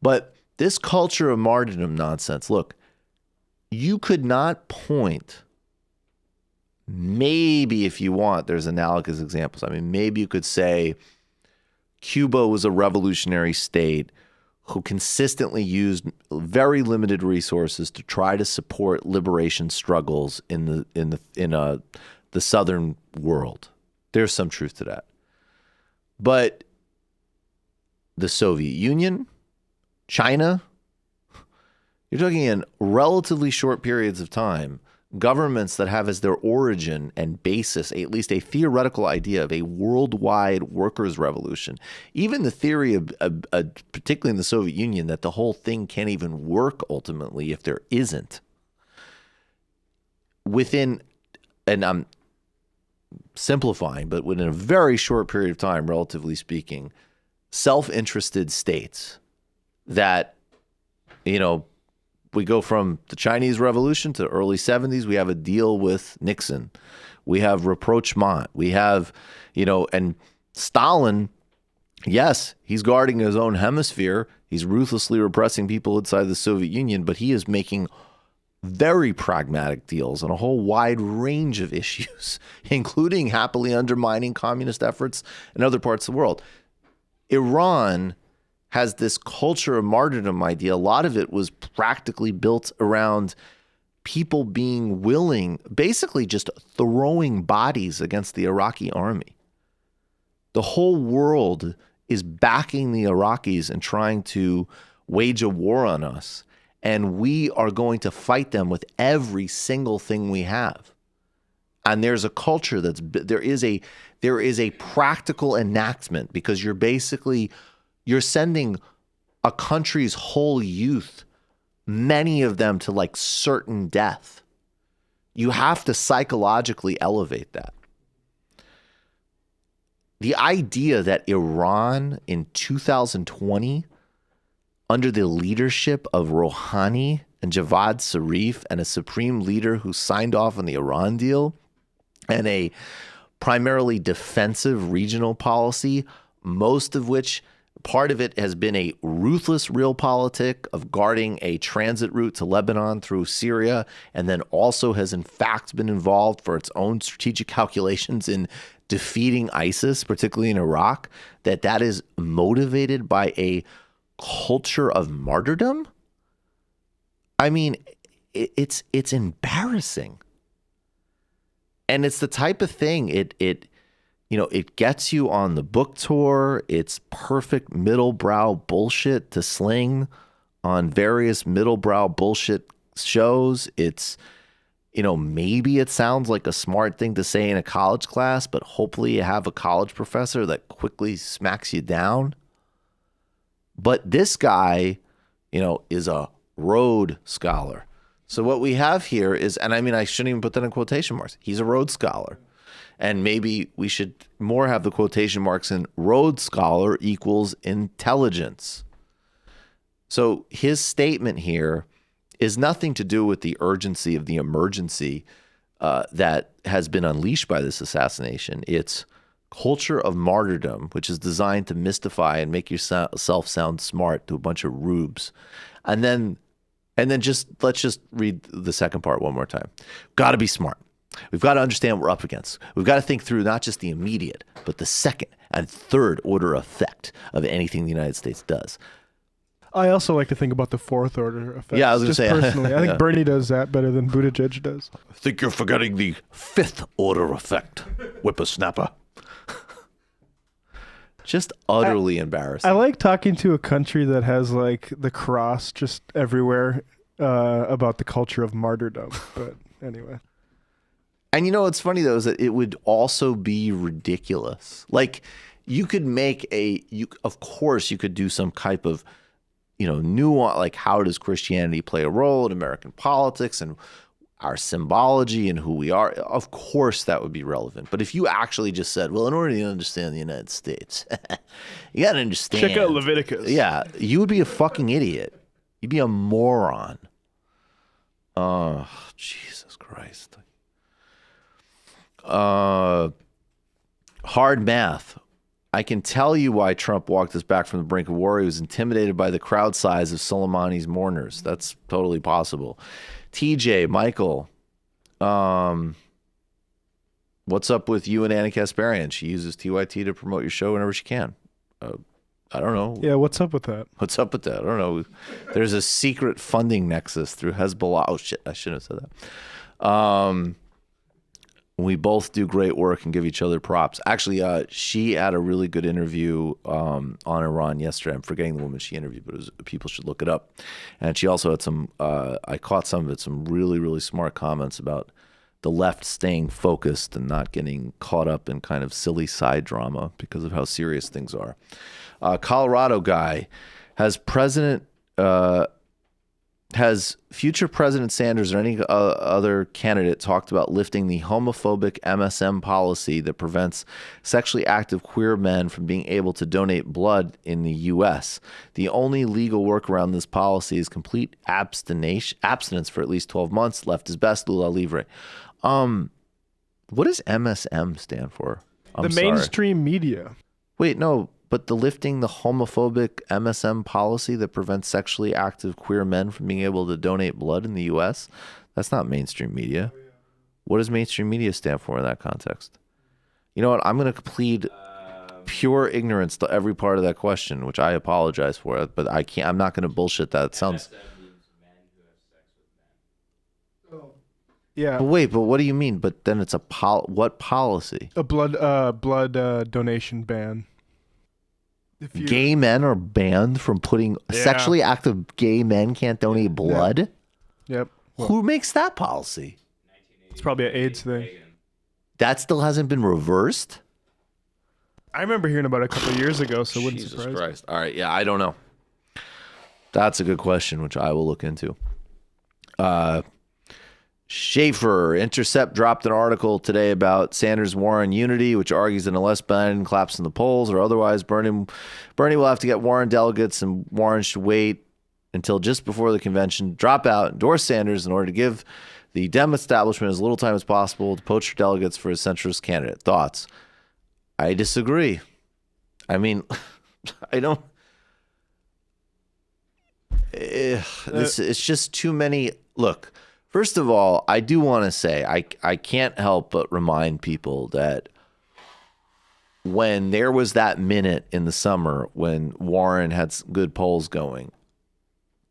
But this culture of martyrdom nonsense, look, you could not point. Maybe if you want, there's analogous examples. Maybe you could say Cuba was a revolutionary state who consistently used very limited resources to try to support liberation struggles in the southern world. There's some truth to that. But the Soviet Union, China, You're talking in relatively short periods of time, governments that have as their origin and basis at least a theoretical idea of a worldwide workers' revolution. Even the theory of particularly in the Soviet Union, that the whole thing can't even work ultimately if there isn't. Within, and I'm simplifying, but within a very short period of time, relatively speaking, self-interested states that, you know, we go from the Chinese Revolution to the early 70s. We have a deal with Nixon. We have rapprochement. We have, you know, and Stalin, yes, he's guarding his own hemisphere. He's ruthlessly repressing people inside the Soviet Union, but he is making very pragmatic deals on a whole wide range of issues, including happily undermining communist efforts in other parts of the world. Iran has this culture of martyrdom idea. A lot of it was practically built around people being willing, basically just throwing bodies against the Iraqi army. The whole world is backing the Iraqis and trying to wage a war on us. And we are going to fight them with every single thing we have. And there's a culture there is a practical enactment, because you're sending a country's whole youth, many of them to like certain death. You have to psychologically elevate that. The idea that Iran in 2020, under the leadership of Rouhani and Javad Zarif and a supreme leader who signed off on the Iran deal and a primarily defensive regional policy, most of which part of it has been a ruthless realpolitik of guarding a transit route to Lebanon through Syria, and then also has in fact been involved for its own strategic calculations in defeating ISIS, particularly in Iraq, that is motivated by a culture of martyrdom. I mean, it's embarrassing. And it's the type of thing it gets you on the book tour. It's perfect middle-brow bullshit to sling on various middle-brow bullshit shows. It's, maybe it sounds like a smart thing to say in a college class, but hopefully you have a college professor that quickly smacks you down. But this guy, is a Rhodes Scholar. So what we have here is, and I mean, I shouldn't even put that in quotation marks. He's a Rhodes Scholar. And maybe we should more have the quotation marks in Rhodes Scholar equals intelligence. So his statement here is nothing to do with the urgency of the emergency that has been unleashed by this assassination. It's culture of martyrdom, which is designed to mystify and make yourself sound smart to a bunch of rubes. And then let's just read the second part one more time. Got to be smart. We've got to understand what we're up against. We've got to think through not just the immediate, but the second and third order effect of anything the United States does. I also like to think about the fourth order effect. Yeah, I was going to say. Personally, I think Bernie does that better than Buttigieg does. I think you're forgetting the fifth order effect, whippersnapper. Just utterly embarrassing. I like talking to a country that has like the cross just everywhere about the culture of martyrdom. But anyway. And what's funny though is that it would also be ridiculous. Like you could make of course you could do some type of, nuance, like how does Christianity play a role in American politics and our symbology and who we are. Of course that would be relevant. But if you actually just said, well, in order to understand the United States, you got to understand. Check out Leviticus. Yeah, you would be a fucking idiot. You'd be a moron. Oh, Jesus Christ. Hard math. I can tell you why Trump walked us back from the brink of war. He was intimidated by the crowd size of Soleimani's mourners. That's totally possible. TJ, Michael, what's up with you and Anna Kasparian? She uses TYT to promote your show whenever she can. I don't know. Yeah, what's up with that? What's up with that? I don't know. There's a secret funding nexus through Hezbollah. Oh, shit. I shouldn't have said that. We both do great work and give each other props. Actually, she had a really good interview on Iran yesterday. I'm forgetting the woman she interviewed, but people should look it up. And she also had some, I caught some of it, some really, really smart comments about the left staying focused and not getting caught up in kind of silly side drama because of how serious things are. Colorado guy, has future President Sanders or any other candidate talked about lifting the homophobic MSM policy that prevents sexually active queer men from being able to donate blood in the U.S.? The only legal workaround this policy is complete abstinence for at least 12 months. Left is best, Lula Livre. What does MSM stand for? The mainstream media. Wait, no. But the lifting the homophobic MSM policy that prevents sexually active queer men from being able to donate blood in the U.S., that's not mainstream media. What does mainstream media stand for in that context? You know what? I'm going to plead pure ignorance to every part of that question, which I apologize for, but I can't. I'm not going to bullshit that. It sounds. Yeah. But wait, but what do you mean? But then it's what policy? A blood donation ban. Gay men are banned from putting sexually active gay men can't donate blood. Yep. Who makes that policy? It's probably an AIDS thing. That still hasn't been reversed. I remember hearing about it a couple of years ago, so it wouldn't surprise me. Jesus Christ. All right, yeah, I don't know. That's a good question, which I will look into. Schaefer, Intercept dropped an article today about Sanders-Warren unity, which argues that unless Biden claps in the polls or otherwise, Bernie will have to get Warren delegates, and Warren should wait until just before the convention, drop out, endorse Sanders in order to give the Dem establishment as little time as possible to poach delegates for his centrist candidate. Thoughts? I disagree. I mean, I don't. It's just too many. Look. First of all, I do want to say I can't help but remind people that when there was that minute in the summer when Warren had good polls going,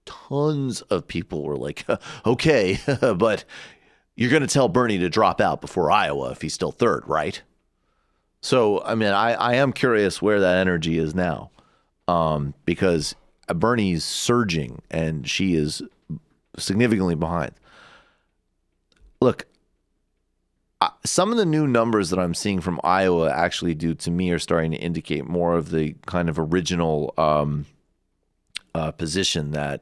tons of people were like, okay, but you're going to tell Bernie to drop out before Iowa if he's still third, right? So, I mean, I am curious where that energy is now, because Bernie's surging and she is significantly behind. Look, some of the new numbers that I'm seeing from Iowa actually to me are starting to indicate more of the kind of original position that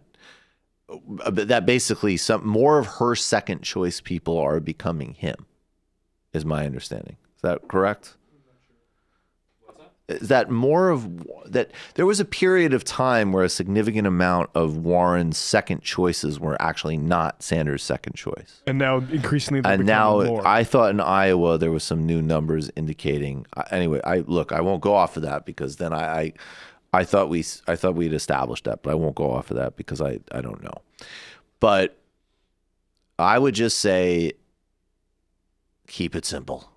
basically more of her second choice people are becoming him, is my understanding. Is that correct? Is that more of that? There was a period of time where a significant amount of Warren's second choices were actually not Sanders' second choice, and now increasingly. And now more. I thought in Iowa there was some new numbers indicating. Anyway, I won't go off of that because then I thought we'd established that, but I won't go off of that because I don't know. But I would just say, keep it simple,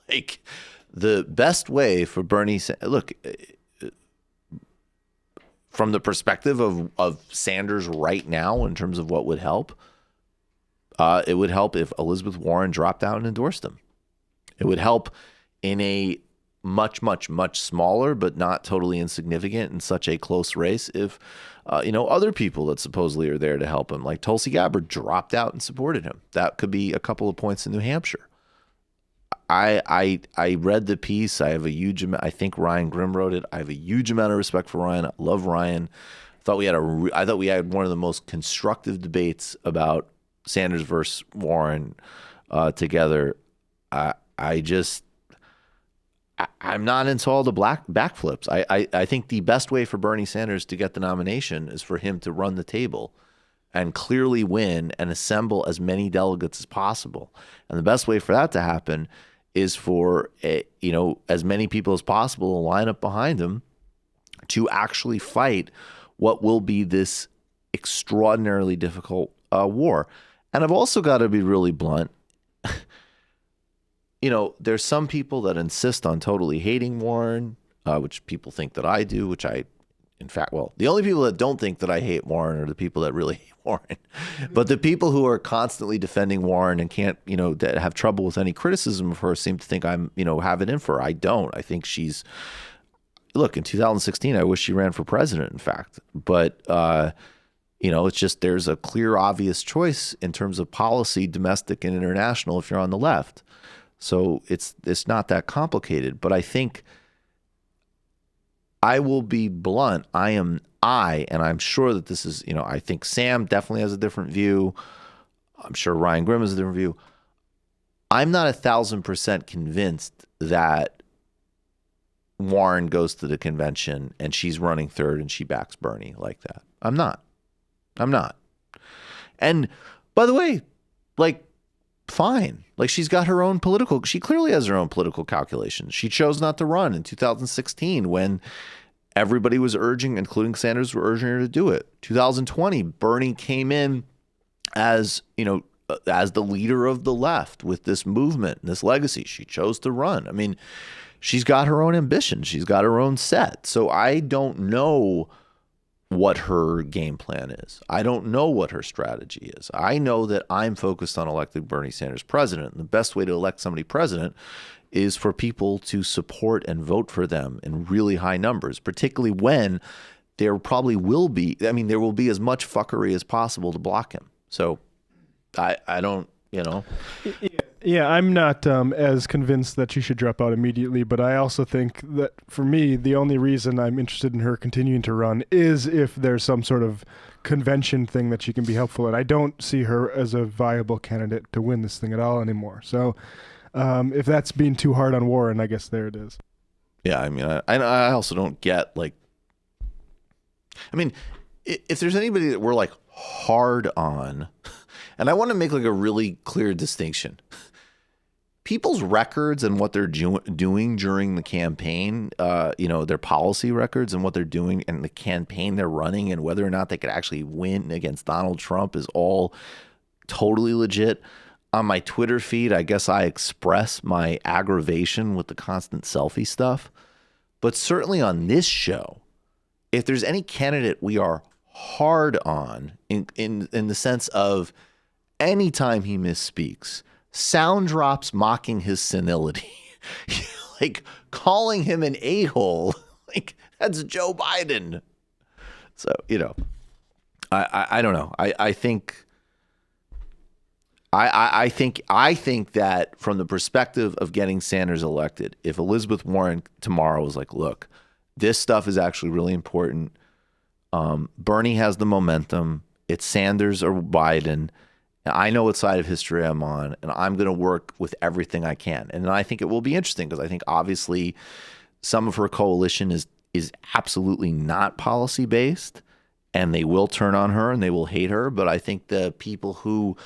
like. The best way for Bernie, look, from the perspective of Sanders right now in terms of what would help, it would help if Elizabeth Warren dropped out and endorsed him. It would help in a much, much, much smaller but not totally insignificant in such a close race if, other people that supposedly are there to help him, like Tulsi Gabbard, dropped out and supported him. That could be a couple of points in New Hampshire. I read the piece. I have a huge amount. I think Ryan Grimm wrote it. I have a huge amount of respect for Ryan. I love Ryan. I thought we had one of the most constructive debates about Sanders versus Warren together. I'm not into all the backflips. I think the best way for Bernie Sanders to get the nomination is for him to run the table and clearly win and assemble as many delegates as possible. And the best way for that to happen is for as many people as possible to line up behind him to actually fight what will be this extraordinarily difficult war. And I've also got to be really blunt. There's some people that insist on totally hating Warren, which people think that I do, which I in fact, well, the only people that don't think that I hate Warren are the people that really hate Warren. But the people who are constantly defending Warren and can't, that have trouble with any criticism of her seem to think I'm, have it in for her. I don't. I think she's, look, in 2016, I wish she ran for president, in fact. But, it's just there's a clear, obvious choice in terms of policy, domestic and international, if you're on the left. So it's not that complicated. But I think I will be blunt. And I'm sure that this is, I think Sam definitely has a different view. I'm sure Ryan Grimm has a different view. I'm not 1,000% convinced that Warren goes to the convention and she's running third and she backs Bernie like that. I'm not. And by the way, fine. She clearly has her own political calculations. She chose not to run in 2016 when everybody was urging, including Sanders, were urging her to do it. 2020, Bernie came in as the leader of the left with this movement, this legacy. She chose to run. I mean, she's got her own ambition. She's got her own set. So I don't know what her game plan is. I don't know what her strategy is. I know that I'm focused on electing Bernie Sanders president. And the best way to elect somebody president is for people to support and vote for them in really high numbers, particularly when there probably will be, there will be as much fuckery as possible to block him. So I don't, Yeah, I'm not as convinced that she should drop out immediately, but I also think that for me, the only reason I'm interested in her continuing to run is if there's some sort of convention thing that she can be helpful in. I don't see her as a viable candidate to win this thing at all anymore. So if that's being too hard on Warren, I guess there it is. Yeah, I also don't get, if there's anybody that we're hard on, and I want to make a really clear distinction. People's records and what they're doing during the campaign, their policy records and what they're doing and the campaign they're running and whether or not they could actually win against Donald Trump is all totally legit. On my Twitter feed, I guess I express my aggravation with the constant selfie stuff. But certainly on this show, if there's any candidate we are hard on in the sense of anytime he misspeaks, sound drops mocking his senility, calling him an a-hole, that's Joe Biden. So, I don't know. I think that from the perspective of getting Sanders elected, if Elizabeth Warren tomorrow was look, this stuff is actually really important. Bernie has the momentum. It's Sanders or Biden. I know what side of history I'm on, and I'm going to work with everything I can. And I think it will be interesting because I think obviously some of her coalition is absolutely not policy based, and they will turn on her and they will hate her. But I think the people who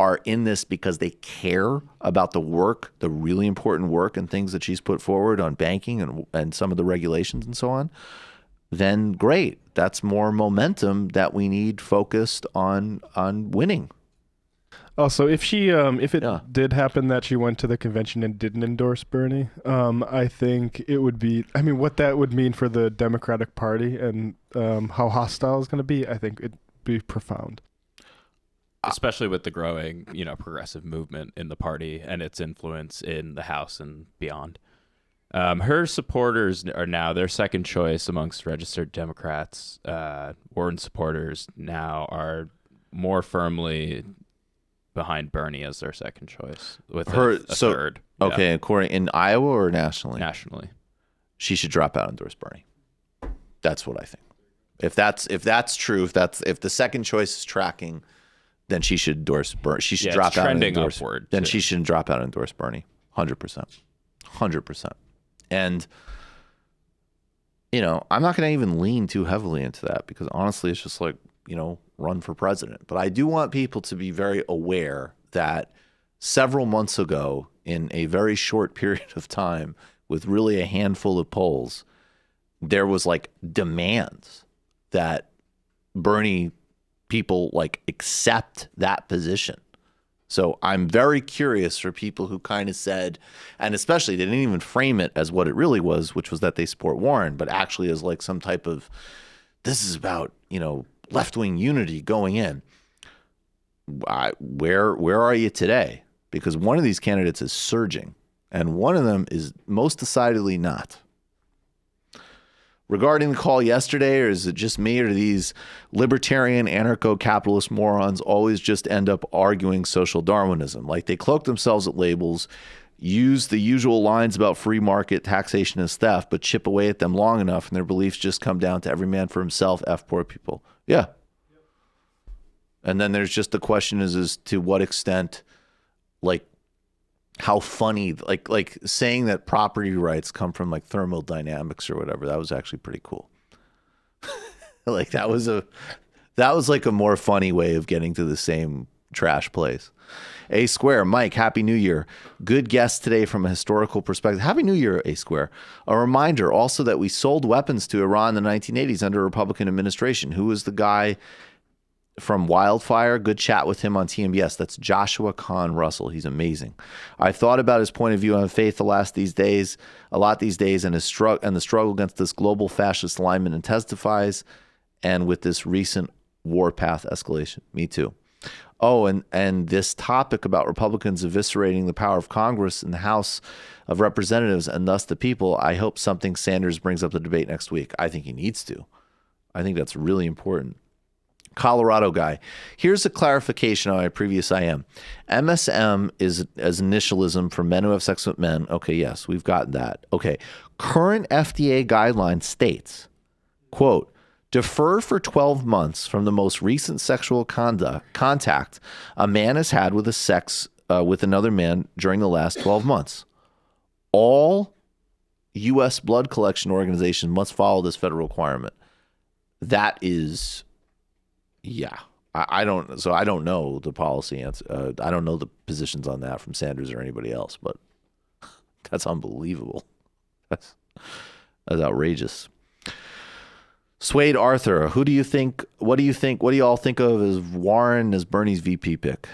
are in this because they care about the work, the really important work and things that she's put forward on banking and some of the regulations and so on, then great. That's more momentum that we need focused on winning. Also, if it did happen that she went to the convention and didn't endorse Bernie, I think it would be, what that would mean for the Democratic Party and how hostile it's going to be, I think it'd be profound. Especially with the growing, progressive movement in the party and its influence in the House and beyond. Her supporters are now their second choice amongst registered Democrats. Warren supporters now are more firmly behind Bernie as their second choice with a third. Okay, Yeah. according in Iowa or nationally? Nationally. She should drop out and endorse Bernie. That's what I think. If that's true, if the second choice is tracking, then she should endorse Bernie. She should drop out and endorse. Upward, then too. she shouldn't drop out and endorse Bernie. 100%. 100%. And I'm not going to even lean too heavily into that because honestly, it's just run for president. But I do want people to be very aware that several months ago, in a very short period of time, with really a handful of polls, there was demands that Bernie people accept that position. So I'm very curious for people who kind of said, and especially they didn't even frame it as what it really was, which was that they support Warren, but actually as some type of this is about, left-wing unity going in. Where are you today? Because one of these candidates is surging, and one of them is most decidedly not. Regarding the call yesterday, or is it just me, or do these libertarian anarcho-capitalist morons always just end up arguing social Darwinism? Like, they cloak themselves at labels, use the usual lines about free market, taxation, and theft, but chip away at them long enough, and their beliefs just come down to every man for himself, F poor people. Yeah. And then there's just the question is as to what extent, like, how funny, like saying that property rights come from like thermodynamics or whatever. That was actually pretty cool. Like that was like a more funny way of getting to the same trash place. A Square, Mike, Happy New Year. Good guest today from a historical perspective. Happy New Year, A Square. A reminder also that we sold weapons to Iran in the 1980s under a Republican administration. Who was the guy from Wildfire? Good chat with him on TMBS. That's Joshua Kahn Russell. He's amazing. I thought about his point of view on faith a lot these days, and the struggle against this global fascist alignment intensifies, and with this recent warpath escalation. Me too. Oh, and this topic about Republicans eviscerating the power of Congress and the House of Representatives and thus the people, I hope something Sanders brings up the debate next week. I think he needs to. I think that's really important. Colorado guy. Here's a clarification on my previous IM. MSM is as initialism for men who have sex with men. Okay, yes, we've got that. Okay. Current FDA guideline states, quote, defer for 12 months from the most recent sexual contact a man has had with with another man during the last 12 months. All U.S. blood collection organizations must follow this federal requirement. That is... Yeah, I don't know the policy answer. I don't know the positions on that from Sanders or anybody else, but that's unbelievable. That's outrageous. Swade Arthur, what do you all think of as Warren as Bernie's VP pick?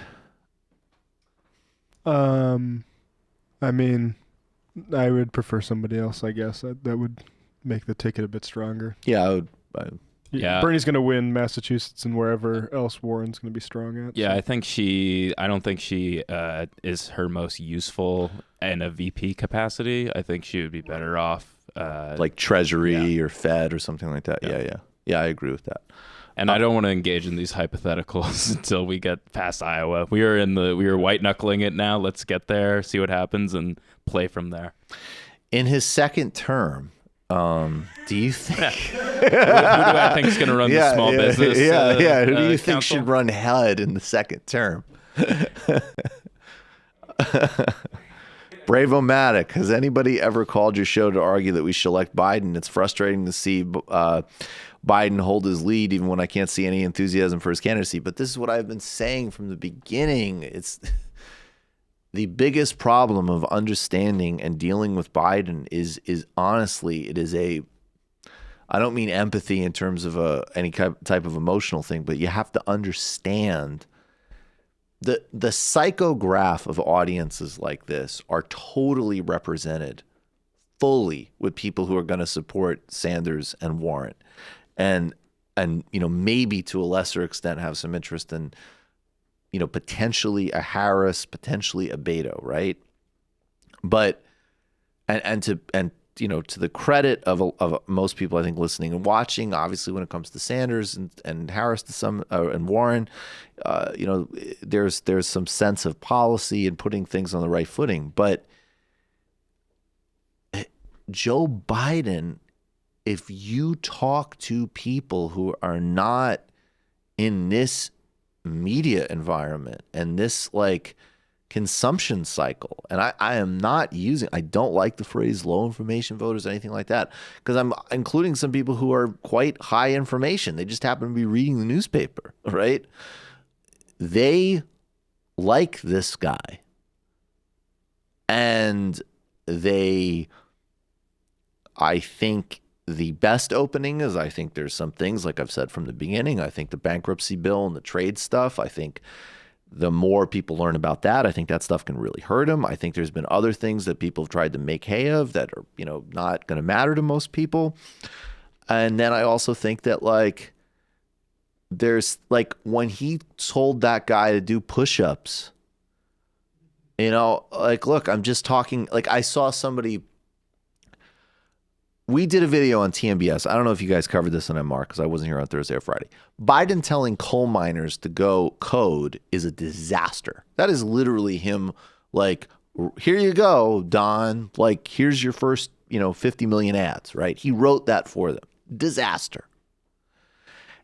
I mean, I would prefer somebody else, I guess. That would make the ticket a bit stronger. Yeah, Yeah. Bernie's going to win Massachusetts and wherever else Warren's going to be strong at. Yeah, so. I don't think she is her most useful in a VP capacity. I think she would be better off. Like Treasury or Fed or something like that. Yeah, I agree with that. And I don't want to engage in these hypotheticals until we get past Iowa. We are white knuckling it now. Let's get there, see what happens, and play from there. In his second term, do you think who do I think is going to run the small business? Who do you think council? should run HUD in the second term? Bravo-matic, has anybody ever called your show to argue that we should elect Biden? It's frustrating to see Biden hold his lead even when I can't see any enthusiasm for his candidacy. But this is what I've been saying from the beginning. It's the biggest problem of understanding and dealing with Biden is honestly, it is I don't mean empathy in terms of any type of emotional thing, but you have to understand the psychograph of audiences like this are totally represented fully with people who are going to support Sanders and Warren, and maybe to a lesser extent have some interest in potentially a Harris, potentially a Beto, right? But to the credit of most people, I think, listening and watching, obviously when it comes to Sanders and Harris to some and Warren, there's some sense of policy and putting things on the right footing. But Joe Biden, if you talk to people who are not in this media environment and this consumption cycle, and I don't like the phrase low information voters or anything like that, because I'm including some people who are quite high information. They just happen to be reading the newspaper, right? They like this guy, and I think the best opening is, I think there's some things, like I've said from the beginning, I think the bankruptcy bill and the trade stuff, I think the more people learn about that, I think that stuff can really hurt them. I think there's been other things that people have tried to make hay of that are, not going to matter to most people. And then I also think that like there's like when he told that guy to do push-ups, you know, like, look, I'm just talking, like I saw somebody, we did a video on TMBS. I don't know if you guys covered this on MR because I wasn't here on Thursday or Friday. Biden telling coal miners to go code is a disaster. That is literally him like, here you go, Don. Like, here's your first, 50 million ads, right? He wrote that for them. Disaster.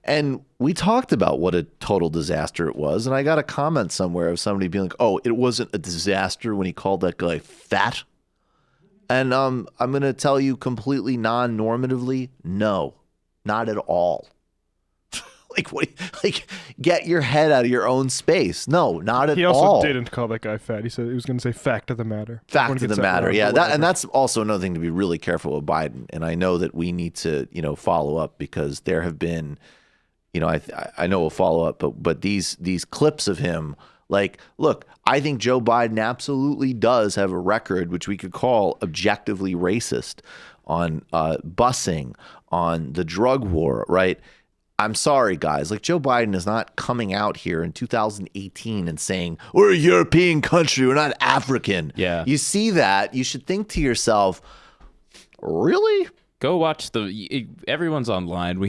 And we talked about what a total disaster it was. And I got a comment somewhere of somebody being like, oh, it wasn't a disaster when he called that guy fat. And I'm going to tell you completely non-normatively, no, not at all. Get your head out of your own space. No, not at all. He also didn't call that guy fat. He said he was going to say fact of the matter. Fact of the matter, yeah. And that's also another thing to be really careful with Biden. And I know that we need to, follow up because there have been, I know we'll follow up, but these clips of him, like, look, I think Joe Biden absolutely does have a record which we could call objectively racist on busing, on the drug war, right? I'm sorry, guys. Like, Joe Biden is not coming out here in 2018 and saying, we're a European country, we're not African. Yeah. You see that, you should think to yourself, really? Go watch everyone's online.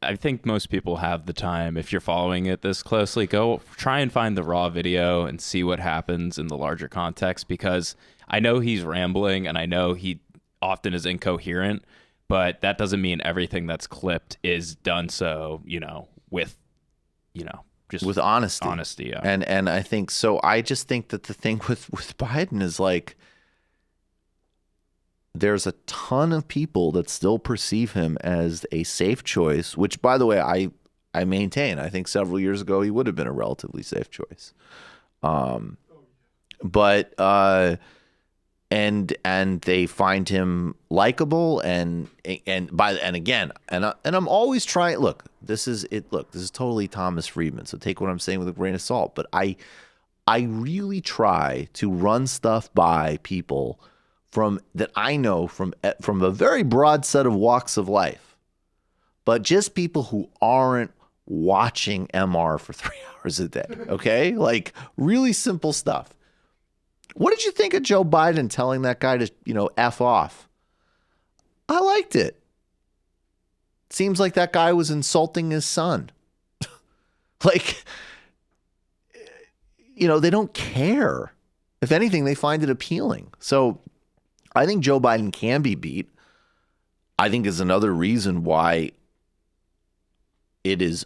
I think most people have the time. If you're following it this closely, go try and find the raw video and see what happens in the larger context, because I know he's rambling and I know he often is incoherent, but that doesn't mean everything that's clipped is done so, with, just with honesty. Honesty, yeah. And I think so. I just think that the thing with Biden is like, there's a ton of people that still perceive him as a safe choice, which, by the way, I maintain. I think several years ago he would have been a relatively safe choice. But they find him likable and I'm always trying. Look, this is totally Thomas Friedman. So take what I'm saying with a grain of salt. But I really try to run stuff by people that I know from a very broad set of walks of life, but just people who aren't watching MR for 3 hours a day. Okay, like really simple stuff. What did you think of Joe Biden telling that guy to, F off? I liked it. Seems like that guy was insulting his son. Like, they don't care. If anything, they find it appealing. So I think Joe Biden can be beat. I think is another reason why it is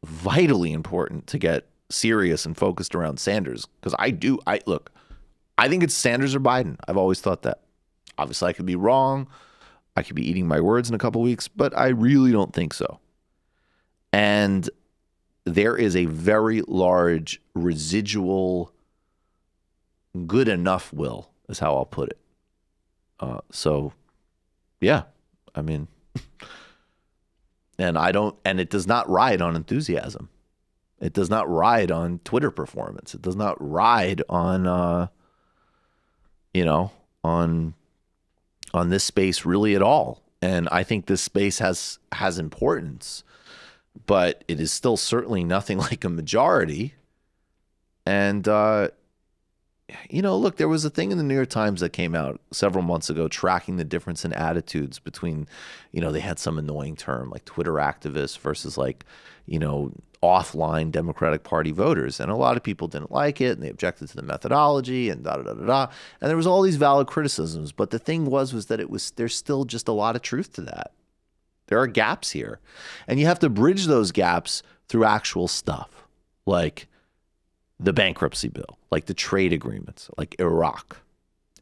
vitally important to get serious and focused around Sanders, because I think it's Sanders or Biden. I've always thought that. Obviously, I could be wrong. I could be eating my words in a couple weeks, but I really don't think so. And there is a very large residual good enough will, is how I'll put it. So, yeah, I mean, and it does not ride on enthusiasm. It does not ride on Twitter performance. It does not ride on, on this space really at all. And I think this space has importance, but it is still certainly nothing like a majority. And, look, there was a thing in the New York Times that came out several months ago tracking the difference in attitudes between, they had some annoying term like Twitter activists versus like, offline Democratic Party voters. And a lot of people didn't like it and they objected to the methodology and da-da-da-da-da. And there was all these valid criticisms. But the thing was that there's still just a lot of truth to that. There are gaps here. And you have to bridge those gaps through actual stuff like the bankruptcy bill, like the trade agreements, like Iraq.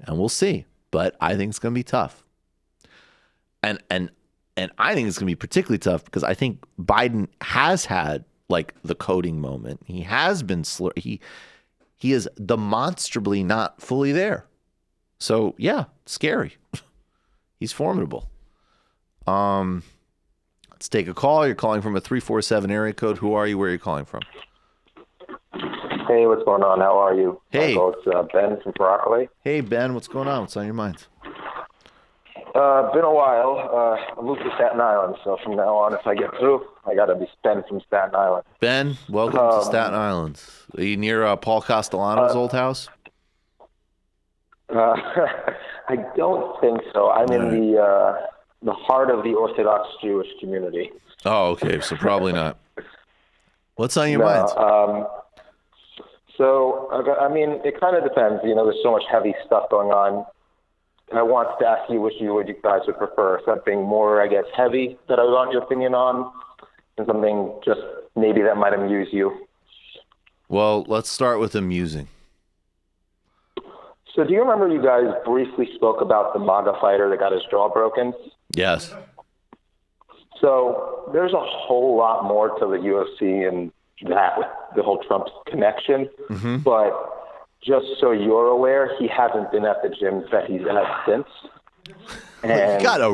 And we'll see. But I think it's going to be tough. And I think it's going to be particularly tough because I think Biden has had like the coding moment. He has been he is demonstrably not fully there. So yeah, scary. He's formidable. Let's take a call. You're calling from a 347 area code. Who are you? Where are you calling from? Hey, what's going on? How are you? Hey. It's Ben from Broccoli. Hey, Ben. What's going on? What's on your mind? Been a while. I moved to Staten Island, so from now on, if I get through, I got to be Ben from Staten Island. Ben, welcome to Staten Island. Are you near Paul Castellano's old house? I don't think so. I'm in the heart of the Orthodox Jewish community. Oh, okay. So probably not. What's on your mind? So, I mean, it kind of depends. You know, there's so much heavy stuff going on. I wanted to ask you what you guys would prefer. Something more, I guess, heavy that I want your opinion on, and something just maybe that might amuse you. Well, let's start with amusing. So do you remember you guys briefly spoke about the MAGA fighter that got his jaw broken? Yes. So there's a whole lot more to the UFC and that with the whole Trump connection. Mm-hmm. But just so you're aware, he hasn't been at the gyms that he's at since. And he got a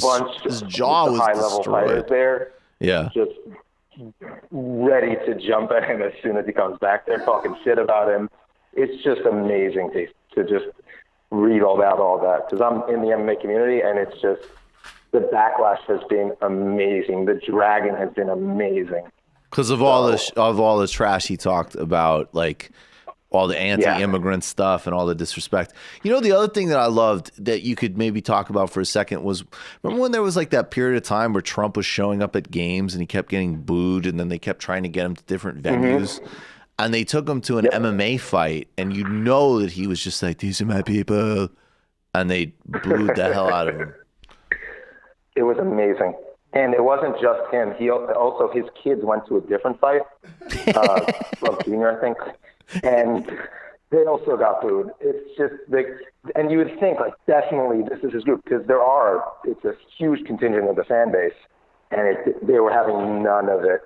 bunch his jaw was high-level fighters there. Yeah. Just ready to jump at him as soon as he comes back. They're talking shit about him. It's just amazing to just read all that because I'm in the MMA community, and it's just the backlash has been amazing. The dragging has been amazing because of all the trash he talked about, like all the anti-immigrant stuff and all the disrespect. You know, the other thing that I loved that you could maybe talk about for a second was, remember when there was like that period of time where Trump was showing up at games and he kept getting booed, and then they kept trying to get him to different venues. Mm-hmm. And they took him to an MMA fight, and you know that he was just like, these are my people. And they booed the hell out of him. It was amazing. And it wasn't just him. He also, his kids went to a different fight, Junior, I think. And they also got booed. It's just, and you would think, like, definitely this is his group, because it's a huge contingent of the fan base, and they were having none of it.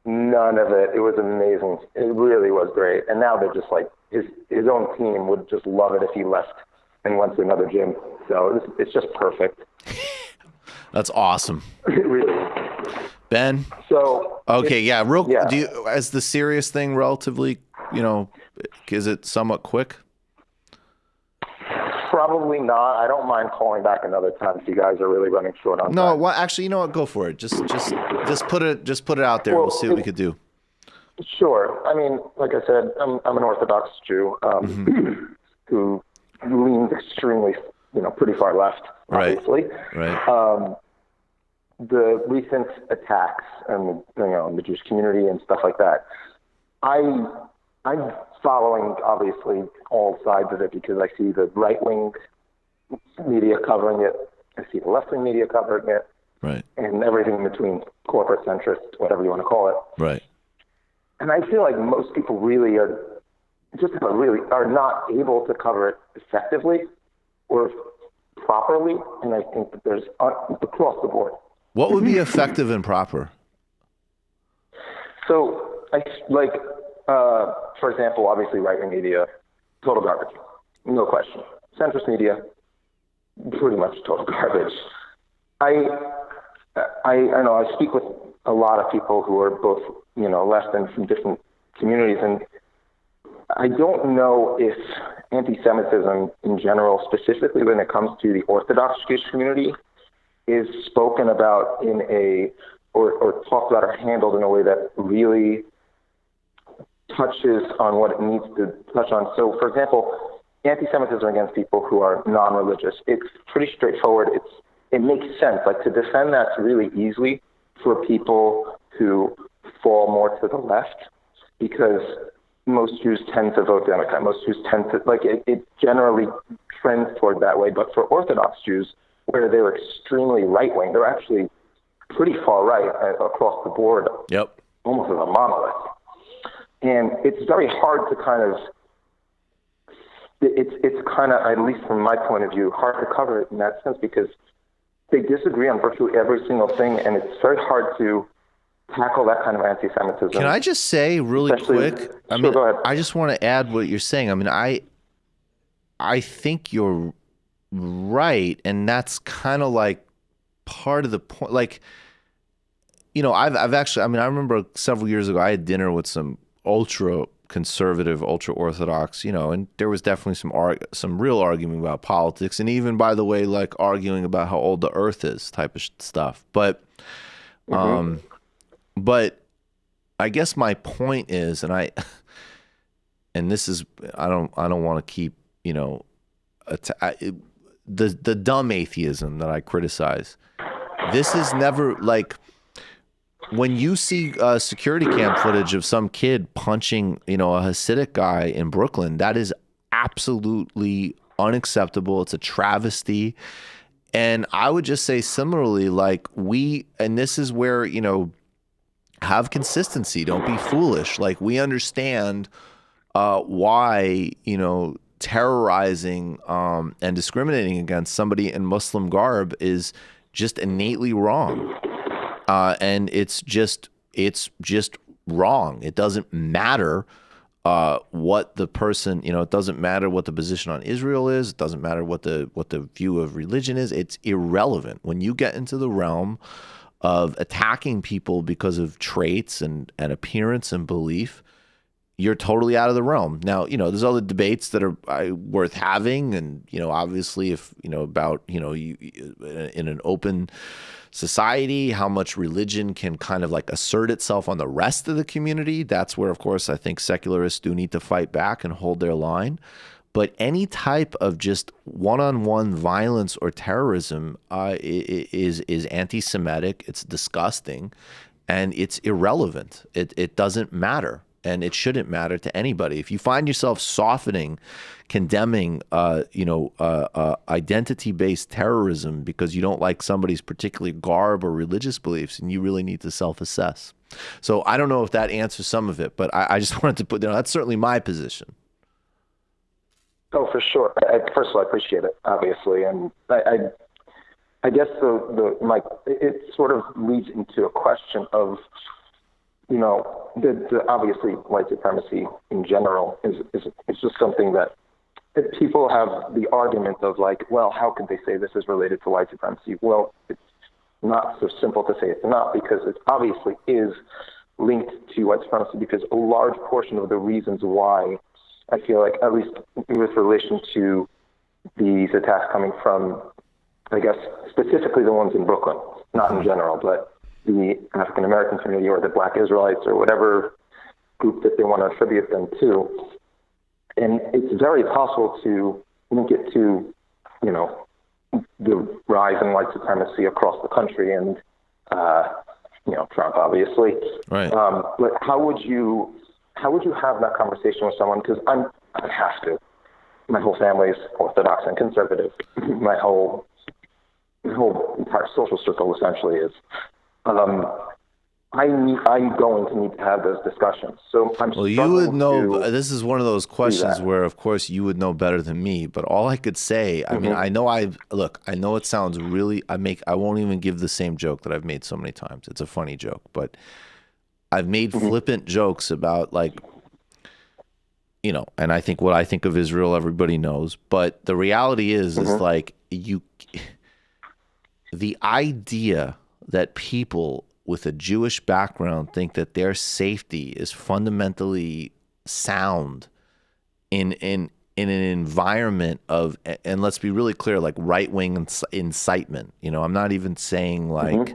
None of it. It was amazing. It really was great. And now they're just like, his own team would just love it if he left and went to another gym. So it's just perfect. That's awesome. It really is. Ben? So. Okay, do you, as the serious thing relatively, is it somewhat quick? Probably not. I don't mind calling back another time if you guys are really running short on time. No, well, actually, you know what? Go for it. Just put it out there. We'll see what we could do. Sure. I mean, like I said, I'm an Orthodox Jew who leans extremely, pretty far left, obviously. Right. The recent attacks and the Jewish community and stuff like that. I'm following, obviously, all sides of it because I see the right-wing media covering it. I see the left-wing media covering it. Right. And everything in between, corporate centrist, whatever you want to call it. Right. And I feel like most people really are not able to cover it effectively or properly. And I think that there's across the board. What would be effective and proper? So, for example, obviously right-wing media, total garbage, no question. Centrist media, pretty much total garbage. I know I speak with a lot of people who are both, left and from different communities, and I don't know if anti-Semitism in general, specifically when it comes to the Orthodox Jewish community, is spoken about or talked about or handled in a way that really touches on what it needs to touch on. So, for example, anti-Semitism against people who are non-religious, it's pretty straightforward. It makes sense. Like, to defend that's really easy for people who fall more to the left, because most Jews tend to vote Democrat. Most Jews tend to, it generally trends toward that way. But for Orthodox Jews, where they're extremely right-wing, they're actually pretty far right across the board. Yep. Almost as a monolith. And it's very hard to it's kind of, at least from my point of view, hard to cover it in that sense because they disagree on virtually every single thing, and it's very hard to tackle that kind of anti-Semitism. Can I just say really quick? Go ahead. I just want to add what you're saying. I mean, I think you're right, and that's kind of like part of the point. Like, I've actually, I remember several years ago, I had dinner with some ultra conservative, ultra-Orthodox, and there was definitely some real argument about politics, and even, by the way, like arguing about how old the Earth is, type of stuff. But, but I guess my point is, and this is, I don't want to keep, the dumb atheism that I criticize. This is never like. When you see security cam footage of some kid punching, a Hasidic guy in Brooklyn, that is absolutely unacceptable. It's a travesty. And I would just say similarly, like and this is where, have consistency. Don't be foolish. Like we understand why, terrorizing and discriminating against somebody in Muslim garb is just innately wrong. And it's just wrong. It doesn't matter what the person, it doesn't matter what the position on Israel is. It doesn't matter what the view of religion is. It's irrelevant. When you get into the realm of attacking people because of traits and appearance and belief, you're totally out of the realm. Now, there's other debates that are worth having. And, obviously if, about, you, in an open society, how much religion can kind of like assert itself on the rest of the community. That's where, of course, I think secularists do need to fight back and hold their line. But any type of just one-on-one violence or terrorism is anti-Semitic. It's disgusting, and it's irrelevant. It doesn't matter. And it shouldn't matter to anybody. If you find yourself softening, condemning, identity-based terrorism because you don't like somebody's particular garb or religious beliefs, and you really need to self-assess. So I don't know if that answers some of it, but I just wanted to put down, that's certainly my position. Oh, for sure. First of all, I appreciate it, obviously, and I guess it sort of leads into a question of, obviously white supremacy in general is just something that people have the argument of like, well, how could they say this is related to white supremacy? Well, it's not so simple to say it's not, because it obviously is linked to white supremacy, because a large portion of the reasons why I feel like, at least with relation to these attacks coming from, I guess, specifically the ones in Brooklyn, not in general, but the African-American community or the Black Israelites or whatever group that they want to attribute them to. And it's very possible to link it to, the rise in white supremacy across the country and, Trump, obviously. Right. But how would you have that conversation with someone? Because I have to. My whole family is Orthodox and conservative. My whole entire social circle essentially is. I'm going to need to have those discussions. So you would know. This is one of those questions where, of course, you would know better than me. But all I could say, I mean, I know it sounds really. I won't even give the same joke that I've made so many times. It's a funny joke, but I've made flippant jokes about and I think what I think of Israel, everybody knows. But the reality is like the idea that people with a Jewish background think that their safety is fundamentally sound in an environment of, and let's be really clear, like right-wing incitement. I'm not even saying like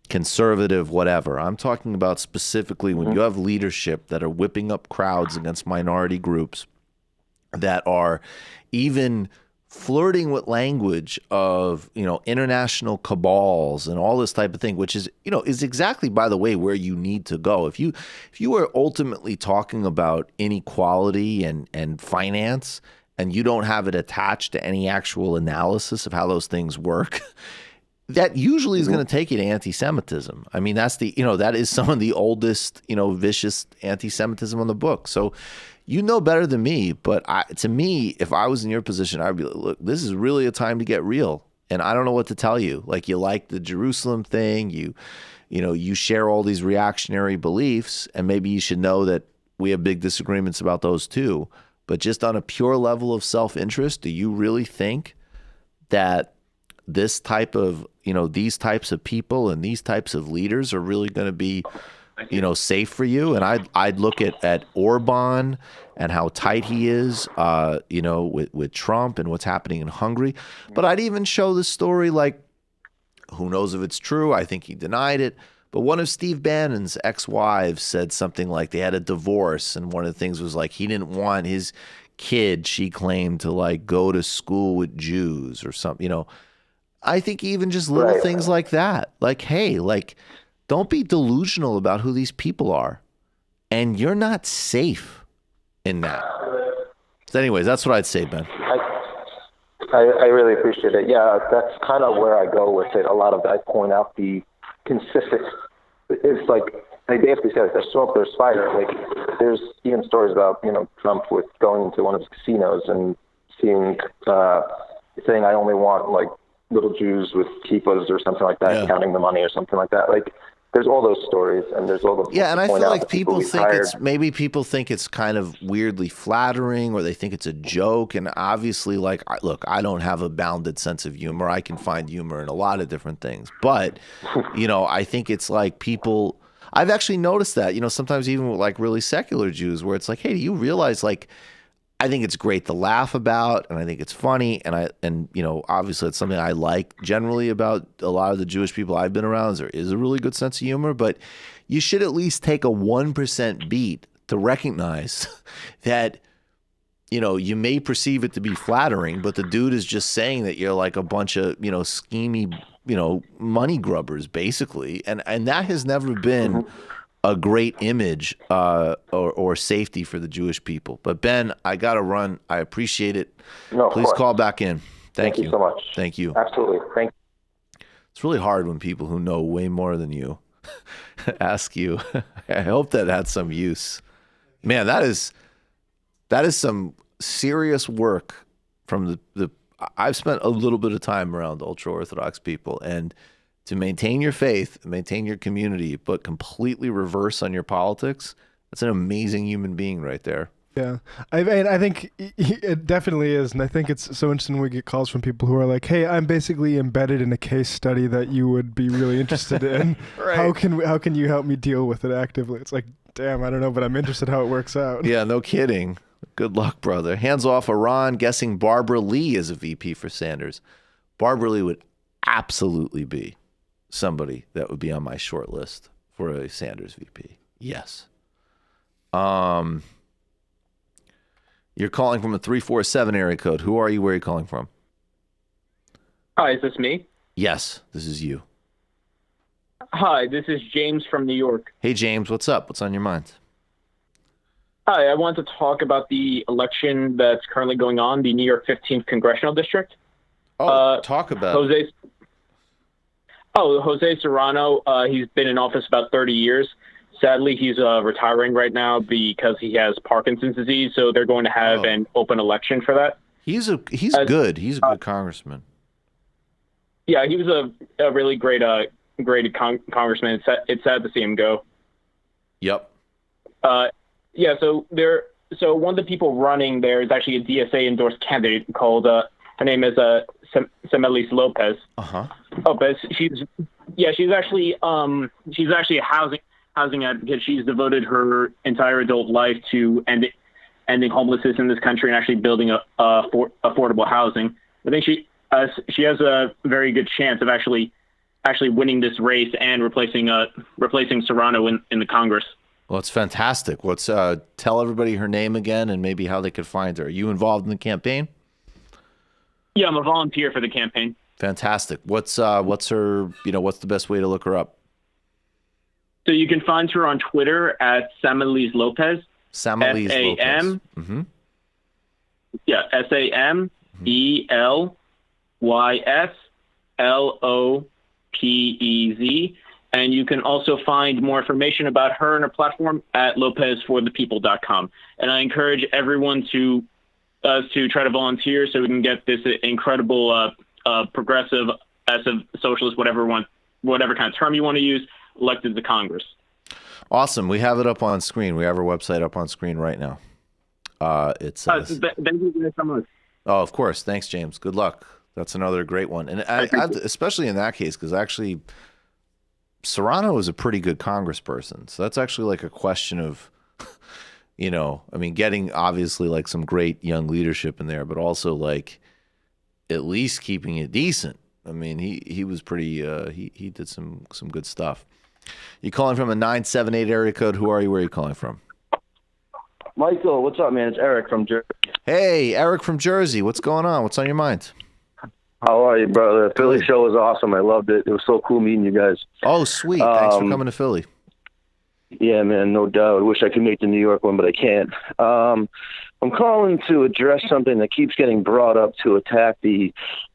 conservative, whatever. I'm talking about specifically when you have leadership that are whipping up crowds against minority groups that are even flirting with language of, international cabals and all this type of thing, which is, is exactly, by the way, where you need to go. If you are ultimately talking about inequality and finance, and you don't have it attached to any actual analysis of how those things work, that usually is going to take you to anti-Semitism. I mean, that's that is some of the oldest, vicious anti-Semitism on the book. So you know better than me, but to me, if I was in your position, I'd be like, look, this is really a time to get real. And I don't know what to tell you. Like, you like the Jerusalem thing, you share all these reactionary beliefs, and maybe you should know that we have big disagreements about those too. But just on a pure level of self-interest, do you really think that this type of, these types of people and these types of leaders are really going to be safe for you. And I'd look at Orban and how tight he is, with Trump and what's happening in Hungary. But I'd even show the story like, who knows if it's true? I think he denied it. But one of Steve Bannon's ex-wives said something like they had a divorce, and one of the things was like he didn't want his kid, she claimed, to like go to school with Jews or something. I think even just little things like that, like, hey, like, don't be delusional about who these people are, and you're not safe in that. So anyways, that's what I'd say, Ben. I really appreciate it. Yeah, that's kind of where I go with it. A lot of I point out the consistent. It's like they basically say, like, there's smoke, there's fire. Like, there's even stories about Trump with going into one of his casinos and seeing saying I only want like little Jews with kippahs or something like that, counting the money or something like that. Like, there's all those stories, and there's all the and I feel like people think it's kind of weirdly flattering, or they think it's a joke. And obviously, like, look, I don't have a bounded sense of humor. I can find humor in a lot of different things, but I think it's like people. I've actually noticed that sometimes even with like really secular Jews, where it's like, hey, do you realize, like, I think it's great to laugh about, and I think it's funny, and obviously it's something I like generally about a lot of the Jewish people I've been around. Is there is a really good sense of humor, but you should at least take a 1% beat to recognize that you may perceive it to be flattering, but the dude is just saying that you're like a bunch of schemy money grubbers basically, and that has never been a great image or safety for the Jewish people. But Ben, I got to run. I appreciate it. No, please call back in. Thank you so much. Thank you. Absolutely. Thank you. It's really hard when people who know way more than you ask you. I hope that had some use. Man, that is some serious work from the I've spent a little bit of time around ultra-Orthodox people, and to maintain your faith, maintain your community, but completely reverse on your politics, that's an amazing human being right there. Yeah, I think it definitely is, and I think it's so interesting when we get calls from people who are like, "Hey, I'm basically embedded in a case study that you would be really interested in. Right. How can you help me deal with it actively?" It's like, damn, I don't know, but I'm interested how it works out. Yeah, no kidding. Good luck, brother. Hands off Iran, guessing Barbara Lee is a VP for Sanders. Barbara Lee would absolutely be somebody that would be on my short list for a Sanders VP. Yes. You're calling from a 347 area code. Who are you? Where are you calling from? Hi, is this me? Yes, this is you. Hi, this is James from New York. Hey, James, what's up? What's on your mind? Hi, I want to talk about the election that's currently going on, the New York 15th Congressional District. Talk about it. Jose Serrano, he's been in office about 30 years. Sadly, he's retiring right now because he has Parkinson's disease, so they're going to have an open election for that. He's good. He's a good congressman. Yeah, he was a really great congressman. It's sad to see him go. Yep. Yeah, so one of the people running there is actually a DSA endorsed candidate called her name is Semelis Lopez. Lopez. She's actually a housing advocate. She's devoted her entire adult life to ending homelessness in this country and actually building affordable housing. I think she has a very good chance of actually winning this race and replacing Serrano in the Congress. Well, it's fantastic. Let's tell everybody her name again and maybe how they could find her. Are you involved in the campaign? Yeah, I'm a volunteer for the campaign. Fantastic. What's her, what's the best way to look her up? So you can find her on Twitter at Semelis Lopez. Semelis Lopez. Mm-hmm. Yeah, SAMELYSLOPEZ. And you can also find more information about her and her platform at lopezforthepeople.com. And I encourage everyone to try to volunteer so we can get this incredible progressive, socialist, whatever kind of term you want to use, elected to Congress. Awesome. We have it up on screen. We have our website up on screen right now. Thank you so much. Oh, of course. Thanks, James. Good luck. That's another great one. And I especially in that case, because actually Serrano is a pretty good congressperson. So that's actually like a question of, you know, I mean, getting obviously like some great young leadership in there, but also like at least keeping it decent. I mean, he was pretty, he did some good stuff. You calling from a 978 area code? Who are you? Where are you calling from? Michael, what's up, man? It's Eric from Jersey. Hey, Eric from Jersey. What's going on? What's on your mind? How are you, brother? The Philly show was awesome. I loved it. It was so cool meeting you guys. Oh, sweet. Thanks for coming to Philly. Yeah, man, no doubt. I wish I could make the New York one, but I can't. I'm calling to address something that keeps getting brought up to attack the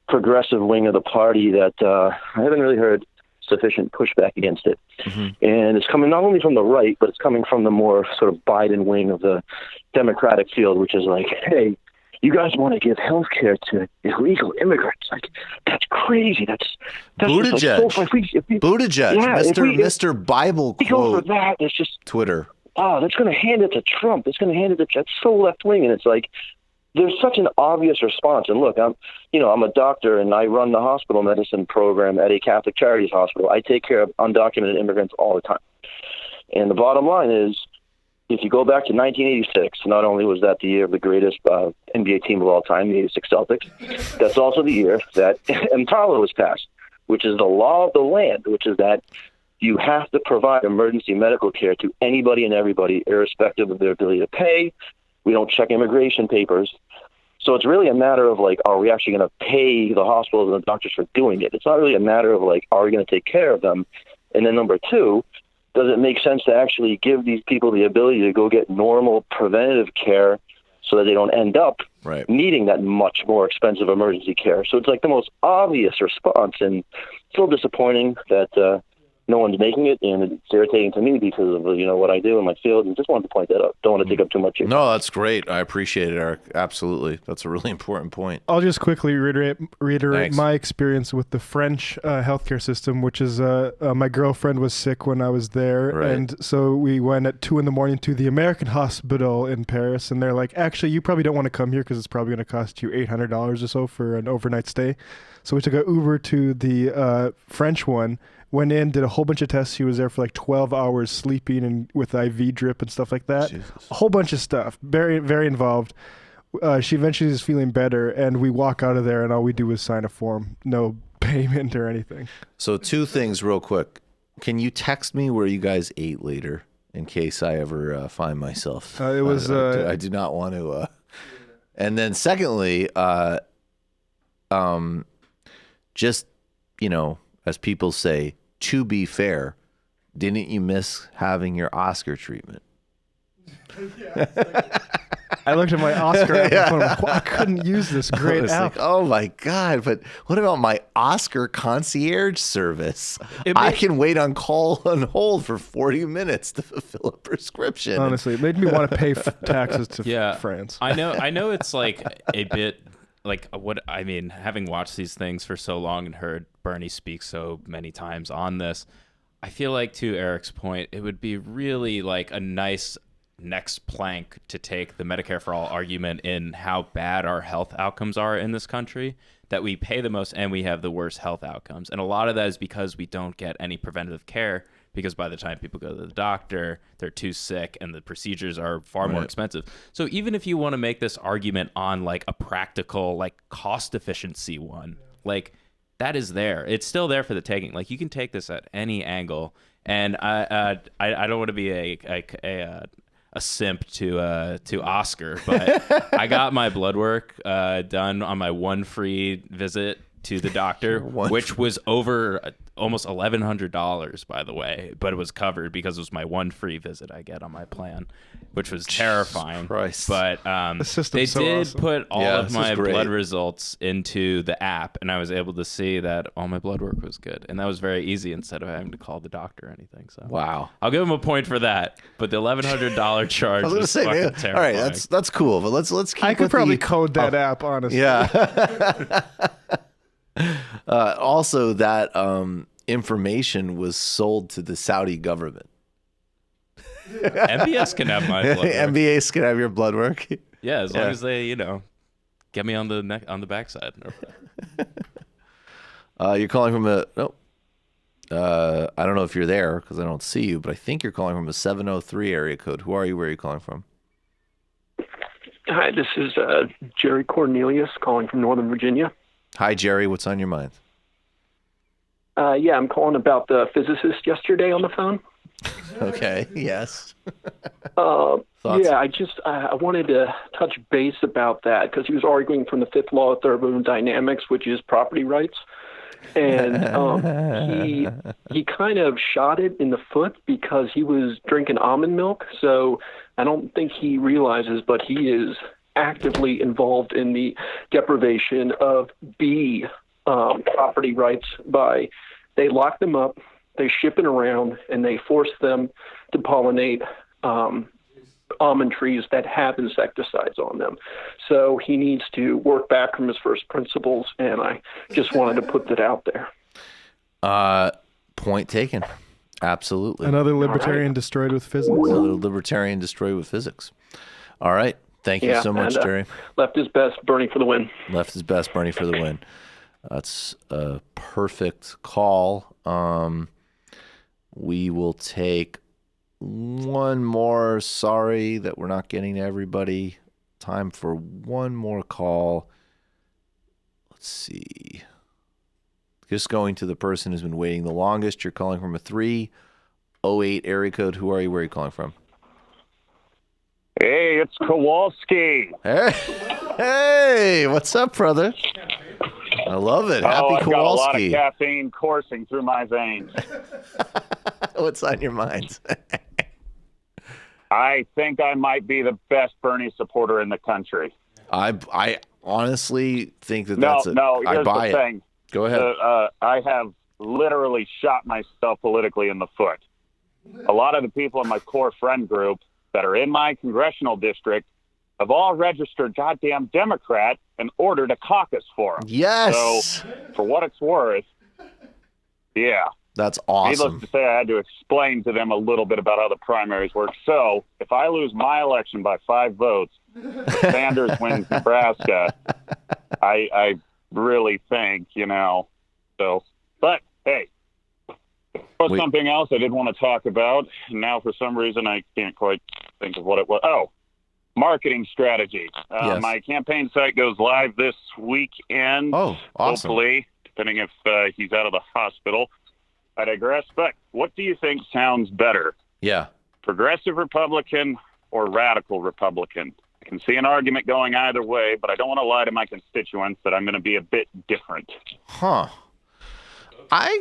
progressive wing of the party that I haven't really heard sufficient pushback against it. And it's coming not only from the right, but it's coming from the more sort of Biden wing of the Democratic field, which is like, hey, you guys want to give health care to illegal immigrants. Like, that's crazy. That's Buttigieg. Like so Buttigieg, yeah, Mr. Bible we go quote. for that. It's just Twitter. Oh, that's going to hand it to Trump. It's going to hand it to that's so left wing, and it's like there's such an obvious response. And look, I'm a doctor and I run the hospital medicine program at a Catholic Charities hospital. I take care of undocumented immigrants all the time. And the bottom line is, if you go back to 1986, not only was that the year of the greatest NBA team of all time, the 86 Celtics, that's also the year that EMTALA was passed, which is the law of the land, which is that you have to provide emergency medical care to anybody and everybody, irrespective of their ability to pay. We don't check immigration papers. So it's really a matter of, like, are we actually going to pay the hospitals and the doctors for doing it? It's not really a matter of, like, are we going to take care of them? And then number two, does it make sense to actually give these people the ability to go get normal preventative care so that they don't end up needing that much more expensive emergency care? So it's like the most obvious response, and it's a little disappointing that no one's making it, and it's irritating to me because of what I do in my field, and just wanted to point that out. Don't want to take up too much. No, that's great. I appreciate it, Eric. Absolutely. That's a really important point. I'll just quickly reiterate Thanks. my experience with the French healthcare system, which is my girlfriend was sick when I was there, and so we went at 2 a.m. to the American hospital in Paris, and they're like, actually, you probably don't want to come here because it's probably going to cost you $800 or so for an overnight stay. So we took an Uber to the French one, went in, did a whole bunch of tests. She was there for like 12 hours sleeping and with IV drip and stuff like that. Jesus. A whole bunch of stuff. Very, very involved. She eventually is feeling better, and we walk out of there, and all we do is sign a form. No payment or anything. So 2 things real quick. Can you text me where you guys ate later in case I ever find myself? It was. I do not want to. And then secondly, just, as people say, to be fair, didn't you miss having your Oscar treatment? I looked at my Oscar app and thought, I couldn't use this great app. Like, oh my God, but what about my Oscar concierge service? I can wait on call and hold for 40 minutes to fulfill a prescription. Honestly, it made me want to pay taxes to France. I know it's like a bit like what I mean, having watched these things for so long and heard Bernie speak so many times on this, I feel like, to Eric's point, it would be really like a nice next plank to take the Medicare for All argument in how bad our health outcomes are in this country, that we pay the most and we have the worst health outcomes. And a lot of that is because we don't get any preventative care, because by the time people go to the doctor, they're too sick and the procedures are far more expensive. So even if you want to make this argument on like a practical, like cost efficiency one, like that is there. It's still there for the taking. Like you can take this at any angle. And I don't want to be a simp to Oscar, but I got my blood work done on my one free visit to the doctor, which was over almost $1,100, by the way, but it was covered because it was my one free visit I get on my plan, which was terrifying. Christ. But they did awesome. put all of my blood results into the app, and I was able to see that all my blood work was good, and that was very easy instead of having to call the doctor or anything. So wow, I'll give him a point for that. But the $1,100 charge I was was gonna fucking say, terrifying. all right, that's cool, but let's keep. I could with probably the, code that app, honestly. Yeah. Also, that information was sold to the Saudi government. MBS can have my blood work. MBS can have your blood work. Yeah, as long as they, get me on the backside. You're calling from I don't know if you're there because I don't see you, but I think you're calling from a 703 area code. Who are you? Where are you calling from? Hi, this is Jerry Cornelius calling from Northern Virginia. Hi, Jerry. What's on your mind? Yeah, I'm calling about the physicist yesterday on the phone. Okay, yes. Yeah, I wanted to touch base about that because he was arguing from the fifth law of thermodynamics, which is property rights. And he kind of shot it in the foot because he was drinking almond milk. So I don't think he realizes, but he is actively involved in the deprivation of bee property rights by they lock them up, they ship it around, and they force them to pollinate almond trees that have insecticides on them. So he needs to work back from his first principles, and I just wanted to put that out there. Point taken. Absolutely. Another libertarian destroyed with physics. Another libertarian destroyed with physics. All right. Thank you so much, Jerry. Left his best, Bernie for the win. Left his best, Bernie for the win. That's a perfect call. We will take one more. Sorry that we're not getting to everybody. Time for one more call. Let's see. Just going to the person who's been waiting the longest. You're calling from a 308 area code. Who are you? Where are you calling from? Hey, it's Kowalski. Hey, what's up, brother? I love it. Happy I've Kowalski. got a lot of caffeine coursing through my veins. What's on your mind? I think I might be the best Bernie supporter in the country. I honestly think that No, that's it. no, I here's buy the it. thing. Go ahead. I have literally shot myself politically in the foot. A lot of the people in my core friend group that are in my congressional district have all registered goddamn Democrat in order to caucus for them. Yes. So, for what it's worth, yeah. That's awesome. Needless to say, I had to explain to them a little bit about how the primaries work. So, if I lose my election by 5 votes, Sanders wins Nebraska, I really think, so. But, hey, there's something else I did want to talk about. Now, for some reason, I can't quite think of what it was. Oh, marketing strategy. Yes. My campaign site goes live this weekend. Oh, awesome. Hopefully, depending if he's out of the hospital. I digress, but what do you think sounds better? Yeah. Progressive Republican or radical Republican? I can see an argument going either way, but I don't want to lie to my constituents that I'm going to be a bit different. Huh. I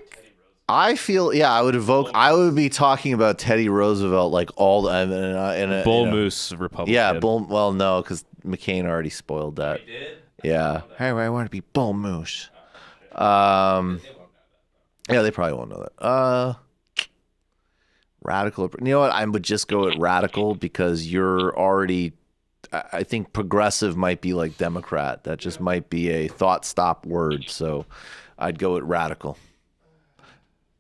feel, I would be talking about Teddy Roosevelt like all the Bull Moose Republican. Yeah, well, no, because McCain already spoiled that. He did? Yeah. Hey, I want to be Bull Moose. Yeah, they probably won't know that. Radical. You know what? I would just go with radical because you're already. I think progressive might be like Democrat. That just might be a thought stop word. So I'd go with radical.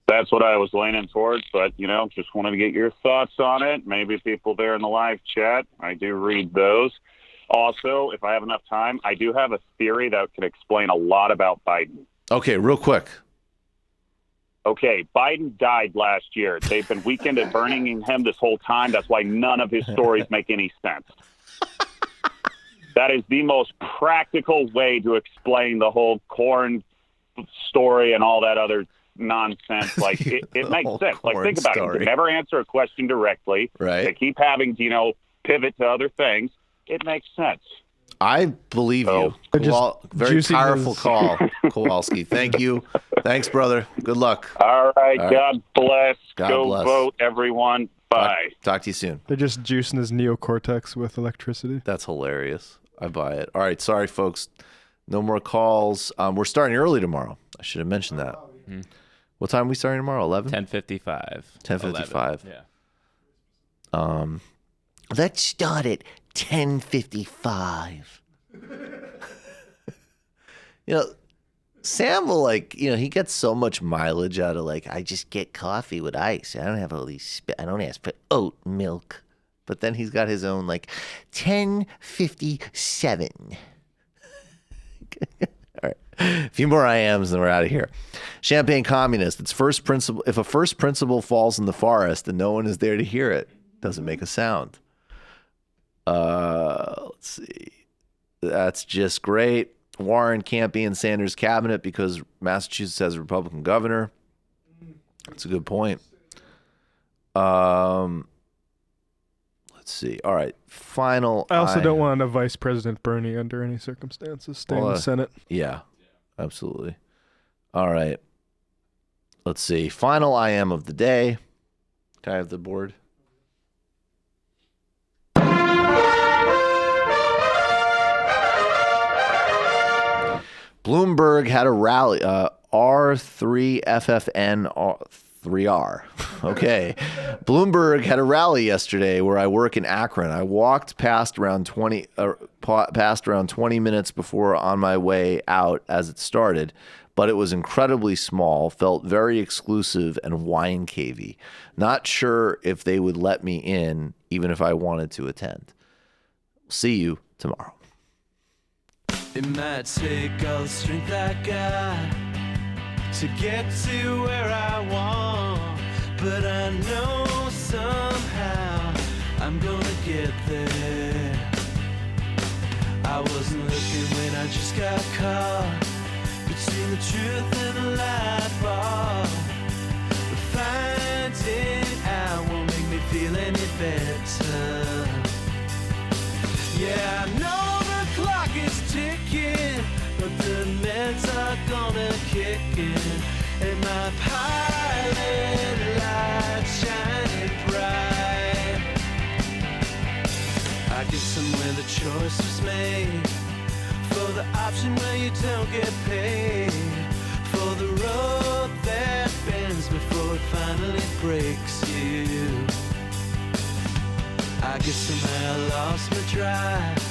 That's what I was leaning towards, but, just wanted to get your thoughts on it. Maybe people there in the live chat. I do read those. Also, if I have enough time, I do have a theory that could explain a lot about Biden. Okay, real quick. Okay, Biden died last year. They've been weekend at burning him this whole time. That's why none of his stories make any sense. That is the most practical way to explain the whole corn story and all that other nonsense. Like, it makes sense. Like, think about it. They never answer a question directly. Right. They keep having to, pivot to other things. It makes sense. I believe you. Very powerful call, Kowalski. Thank you. Thanks, brother. Good luck. All right. God bless. God Go bless. vote, everyone. Bye. Talk to you soon. They're just juicing his neocortex with electricity. That's hilarious. I buy it. All right. Sorry, folks. No more calls. We're starting early tomorrow. I should have mentioned that. Mm-hmm. What time are we starting tomorrow? 11? 10:55. 10:55. Yeah. Let's start at 10:55. Sam will he gets so much mileage out of I just get coffee with ice. I don't have all these. I don't ask for oat milk. But then he's got his own 10:57. All right, a few more IMs and we're out of here. Champagne Communist. It's first principle. If a first principle falls in the forest and no one is there to hear it, doesn't make a sound. Let's see. That's just great. Warren can't be in Sanders' cabinet because Massachusetts has a Republican governor. That's a good point. Let's see. All right. Final. I also don't want a Vice President Bernie under any circumstances stay in the Senate. Yeah, absolutely. All right. Let's see. Final IM of the day. Can I have the board? Bloomberg had a rally. R3FFN 3R. Okay. Bloomberg had a rally yesterday where I work in Akron. I walked past around 20 minutes before on my way out as it started, but it was incredibly small, felt very exclusive and wine cavey. Not sure if they would let me in even if I wanted to attend. See you tomorrow. It might take all the strength I got to get to where I want, but I know somehow I'm gonna get there. I wasn't looking when I just got caught between the truth and the lie bar, but finding out won't make me feel any better. Yeah, I know the clock is ticking, but the meds are gonna kick in, and my pilot light shining bright. I guess somewhere the choice was made for the option where you don't get paid, for the road that bends before it finally breaks you. I guess somehow I lost my drive